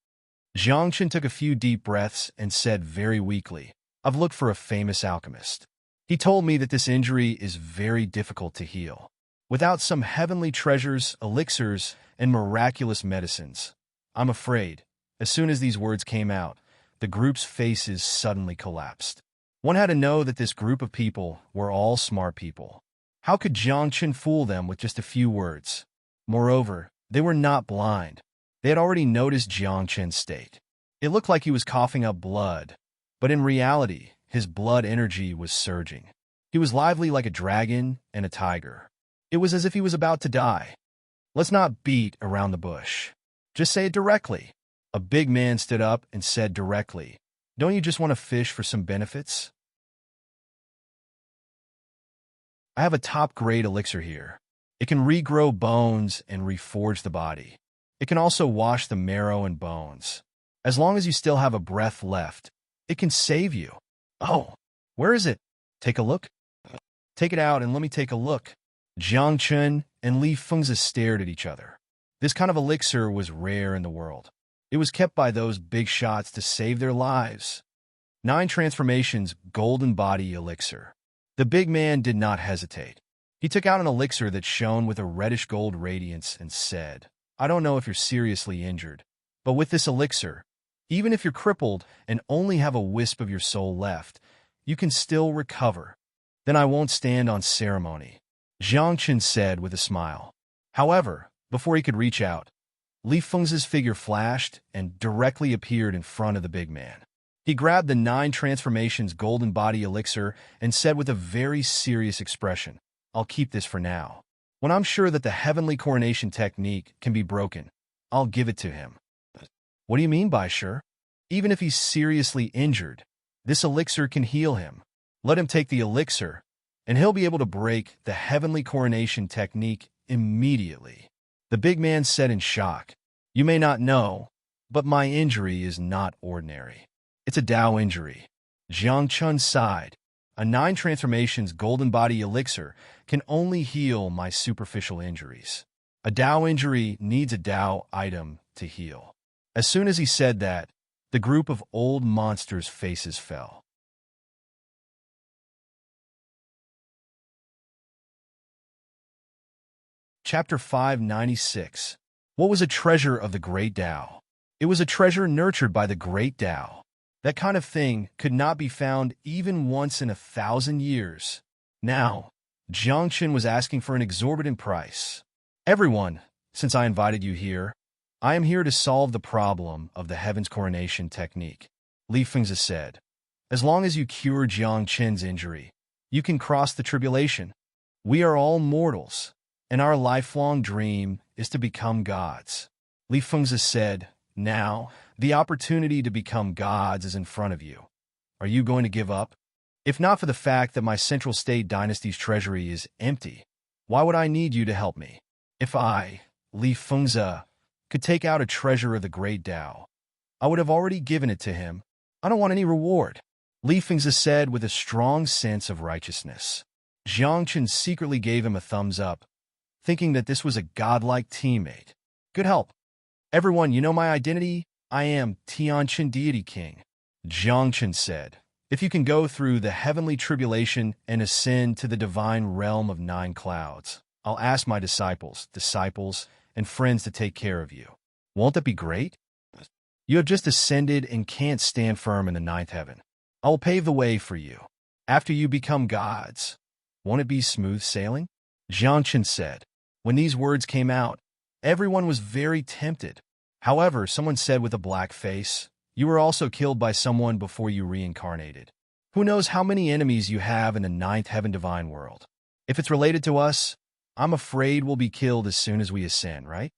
Jiang Chun took a few deep breaths and said very weakly, "I've looked for a famous alchemist. He told me that this injury is very difficult to heal. Without some heavenly treasures, elixirs, and miraculous medicines, I'm afraid." As soon as these words came out, the group's faces suddenly collapsed. One had to know that this group of people were all smart people. How could Jiang Chun fool them with just a few words? Moreover, they were not blind. They had already noticed Jiang Chun's state. It looked like he was coughing up blood, but in reality, his blood energy was surging. He was lively like a dragon and a tiger. It was as if he was about to die. "Let's not beat around the bush. Just say it directly." A big man stood up and said directly, "Don't you just want to fish for some benefits? I have a top-grade elixir here. It can regrow bones and reforge the body. It can also wash the marrow and bones. As long as you still have a breath left, it can save you." "Oh, where is it? Take a look." "Take it out and let me take a look." Jiang Chun and Li Fengzi stared at each other. This kind of elixir was rare in the world. It was kept by those big shots to save their lives. 9 transformations golden body elixir. The big man did not hesitate. He took out an elixir that shone with a reddish-gold radiance and said, "I don't know if you're seriously injured, but with this elixir, even if you're crippled and only have a wisp of your soul left, you can still recover. Then I won't stand on ceremony," Jiang Chun said with a smile. However, before he could reach out, Li Fengzi's figure flashed and directly appeared in front of the big man. He grabbed the 9 transformations golden body elixir and said with a very serious expression, "I'll keep this for now. When I'm sure that the heavenly coronation technique can be broken, I'll give it to him." "What do you mean by sure?" "Even if he's seriously injured, this elixir can heal him. Let him take the elixir, and he'll be able to break the heavenly coronation technique immediately." The big man said in shock, "You may not know, but my injury is not ordinary. It's a Tao injury." Jiang Chun sighed. "A 9 transformations golden body elixir can only heal my superficial injuries. A Tao injury needs a Tao item to heal." As soon as he said that, the group of old monsters' faces fell. Chapter 596. What was a treasure of the Great Tao? It was a treasure nurtured by the Great Tao. That kind of thing could not be found even once in 1,000 years. Now, Jiang Chun was asking for an exorbitant price. "Everyone, since I invited you here, I am here to solve the problem of the Heaven's Coronation technique," Li Fengzi said. "As long as you cure Jiang Chun's injury, you can cross the tribulation. We are all mortals, and our lifelong dream is to become gods." Li Fengzi said, "Now, the opportunity to become gods is in front of you. Are you going to give up? If not for the fact that my Central State Dynasty's treasury is empty, why would I need you to help me? If I, Li Fengzi, could take out a treasure of the Great Tao, I would have already given it to him. I don't want any reward, Li Fengzi said with a strong sense of righteousness. Jiang Chen secretly gave him a thumbs up, thinking that this was a godlike teammate. Good help. Everyone, you know my identity? I am Tianqin Deity King, Jiang Chen said. If you can go through the heavenly tribulation and ascend to the divine realm of 9 clouds, I'll ask my disciples, and friends to take care of you. Won't that be great? You have just ascended and can't stand firm in the 9th heaven. I will pave the way for you. After you become gods, won't it be smooth sailing? Jiang Chen said. When these words came out, everyone was very tempted. However, someone said with a black face, you were also killed by someone before you reincarnated. Who knows how many enemies you have in the 9th heaven divine world? If it's related to us, I'm afraid we'll be killed as soon as we ascend, right?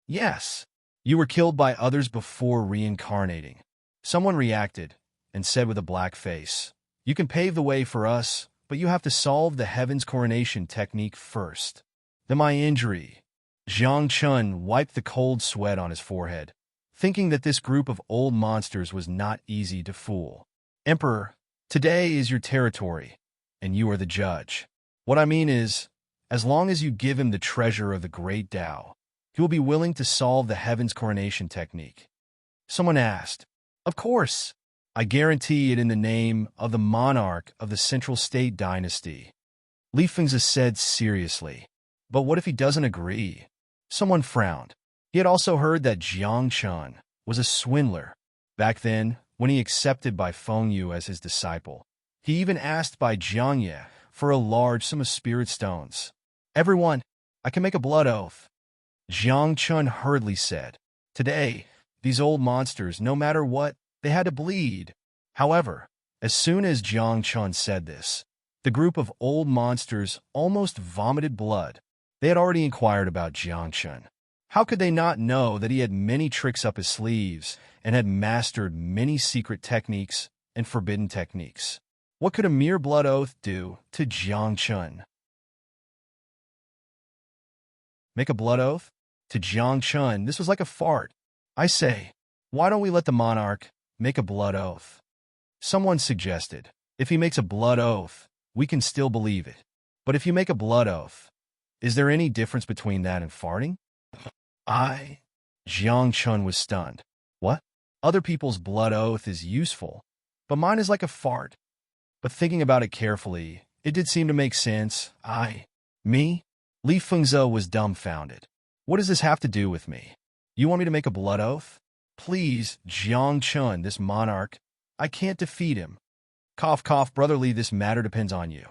Yes. You were killed by others before reincarnating. Someone reacted and said with a black face, you can pave the way for us, but you have to solve the heaven's coronation technique first. Then my injury. Jiang Chen wiped the cold sweat on his forehead, thinking that this group of old monsters was not easy to fool. Emperor, today is your territory, and you are the judge. What I mean is, as long as you give him the treasure of the Great Tao, he will be willing to solve the heaven's coronation technique. Someone asked, Of course. I guarantee it in the name of the monarch of the Central State Dynasty, Li Fengzi said seriously. But what if he doesn't agree? Someone frowned. He had also heard that Jiang Chen was a swindler. Back then, when he accepted by Feng Yu as his disciple, he even asked by Jiang Ye for a large sum of spirit stones. Everyone, I can make a blood oath, Jiang Chen hurriedly said. Today, these old monsters, no matter what, they had to bleed. However, as soon as Jiang Chen said this, the group of old monsters almost vomited blood. They had already inquired about Jiang Chen. How could they not know that he had many tricks up his sleeves and had mastered many secret techniques and forbidden techniques? What could a mere blood oath do to Jiang Chen? Make a blood oath? To Jiang Chen, this was like a fart. I say, why don't we let the monarch make a blood oath? Someone suggested, if he makes a blood oath, we can still believe it. But if you make a blood oath, is there any difference between that and farting? Jiang Chen was stunned. What? Other people's blood oath is useful, but mine is like a fart. But thinking about it carefully, it did seem to make sense. Me? Li Fengzi was dumbfounded. What does this have to do with me? You want me to make a blood oath? Please, Jiang Chen, this monarch, I can't defeat him. Cough, cough, brotherly, this matter depends on you.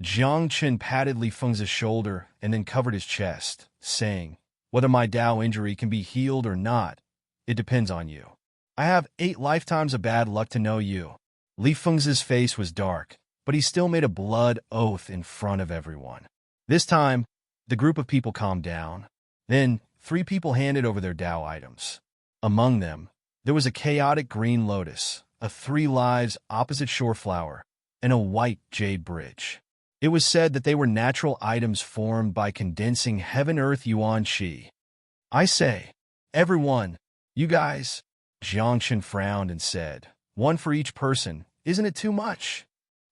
Jiang Chen patted Li Fengzi's shoulder and then covered his chest, saying, whether my Tao injury can be healed or not, it depends on you. I have 8 lifetimes of bad luck to know you. Li Fengzi's face was dark, but he still made a blood oath in front of everyone. This time, the group of people calmed down. Then, 3 people handed over their Tao items. Among them, there was a chaotic green lotus, a 3 lives opposite shore flower, and a white jade bridge. It was said that they were natural items formed by condensing heaven-earth yuan qi. I say, everyone, you guys, Jiang Chen frowned and said, 1 for each person, isn't it too much?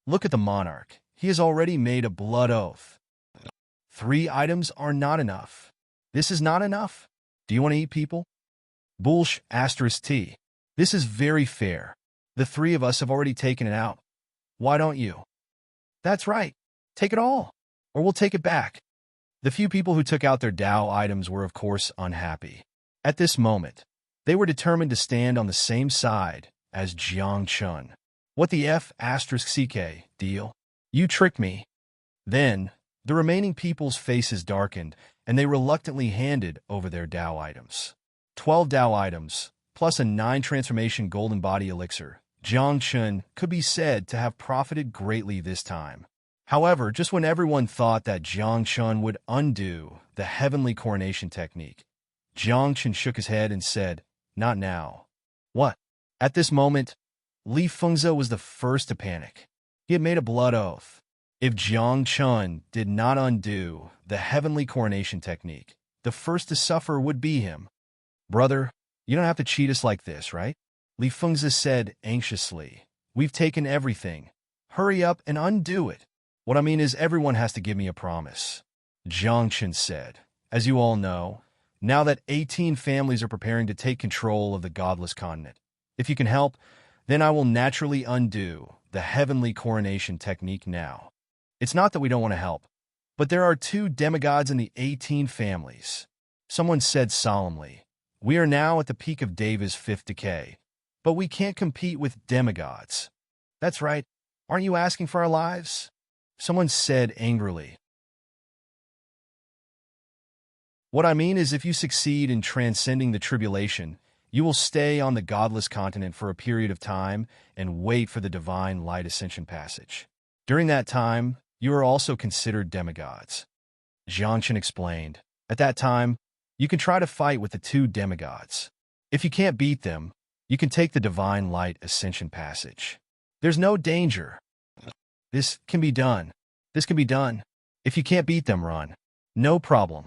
Look at the monarch, he has already made a blood oath. 3 items are not enough. This is not enough? Do you want to eat people? Bullsh *T. This is very fair. The 3 of us have already taken it out. Why don't you? That's right. Take it all, or we'll take it back. The few people who took out their Tao items were, of course, unhappy. At this moment, they were determined to stand on the same side as Jiang Chen. What the *CK deal? You tricked me. Then, the remaining people's faces darkened, and they reluctantly handed over their Tao items. 12 Tao items, plus a 9 transformation golden body elixir. Jiang Chen could be said to have profited greatly this time. However, just when everyone thought that Jiang Chen would undo the heavenly coronation technique, Jiang Chen shook his head and said, not now. What? At this moment, Li Fengze was the first to panic. He had made a blood oath. If Jiang Chun did not undo the heavenly coronation technique, the first to suffer would be him. Brother, you don't have to cheat us like this, right? Li Fengze said anxiously. We've taken everything. Hurry up and undo it. What I mean is everyone has to give me a promise. Jiang Chun said, as you all know, now that 18 families are preparing to take control of the godless continent, if you can help, then I will naturally undo the heavenly coronation technique now. It's not that we don't want to help, but there are 2 demigods in the 18 families. Someone said solemnly, we are now at the peak of Deva's 5th decay, but we can't compete with demigods. That's right. Aren't you asking for our lives? Someone said angrily. What I mean is if you succeed in transcending the tribulation, you will stay on the godless continent for a period of time and wait for the divine light ascension passage. During that time, you are also considered demigods. Jiang Chun explained, at that time, you can try to fight with the 2 demigods. If you can't beat them, you can take the divine light ascension passage. There's no danger. This can be done. This can be done. If you can't beat them, run. No problem.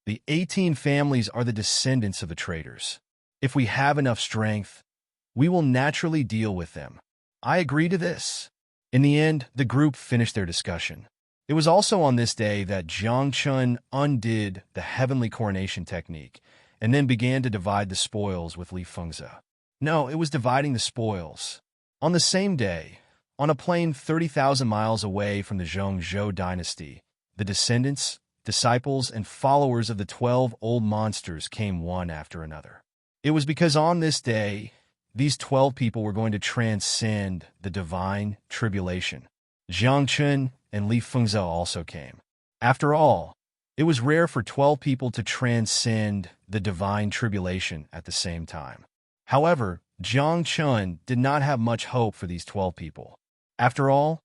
The 18 families are the descendants of the traitors. If we have enough strength, we will naturally deal with them. I agree to this. In the end, the group finished their discussion. It was also on this day that Jiang Chun undid the heavenly coronation technique and then began to divide the spoils with Li Fengze. No, it was dividing the spoils. On the same day, on a plain 30,000 miles away from the Zhongzhou dynasty, the descendants, disciples, and followers of the 12 old monsters came one after another. It was because on this day, these 12 people were going to transcend the divine tribulation. Jiang Chun and Li Fengze also came. After all, it was rare for 12 people to transcend the divine tribulation at the same time. However, Jiang Chun did not have much hope for these 12 people. After all,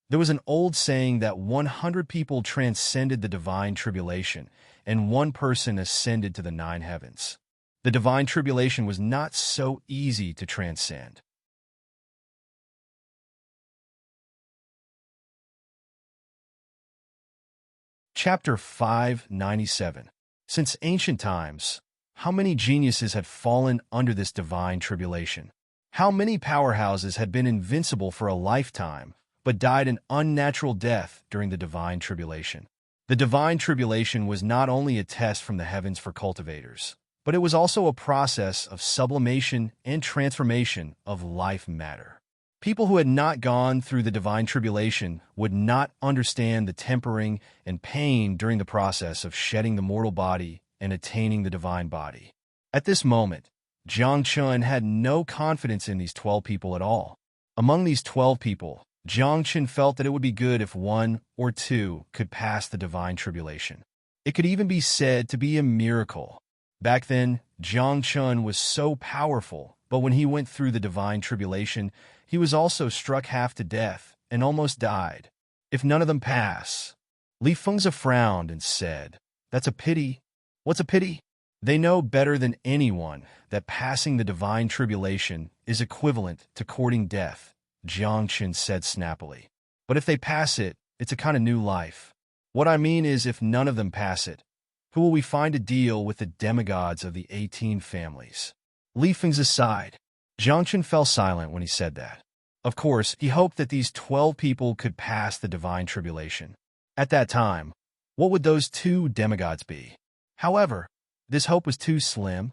there was an old saying that 100 people transcended the divine tribulation and 1 person ascended to the 9 heavens. The divine tribulation was not so easy to transcend. Chapter 597. Since ancient times, how many geniuses had fallen under this divine tribulation? How many powerhouses had been invincible for a lifetime, but died an unnatural death during the divine tribulation? The divine tribulation was not only a test from the heavens for cultivators, but it was also a process of sublimation and transformation of life matter. People who had not gone through the divine tribulation would not understand the tempering and pain during the process of shedding the mortal body and attaining the divine body. At this moment, Jiang Chun had no confidence in these 12 people at all. Among these 12 people, Jiang Chun felt that it would be good if 1 or 2 could pass the divine tribulation. It could even be said to be a miracle. Back then, Jiang Chun was so powerful, but when he went through the divine tribulation, he was also struck half to death and almost died. If none of them pass, Li Fengze frowned and said, that's a pity. What's a pity? They know better than anyone that passing the divine tribulation is equivalent to courting death, Jiang Chun said snappily. But if they pass it, it's a kind of new life. What I mean is if none of them pass it, who will we find to deal with the demigods of the 18 families? Li Fengze sighed. Jiang Chun fell silent when he said that. Of course, he hoped that these 12 people could pass the divine tribulation. At that time, what would those 2 demigods be? However, this hope was too slim.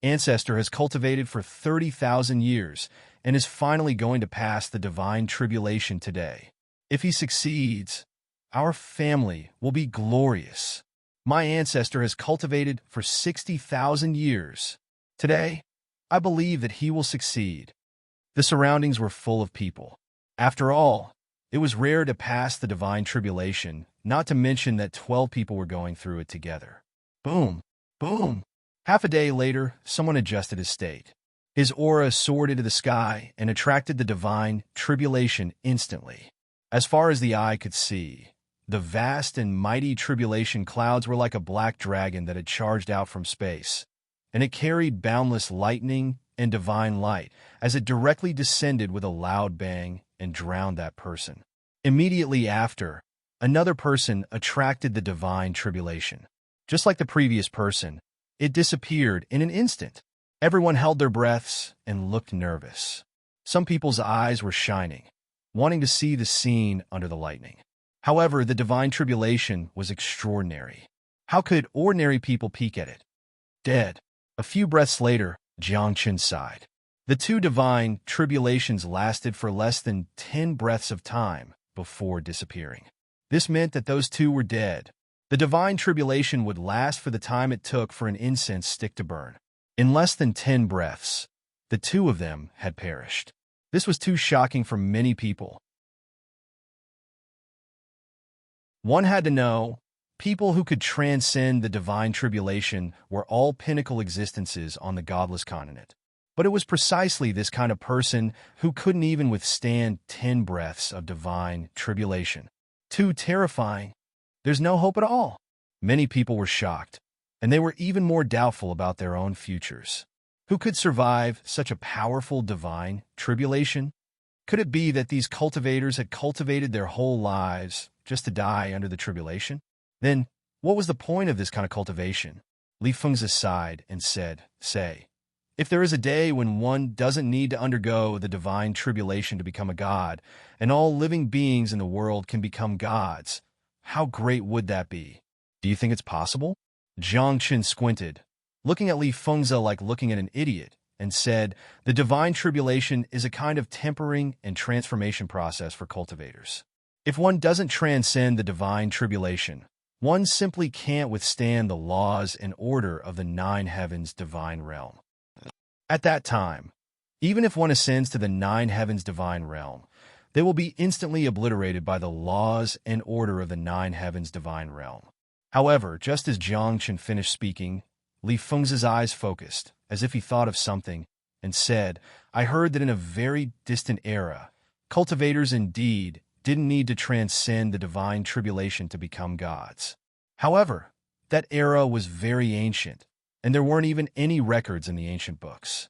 Ancestor has cultivated for 30,000 years and is finally going to pass the divine tribulation today. If he succeeds, our family will be glorious. My ancestor has cultivated for 60,000 years. Today, I believe that he will succeed. The surroundings were full of people. After all, it was rare to pass the divine tribulation, not to mention that 12 people were going through it together. Boom, boom. Half a day later, someone adjusted his state. His aura soared into the sky and attracted the divine tribulation instantly. As far as the eye could see, the vast and mighty tribulation clouds were like a black dragon that had charged out from space, and it carried boundless lightning and divine light as it directly descended with a loud bang and drowned that person. Immediately after, another person attracted the divine tribulation. Just like the previous person, it disappeared in an instant. Everyone held their breaths and looked nervous. Some people's eyes were shining, wanting to see the scene under the lightning. However, the divine tribulation was extraordinary. How could ordinary people peek at it? Dead. A few breaths later, Jiangchen sighed. The two divine tribulations lasted for less than 10 breaths of time before disappearing. This meant that those two were dead. The divine tribulation would last for the time it took for an incense stick to burn. In less than 10 breaths, the two of them had perished. This was too shocking for many people. One had to know, people who could transcend the divine tribulation were all pinnacle existences on the godless continent. But it was precisely this kind of person who couldn't even withstand 10 breaths of divine tribulation. Too terrifying. There's no hope at all. Many people were shocked, and they were even more doubtful about their own futures. Who could survive such a powerful divine tribulation? Could it be that these cultivators had cultivated their whole lives just to die under the tribulation? Then, what was the point of this kind of cultivation? Li Fengzi sighed and said, if there is a day when one doesn't need to undergo the divine tribulation to become a god, and all living beings in the world can become gods, how great would that be? Do you think it's possible? Jiang Qin squinted, looking at Li Fengzi like looking at an idiot, and said, the divine tribulation is a kind of tempering and transformation process for cultivators. If one doesn't transcend the divine tribulation, one simply can't withstand the laws and order of the 9 heavens divine realm. At that time, even if one ascends to the 9 heavens divine realm, they will be instantly obliterated by the laws and order of the 9 heavens divine realm. However, just as Jiang Qin finished speaking, Li Fengzi's eyes focused, as if he thought of something, and said, I heard that in a very distant era, cultivators indeed didn't need to transcend the divine tribulation to become gods. However, that era was very ancient, and there weren't even any records in the ancient books.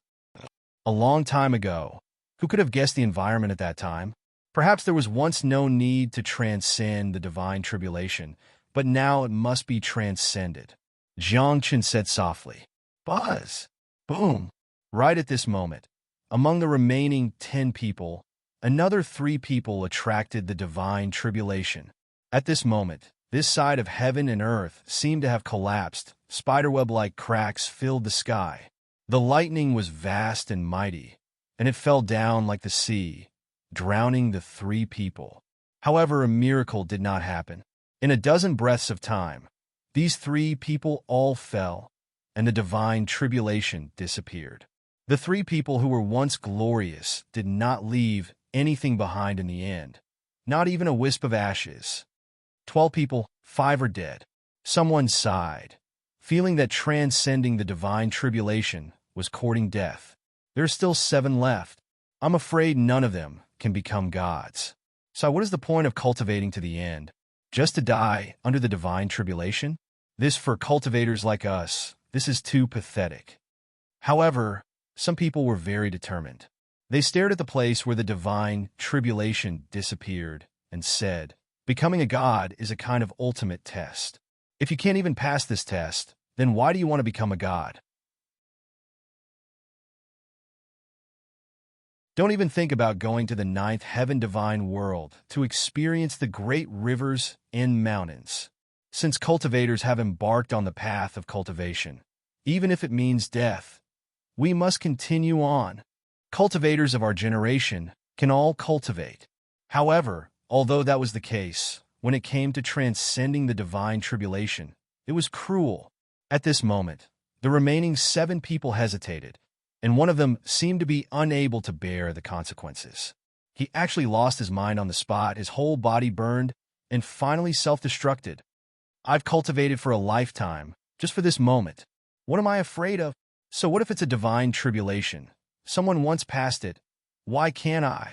A long time ago, who could have guessed the environment at that time? Perhaps there was once no need to transcend the divine tribulation, but now it must be transcended. Jiang Qin said softly. Buzz! Boom! Right at this moment, among the remaining 10 people, another 3 people attracted the divine tribulation. At this moment, this side of heaven and earth seemed to have collapsed. Spiderweb-like cracks filled the sky. The lightning was vast and mighty, and it fell down like the sea, drowning the 3 people. However, a miracle did not happen. In a dozen breaths of time, these 3 people all fell, and the divine tribulation disappeared. The 3 people who were once glorious did not leave anything behind in the end, not even a wisp of ashes. 12 people, 5 are dead. Someone sighed, feeling that transcending the divine tribulation was courting death. There's still 7 left. I'm afraid none of them can become gods. So what is the point of cultivating to the end? Just to die under the divine tribulation? This, for cultivators like us, this is too pathetic. However, some people were very determined. They stared at the place where the divine tribulation disappeared and said, becoming a god is a kind of ultimate test. If you can't even pass this test, then why do you want to become a god? Don't even think about going to the 9th heaven divine world to experience the great rivers and mountains. Since cultivators have embarked on the path of cultivation, even if it means death, we must continue on. Cultivators of our generation can all cultivate. However, although that was the case, when it came to transcending the divine tribulation, it was cruel. At this moment, the remaining 7 people hesitated, and one of them seemed to be unable to bear the consequences. He actually lost his mind on the spot, his whole body burned, and finally self-destructed. I've cultivated for a lifetime, just for this moment. What am I afraid of? So what if it's a divine tribulation? Someone once passed it. Why can't I?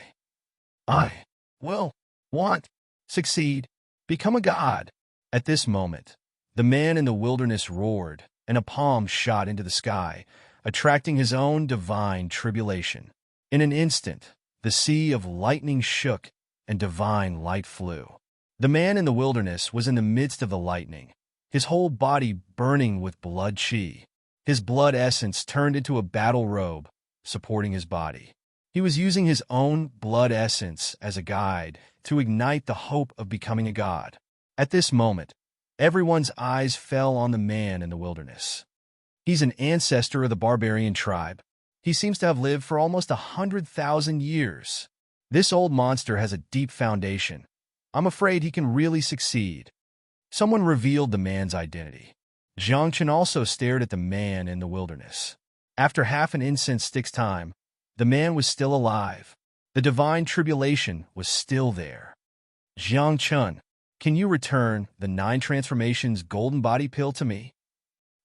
I will, want, succeed, become a god. At this moment, the man in the wilderness roared, and a palm shot into the sky. attracting his own divine tribulation. In an instant, the sea of lightning shook and divine light flew. The man in the wilderness was in the midst of the lightning, his whole body burning with blood chi. His blood essence turned into a battle robe, supporting his body. He was using his own blood essence as a guide to ignite the hope of becoming a god. At this moment, everyone's eyes fell on the man in the wilderness. He's an ancestor of the barbarian tribe. He seems to have lived for almost 100,000 years. This old monster has a deep foundation. I'm afraid he can really succeed. Someone revealed the man's identity. Jiang Chen also stared at the man in the wilderness. After half an incense stick's time, the man was still alive. The divine tribulation was still there. Jiang Chen, can you return the 9 transformations golden body pill to me?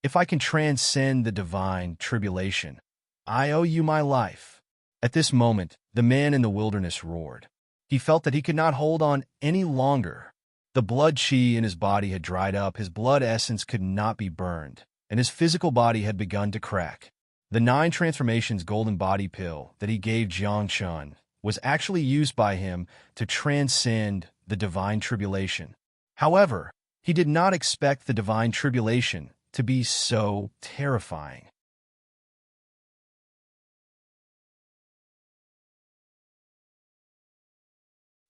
If I can transcend the divine tribulation, I owe you my life. At this moment, the man in the wilderness roared. He felt that he could not hold on any longer. The blood chi in his body had dried up, his blood essence could not be burned, and his physical body had begun to crack. The 9 transformations golden body pill that he gave Jiang Chen was actually used by him to transcend the divine tribulation. However, he did not expect the divine tribulation to be so terrifying.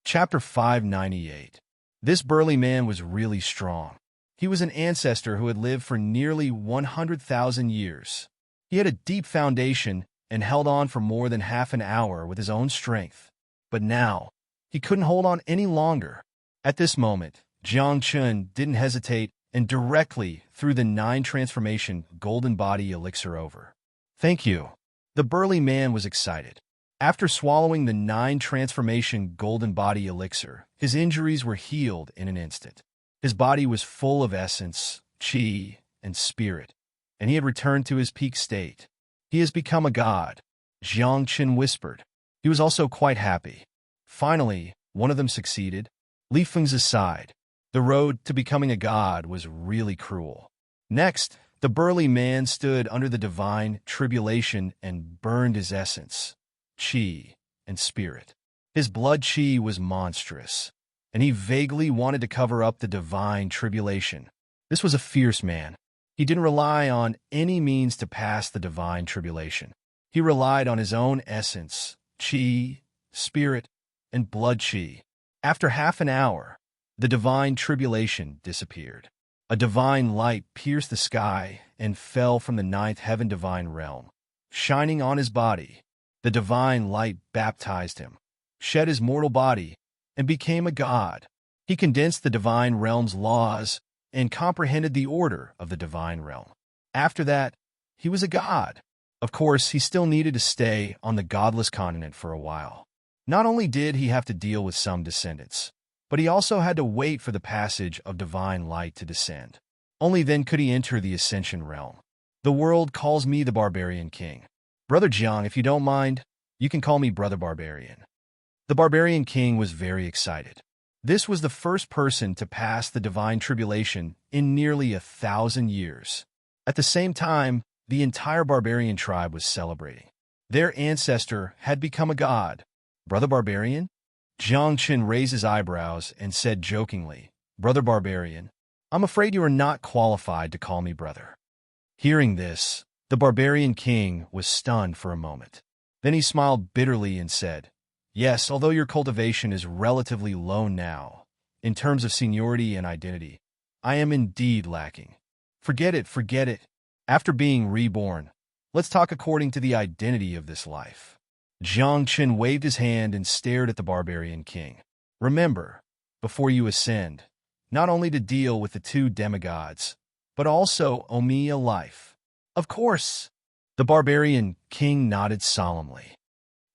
Chapter 598. This burly man was really strong. He was an ancestor who had lived for nearly 100,000 years. He had a deep foundation and held on for more than half an hour with his own strength. But now, he couldn't hold on any longer. At this moment, Jiang Chen didn't hesitate and directly threw the 9 transformation golden body elixir over. Thank you. The burly man was excited. After swallowing the 9 transformation golden body elixir, his injuries were healed in an instant. His body was full of essence, chi, and spirit, and he had returned to his peak state. He has become a god, Jiang Chen whispered. He was also quite happy. Finally, one of them succeeded. Li Feng's aside. The road to becoming a god was really cruel. Next, the burly man stood under the divine tribulation and burned his essence, chi, and spirit. His blood chi was monstrous, and he vaguely wanted to cover up the divine tribulation. This was a fierce man. He didn't rely on any means to pass the divine tribulation. He relied on his own essence, chi, spirit, and blood chi. After half an hour, the divine tribulation disappeared. A divine light pierced the sky and fell from the 9th heaven divine realm. Shining on his body, the divine light baptized him, shed his mortal body, and became a god. He condensed the divine realm's laws and comprehended the order of the divine realm. After that, he was a god. Of course, he still needed to stay on the godless continent for a while. Not only did he have to deal with some descendants, but he also had to wait for the passage of divine light to descend. Only then could he enter the ascension realm. The world calls me the barbarian king. Brother Jiang, if you don't mind, you can call me Brother Barbarian. The barbarian king was very excited. This was the first person to pass the divine tribulation in nearly 1,000 years. At the same time, the entire barbarian tribe was celebrating. Their ancestor had become a god. Brother Barbarian? Jiang Chen raised his eyebrows and said jokingly, Brother Barbarian, I'm afraid you are not qualified to call me brother. Hearing this, the barbarian king was stunned for a moment. Then he smiled bitterly and said, Yes, although your cultivation is relatively low now, in terms of seniority and identity, I am indeed lacking. Forget it, forget it. After being reborn, let's talk according to the identity of this life. Jiang Chen waved his hand and stared at the barbarian king. Remember, before you ascend, not only to deal with the 2 demigods, but also owe me a life. Of course. The barbarian king nodded solemnly.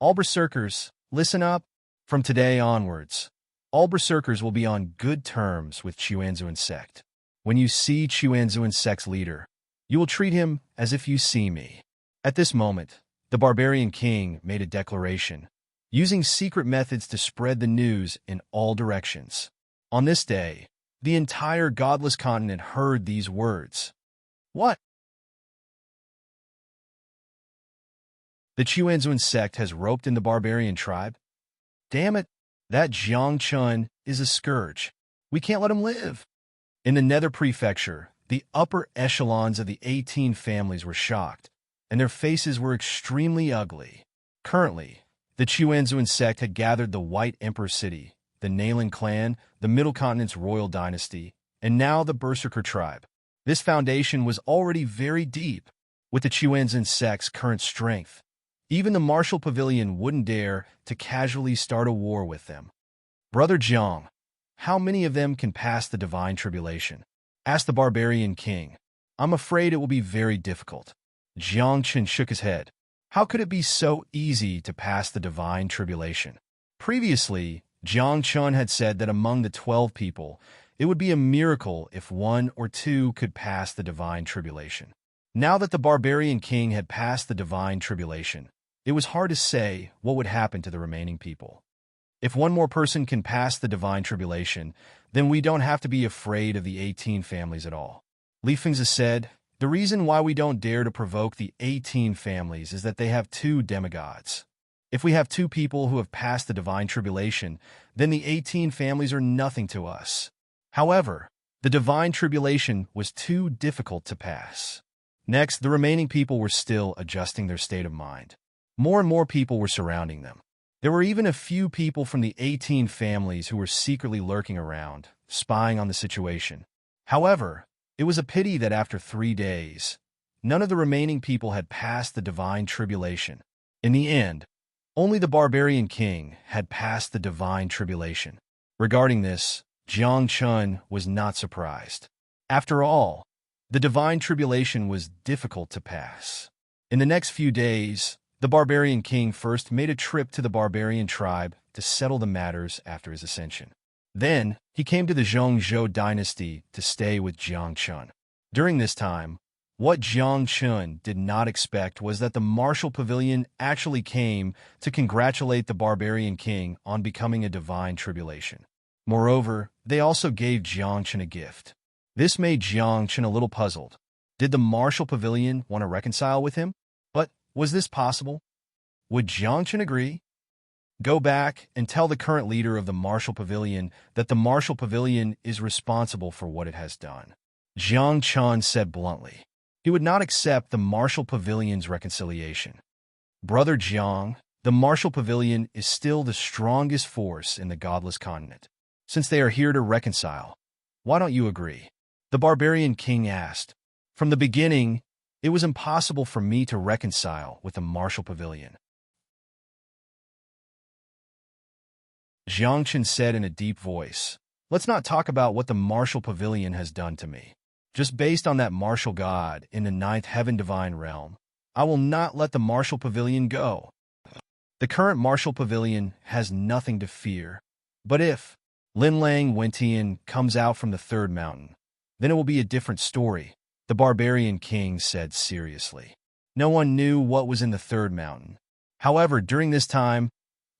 All berserkers, listen up. From today onwards, all berserkers will be on good terms with Chuanzuan sect. When you see Chuanzuan sect's leader, you will treat him as if you see me. At this moment, the barbarian king made a declaration, using secret methods to spread the news in all directions. On this day, the entire godless continent heard these words. What? The Chuanzuan sect has roped in the barbarian tribe. Damn it, that Jiang Chun is a scourge. We can't let him live. In the Nether Prefecture, the upper echelons of the 18 families were shocked, and their faces were extremely ugly. Currently, the Chuanzuan sect had gathered the White Emperor City, the Nalan clan, the Middle Continent's royal dynasty, and now the Berserker tribe. This foundation was already very deep. With the Chuanzuan sect's current strength, even the Martial Pavilion wouldn't dare to casually start a war with them. Brother Jiang, how many of them can pass the divine tribulation? Asked the barbarian king. I'm afraid it will be very difficult. Jiang Chen shook his head. How could it be so easy to pass the divine tribulation? Previously, Jiang Chun had said that among the 12 people, it would be a miracle if 1 or 2 could pass the divine tribulation. Now that the barbarian king had passed the divine tribulation, it was hard to say what would happen to the remaining people. If one more person can pass the divine tribulation, then we don't have to be afraid of the 18 families at all. Li Fengzi said, the reason why we don't dare to provoke the 18 families is that they have 2 demigods. If we have 2 people who have passed the divine tribulation, then the 18 families are nothing to us. However, the divine tribulation was too difficult to pass. Next, the remaining people were still adjusting their state of mind. More and more people were surrounding them. There were even a few people from the 18 families who were secretly lurking around, spying on the situation. However, it was a pity that after 3 days, none of the remaining people had passed the divine tribulation. In the end, only the barbarian king had passed the divine tribulation. Regarding this, Jiang Chun was not surprised. After all, the divine tribulation was difficult to pass. In the next few days, the barbarian king first made a trip to the barbarian tribe to settle the matters after his ascension. Then, he came to the Zhongzhou dynasty to stay with Jiang Chun. During this time, what Jiang Chun did not expect was that the Martial Pavilion actually came to congratulate the barbarian king on becoming a divine tribulation. Moreover, they also gave Jiang Chun a gift. This made Jiang Chun a little puzzled. Did the Martial Pavilion want to reconcile with him? But was this possible? Would Jiang Chun agree? Go back and tell the current leader of the Martial Pavilion that the Martial Pavilion is responsible for what it has done. Jiang Chun said bluntly. He would not accept the Martial Pavilion's reconciliation. Brother Jiang, the Martial Pavilion is still the strongest force in the godless continent. Since they are here to reconcile, why don't you agree? The barbarian king asked. From the beginning, it was impossible for me to reconcile with the Martial Pavilion. Jiang Chen said in a deep voice, let's not talk about what the Martial Pavilion has done to me. Just based on that martial god in the 9th heaven divine realm, I will not let the Martial Pavilion go. The current Martial Pavilion has nothing to fear. But if Linlang Wentian comes out from the 3rd mountain, then it will be a different story, the barbarian king said seriously. No one knew what was in the 3rd mountain. However, during this time,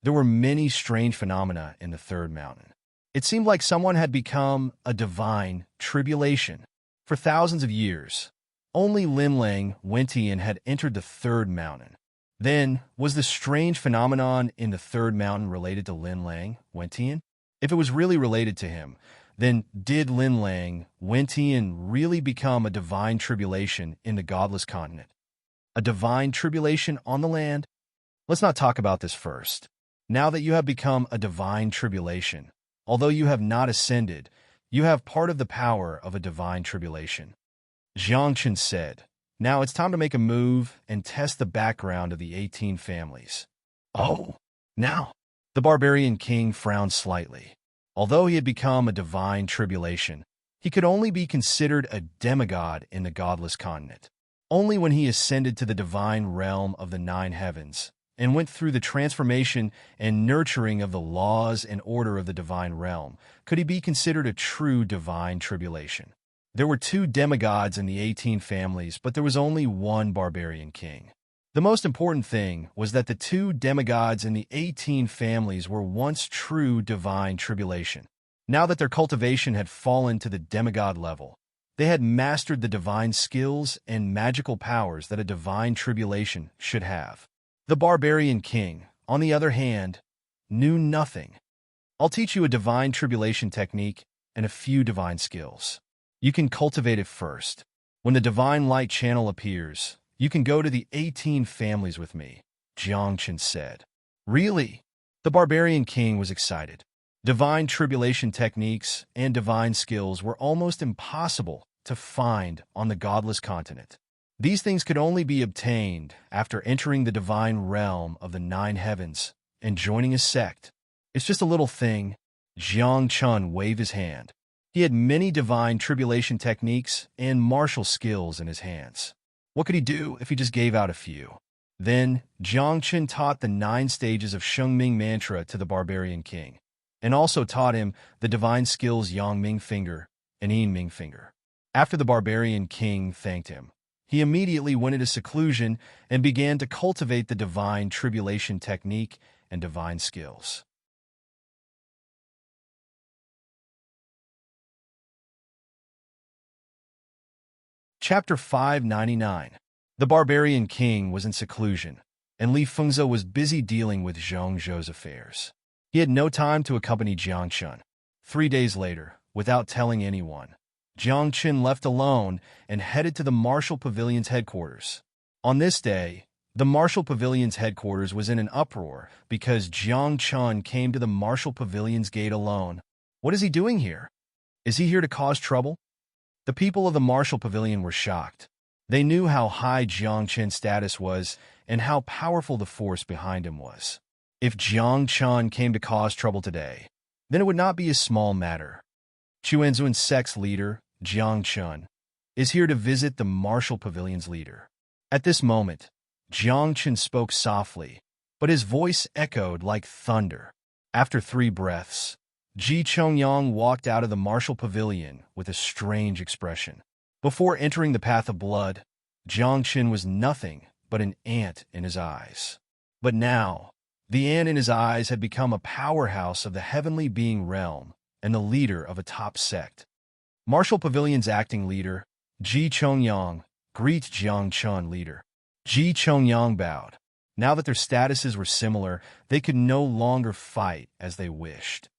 there were many strange phenomena in the 3rd mountain. It seemed like someone had become a divine tribulation. For thousands of years, only Linlang Wentian had entered the 3rd mountain. Then, was the strange phenomenon in the 3rd mountain related to Linlang Wentian? If it was really related to him, then did Linlang Wentian really become a divine tribulation in the godless continent? A divine tribulation on the land? Let's not talk about this first. Now that you have become a divine tribulation, although you have not ascended, you have part of the power of a divine tribulation. Jiang Chen said, now it's time to make a move and test the background of the 18 families. Oh, now? The barbarian king frowned slightly. Although he had become a divine tribulation, he could only be considered a demigod in the godless continent. Only when he ascended to the divine realm of the 9 heavens and went through the transformation and nurturing of the laws and order of the divine realm could he be considered a true divine tribulation. There were 2 demigods in the 18 families, but there was only one barbarian king. The most important thing was that the 2 demigods in the 18 families were once true divine tribulation. Now that their cultivation had fallen to the demigod level, they had mastered the divine skills and magical powers that a divine tribulation should have. The barbarian king, on the other hand, knew nothing. I'll teach you a divine tribulation technique and a few divine skills. You can cultivate it first. When the divine light channel appears, you can go to the 18 families with me, Jiangchen said. Really? The barbarian king was excited. Divine tribulation techniques and divine skills were almost impossible to find on the godless continent. These things could only be obtained after entering the divine realm of the 9 heavens and joining a sect. It's just a little thing. Jiang Chun waved his hand. He had many divine tribulation techniques and martial skills in his hands. What could he do if he just gave out a few? Then, Jiang Chun taught the 9 stages of Shengming mantra to the barbarian king, and also taught him the divine skills Yang Ming Finger and Yin Ming Finger. After the barbarian king thanked him, he immediately went into seclusion and began to cultivate the divine tribulation technique and divine skills. Chapter 599. The barbarian king was in seclusion, and Li Fengzhou was busy dealing with Zhang Zhou's affairs. He had no time to accompany Jiang Chun. 3 days later, without telling anyone, Jiang Chun left alone and headed to the Martial Pavilion's headquarters. On this day, the Martial Pavilion's headquarters was in an uproar because Jiang Chun came to the Martial Pavilion's gate alone. What is he doing here? Is he here to cause trouble? The people of the Martial Pavilion were shocked. They knew how high Jiang Chun's status was and how powerful the force behind him was. If Jiang Chun came to cause trouble today, then it would not be a small matter. Chuanzuan's sect's leader, Jiang Chun, is here to visit the Martial Pavilion's leader. At this moment, Jiang Chun spoke softly, but his voice echoed like thunder. After 3 breaths, Ji Chongyang walked out of the Martial Pavilion with a strange expression. Before entering the path of blood, Jiang Chun was nothing but an ant in his eyes. But now, the ant in his eyes had become a powerhouse of the heavenly being realm and the leader of a top sect. Martial Pavilion's acting leader, Ji Chongyang, greet Jiang Chun leader. Ji Chongyang bowed. Now that their statuses were similar, they could no longer fight as they wished.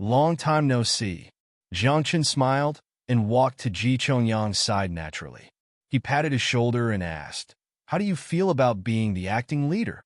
Long time no see. Jiang Chun smiled and walked to Ji Chongyang's side naturally. He patted his shoulder and asked, "How do you feel about being the acting leader?"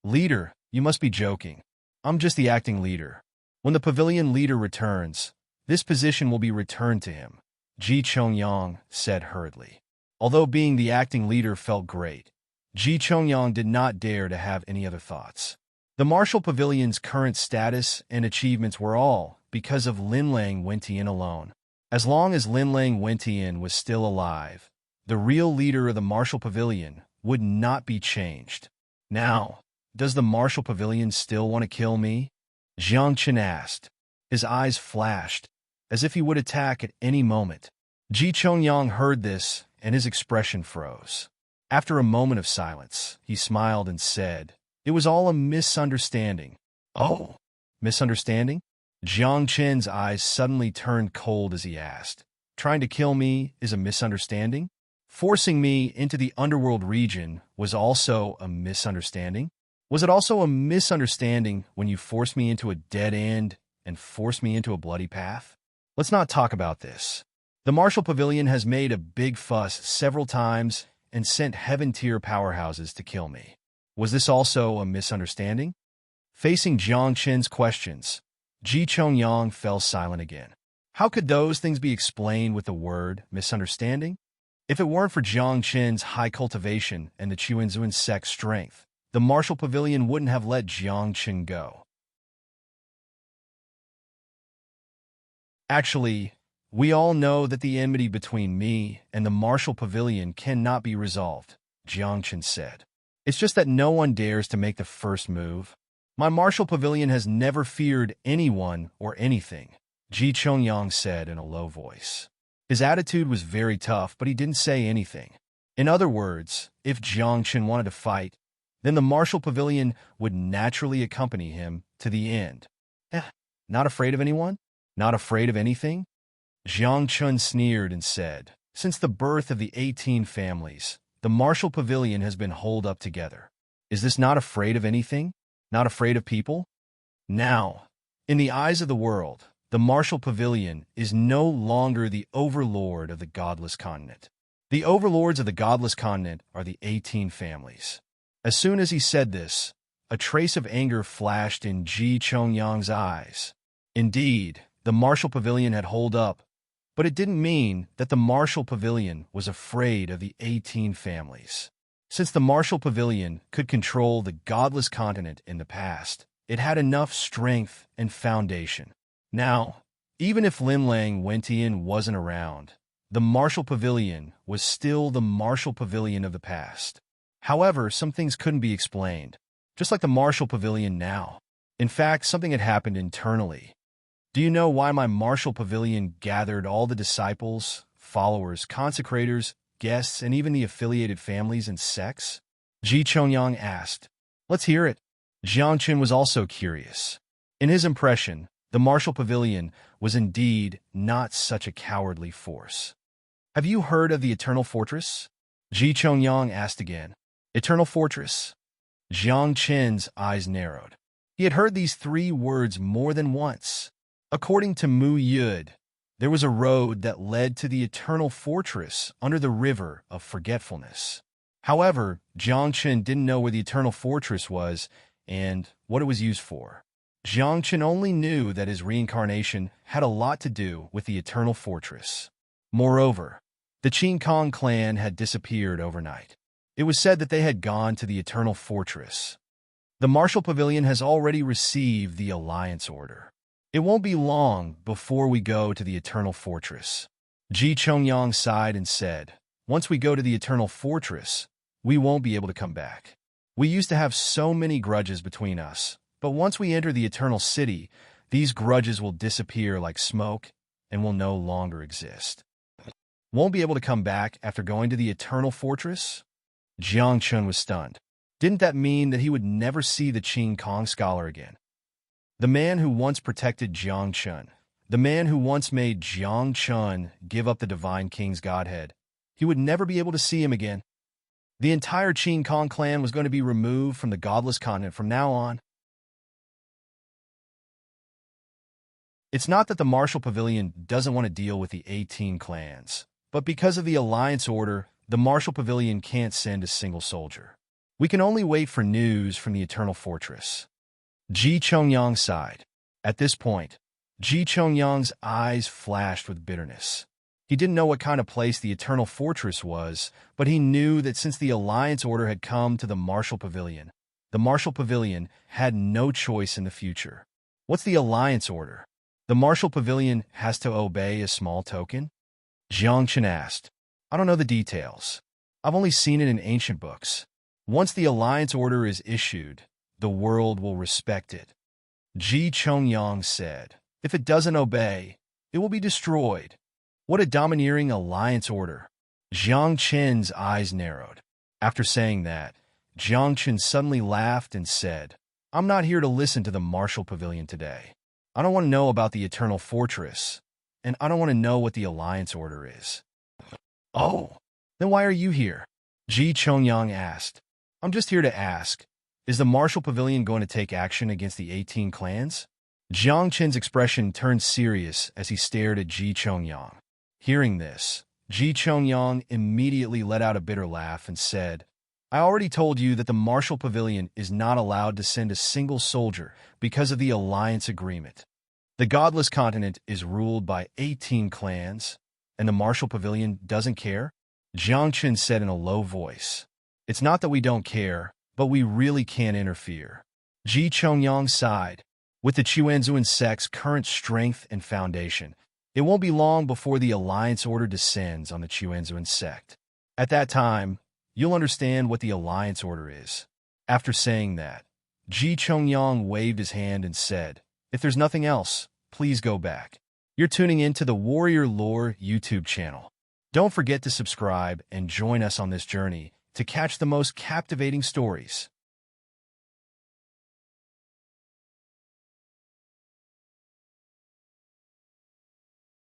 "Leader, you must be joking. I'm just the acting leader. When the pavilion leader returns, this position will be returned to him," Ji Chongyang said hurriedly. Although being the acting leader felt great, Ji Chongyang did not dare to have any other thoughts. The Martial Pavilion's current status and achievements were all because of Linlang Wentian alone. As long as Linlang Wentian was still alive, the real leader of the Martial Pavilion would not be changed. Now, does the Martial Pavilion still want to kill me? Jiang Chun asked. His eyes flashed, as if he would attack at any moment. Ji Chongyang heard this, and his expression froze. After a moment of silence, he smiled and said, "It was all a misunderstanding." "Oh, misunderstanding?" Jiang Chen's eyes suddenly turned cold as he asked, "Trying to kill me is a misunderstanding? Forcing me into the underworld region was also a misunderstanding? Was it also a misunderstanding when you forced me into a dead end and forced me into a bloody path? Let's not talk about this. The Martial Pavilion has made a big fuss several times and sent heaven-tier powerhouses to kill me. Was this also a misunderstanding?" Facing Jiang Chen's questions, Ji Chongyang fell silent again. How could those things be explained with the word misunderstanding? If it weren't for Jiang Chen's high cultivation and the Chuanzuan sect's strength, the Martial Pavilion wouldn't have let Jiang Chen go. Actually, we all know that the enmity between me and the Martial Pavilion cannot be resolved, Jiang Chen said. It's just that no one dares to make the first move. My Martial Pavilion has never feared anyone or anything, Ji Chongyang said in a low voice. His attitude was very tough, but he didn't say anything. In other words, if Jiang Chen wanted to fight, then the Martial Pavilion would naturally accompany him to the end. Not afraid of anyone? Not afraid of anything? Jiang Chun sneered and said, "Since the birth of the 18 families, the Martial Pavilion has been holed up together. Is this not afraid of anything? Not afraid of people? Now, in the eyes of the world, the Martial Pavilion is no longer the overlord of the godless continent. The overlords of the godless continent are the 18 families. As soon as he said this, a trace of anger flashed in Ji Chongyang's eyes. Indeed, the Martial Pavilion had holed up, but it didn't mean that the Martial Pavilion was afraid of the 18 families. Since the Martial Pavilion could control the godless continent in the past, it had enough strength and foundation. Now, even if Lin Lang Wentian wasn't around, the Martial Pavilion was still the Martial Pavilion of the past. However, some things couldn't be explained, just like the Martial Pavilion now. In fact, something had happened internally. Do you know why my Martial Pavilion gathered all the disciples, followers, consecrators, guests, and even the affiliated families and sects? Ji Chongyang asked. Let's hear it. Jiang Qin was also curious. In his impression, the Martial Pavilion was indeed not such a cowardly force. Have you heard of the Eternal Fortress? Ji Chongyang asked again. Eternal Fortress? Jiang Qin's eyes narrowed. He had heard these 3 words more than once. According to Mu Yud, there was a road that led to the Eternal Fortress under the River of Forgetfulness. However, Jiang Qin didn't know where the Eternal Fortress was and what it was used for. Jiang Qin only knew that his reincarnation had a lot to do with the Eternal Fortress. Moreover, the Qin Kong clan had disappeared overnight. It was said that they had gone to the Eternal Fortress. The Martial Pavilion has already received the Alliance Order. It won't be long before we go to the Eternal Fortress. Ji Chongyang sighed and said, once we go to the Eternal Fortress, we won't be able to come back. We used to have so many grudges between us, but once we enter the Eternal City, these grudges will disappear like smoke and will no longer exist. Won't be able to come back after going to the Eternal Fortress? Jiang Chun was stunned. Didn't that mean that he would never see the Qin Kong scholar again? The man who once protected Jiang Chun, the man who once made Jiang Chun give up the Divine King's godhead, he would never be able to see him again. The entire Qin Kong clan was going to be removed from the godless continent from now on. It's not that the Martial Pavilion doesn't want to deal with the 18 clans, but because of the Alliance Order, the Martial Pavilion can't send a single soldier. We can only wait for news from the Eternal Fortress. Ji Chongyang sighed. At this point, Ji Chongyang's eyes flashed with bitterness. He didn't know what kind of place the Eternal Fortress was, but he knew that since the Alliance Order had come to the Martial Pavilion, the Martial Pavilion had no choice in the future. What's the Alliance Order? The Martial Pavilion has to obey a small token? Jiang Qin asked. I don't know the details. I've only seen it in ancient books. Once the Alliance Order is issued, the world will respect it. Ji Chongyang said, if it doesn't obey, it will be destroyed. What a domineering Alliance Order. Jiang Qin's eyes narrowed. After saying that, Jiang Qin suddenly laughed and said, I'm not here to listen to the Martial Pavilion today. I don't want to know about the Eternal Fortress, and I don't want to know what the Alliance Order is. Oh, then why are you here? Ji Chongyang asked. I'm just here to ask, is the Martial Pavilion going to take action against the 18 clans? Jiang Qin's expression turned serious as he stared at Ji Chongyang. Hearing this, Ji Chongyang immediately let out a bitter laugh and said, I already told you that the Martial Pavilion is not allowed to send a single soldier because of the alliance agreement. The godless continent is ruled by 18 clans, and the Martial Pavilion doesn't care? Jiang Qin said in a low voice. It's not that we don't care, but we really can't interfere. Ji Chongyang sighed. With the Chuanzuan sect's current strength and foundation, it won't be long before the Alliance Order descends on the Chuanzuan sect. At that time, you'll understand what the Alliance Order is. After saying that, Ji Chongyang waved his hand and said, if there's nothing else, please go back. You're tuning into the Warrior Lore YouTube channel. Don't forget to subscribe and join us on this journey to catch the most captivating stories.